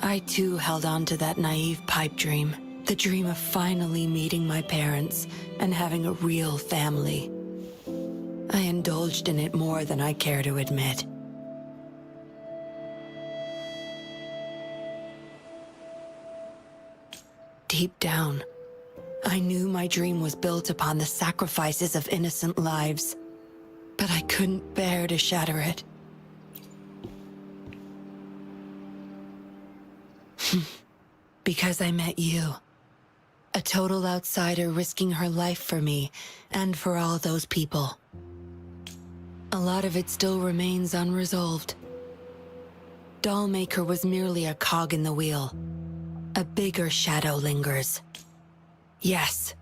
I too held on to that naive pipe dream. The dream of finally meeting my parents and having a real family. I indulged in it more than I care to admit. Deep down, I knew my dream was built upon the sacrifices of innocent lives, but I couldn't bear to shatter it. Because I met you. A total outsider risking her life for me and for all those people. A lot of it still remains unresolved. Dollmaker was merely a cog in the wheel. A bigger shadow lingers. Yes,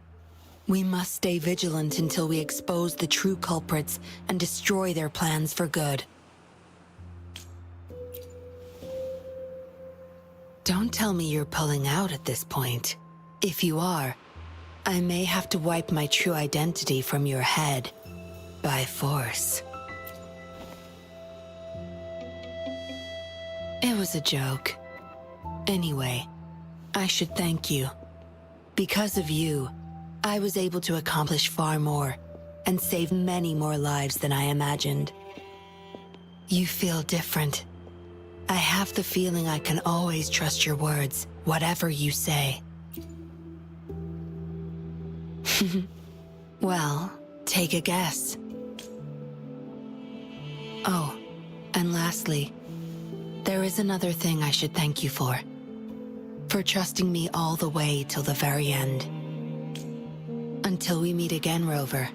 we must stay vigilant until we expose the true culprits and destroy their plans for good. Don't tell me you're pulling out at this point. If you are, I may have to wipe my true identity from your head by force. It was a joke. Anyway, I should thank you. Because of you, I was able to accomplish far more and save many more lives than I imagined. You feel different. I have the feeling I can always trust your words, whatever you say. Well, take a guess. Oh, and lastly, there is another thing I should thank you for. For trusting me all the way till the very end. Until we meet again, Rover.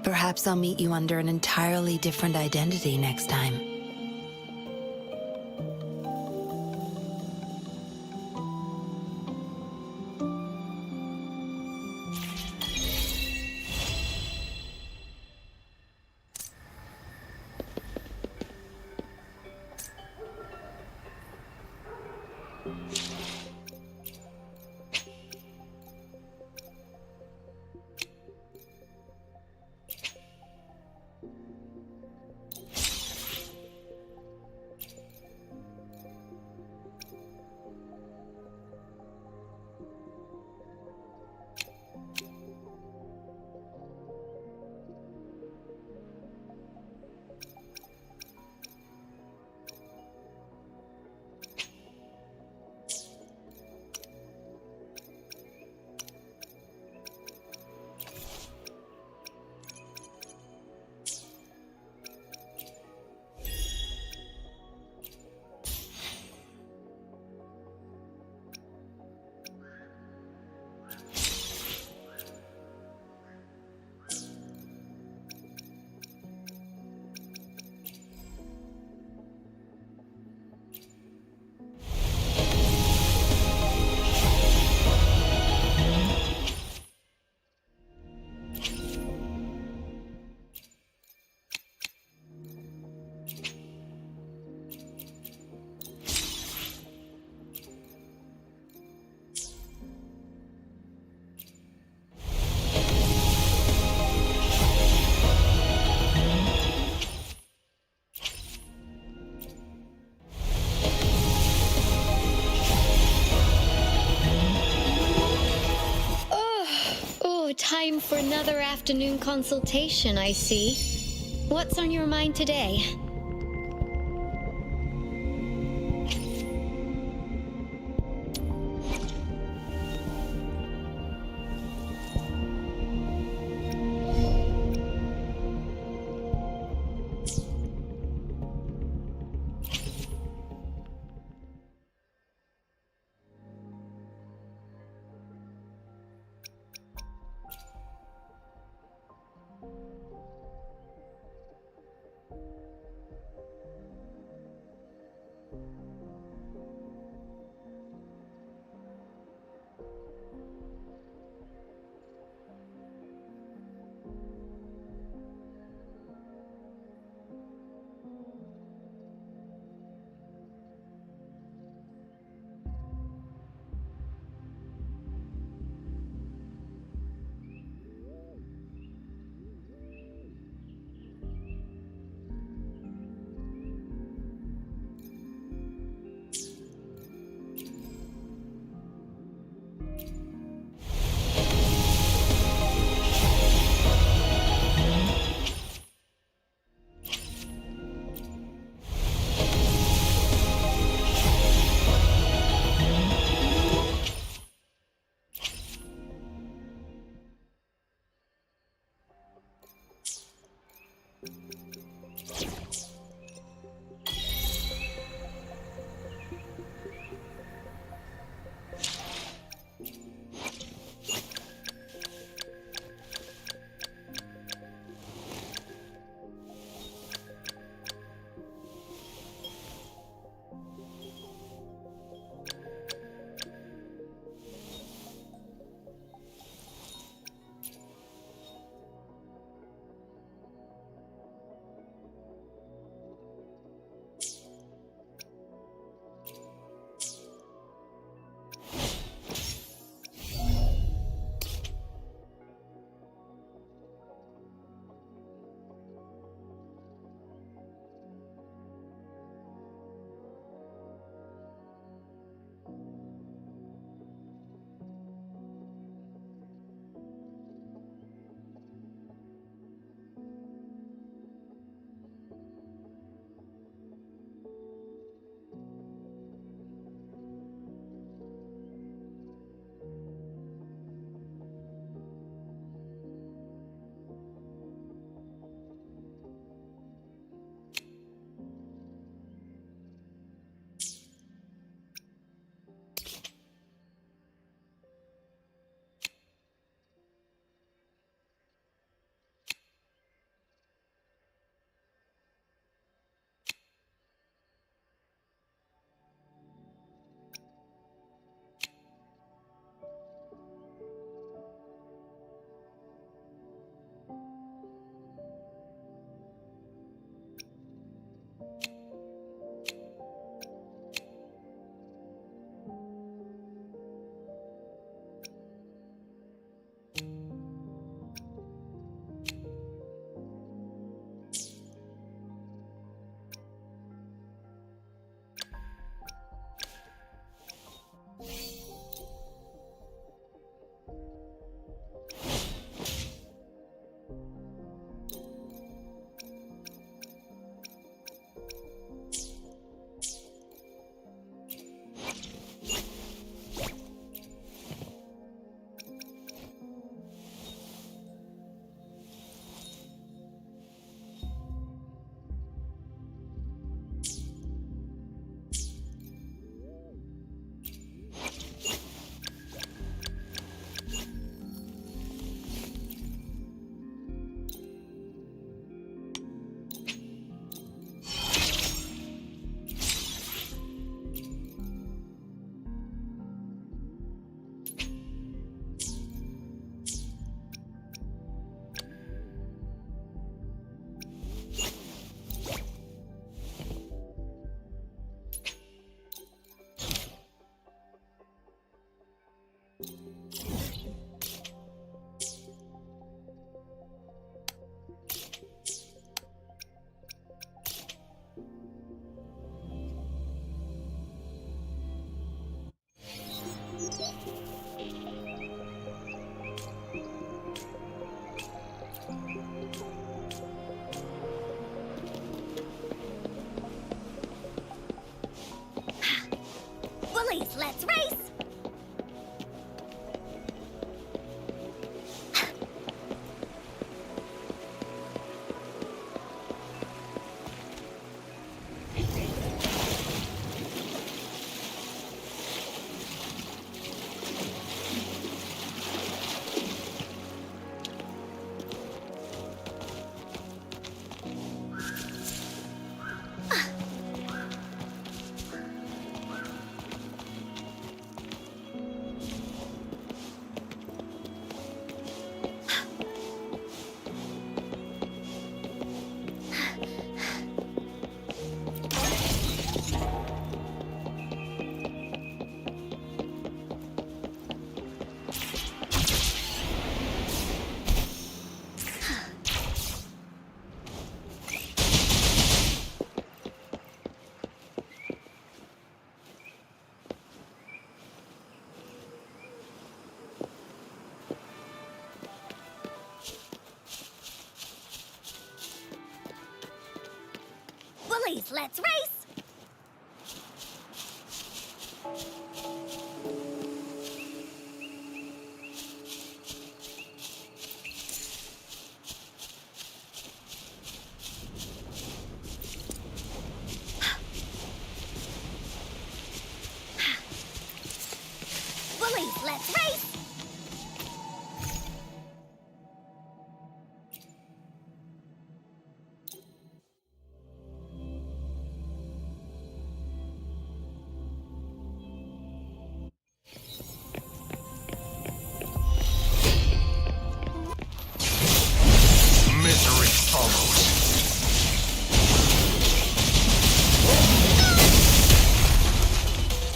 Perhaps I'll meet you under an entirely different identity next time. Time for another afternoon consultation, I see. What's on your mind today? Woolies, let's race! Woolies, let's race! Misery follows.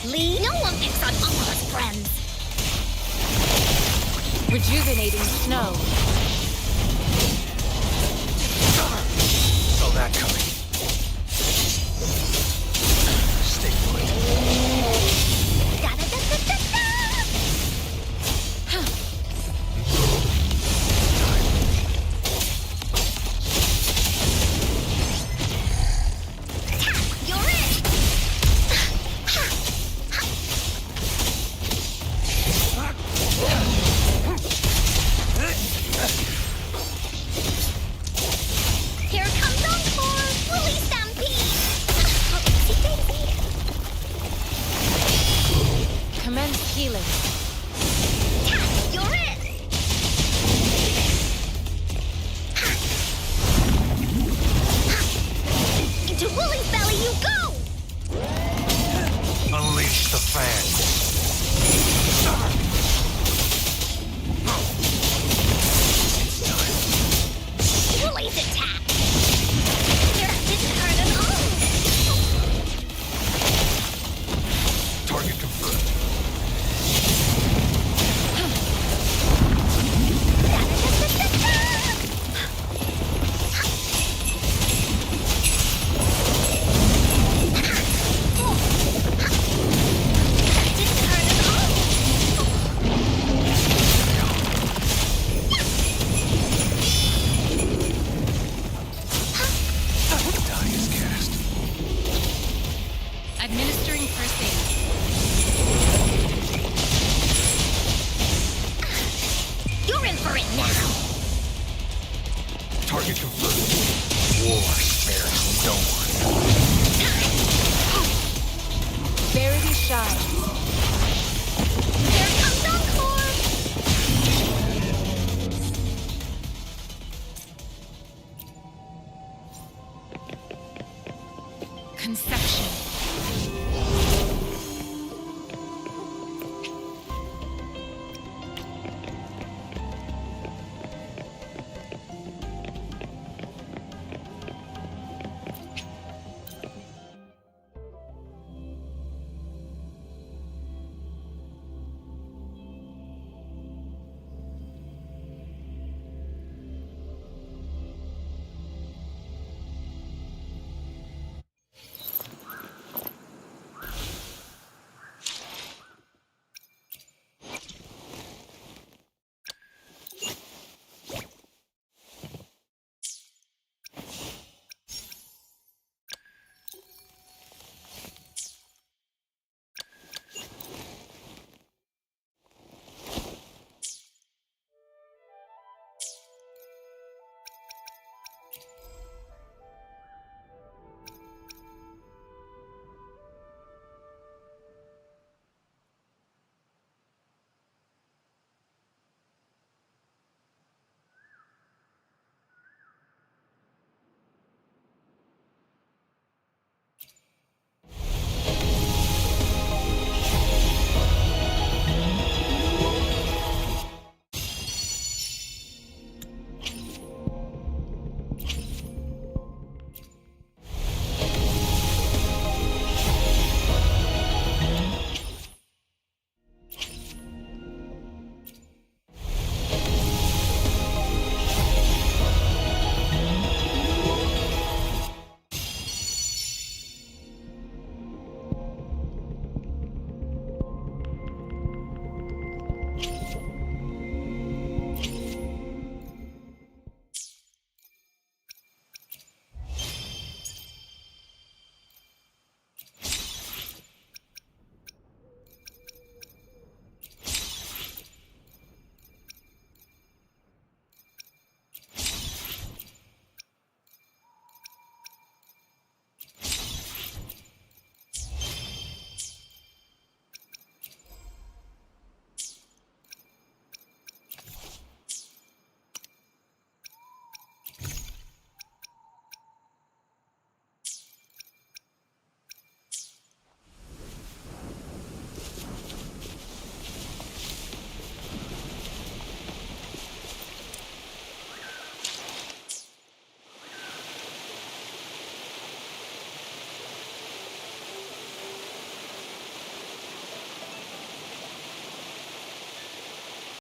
Lee, no one picks on Uncle's friends. Rejuvenating snow. Saw that coming. Stay put. You're in! Here comes Encore! Woolly Stampede! Commence healing. You're in! Into Woolly's belly you go! Unleash the fans. Woolly's attack! That didn't hurt at all! Target confirmed. Die is cast. Administering first aid. You're in for it now! Target confirmed. War spares no one. Verity shines. Here comes Encore! Conception.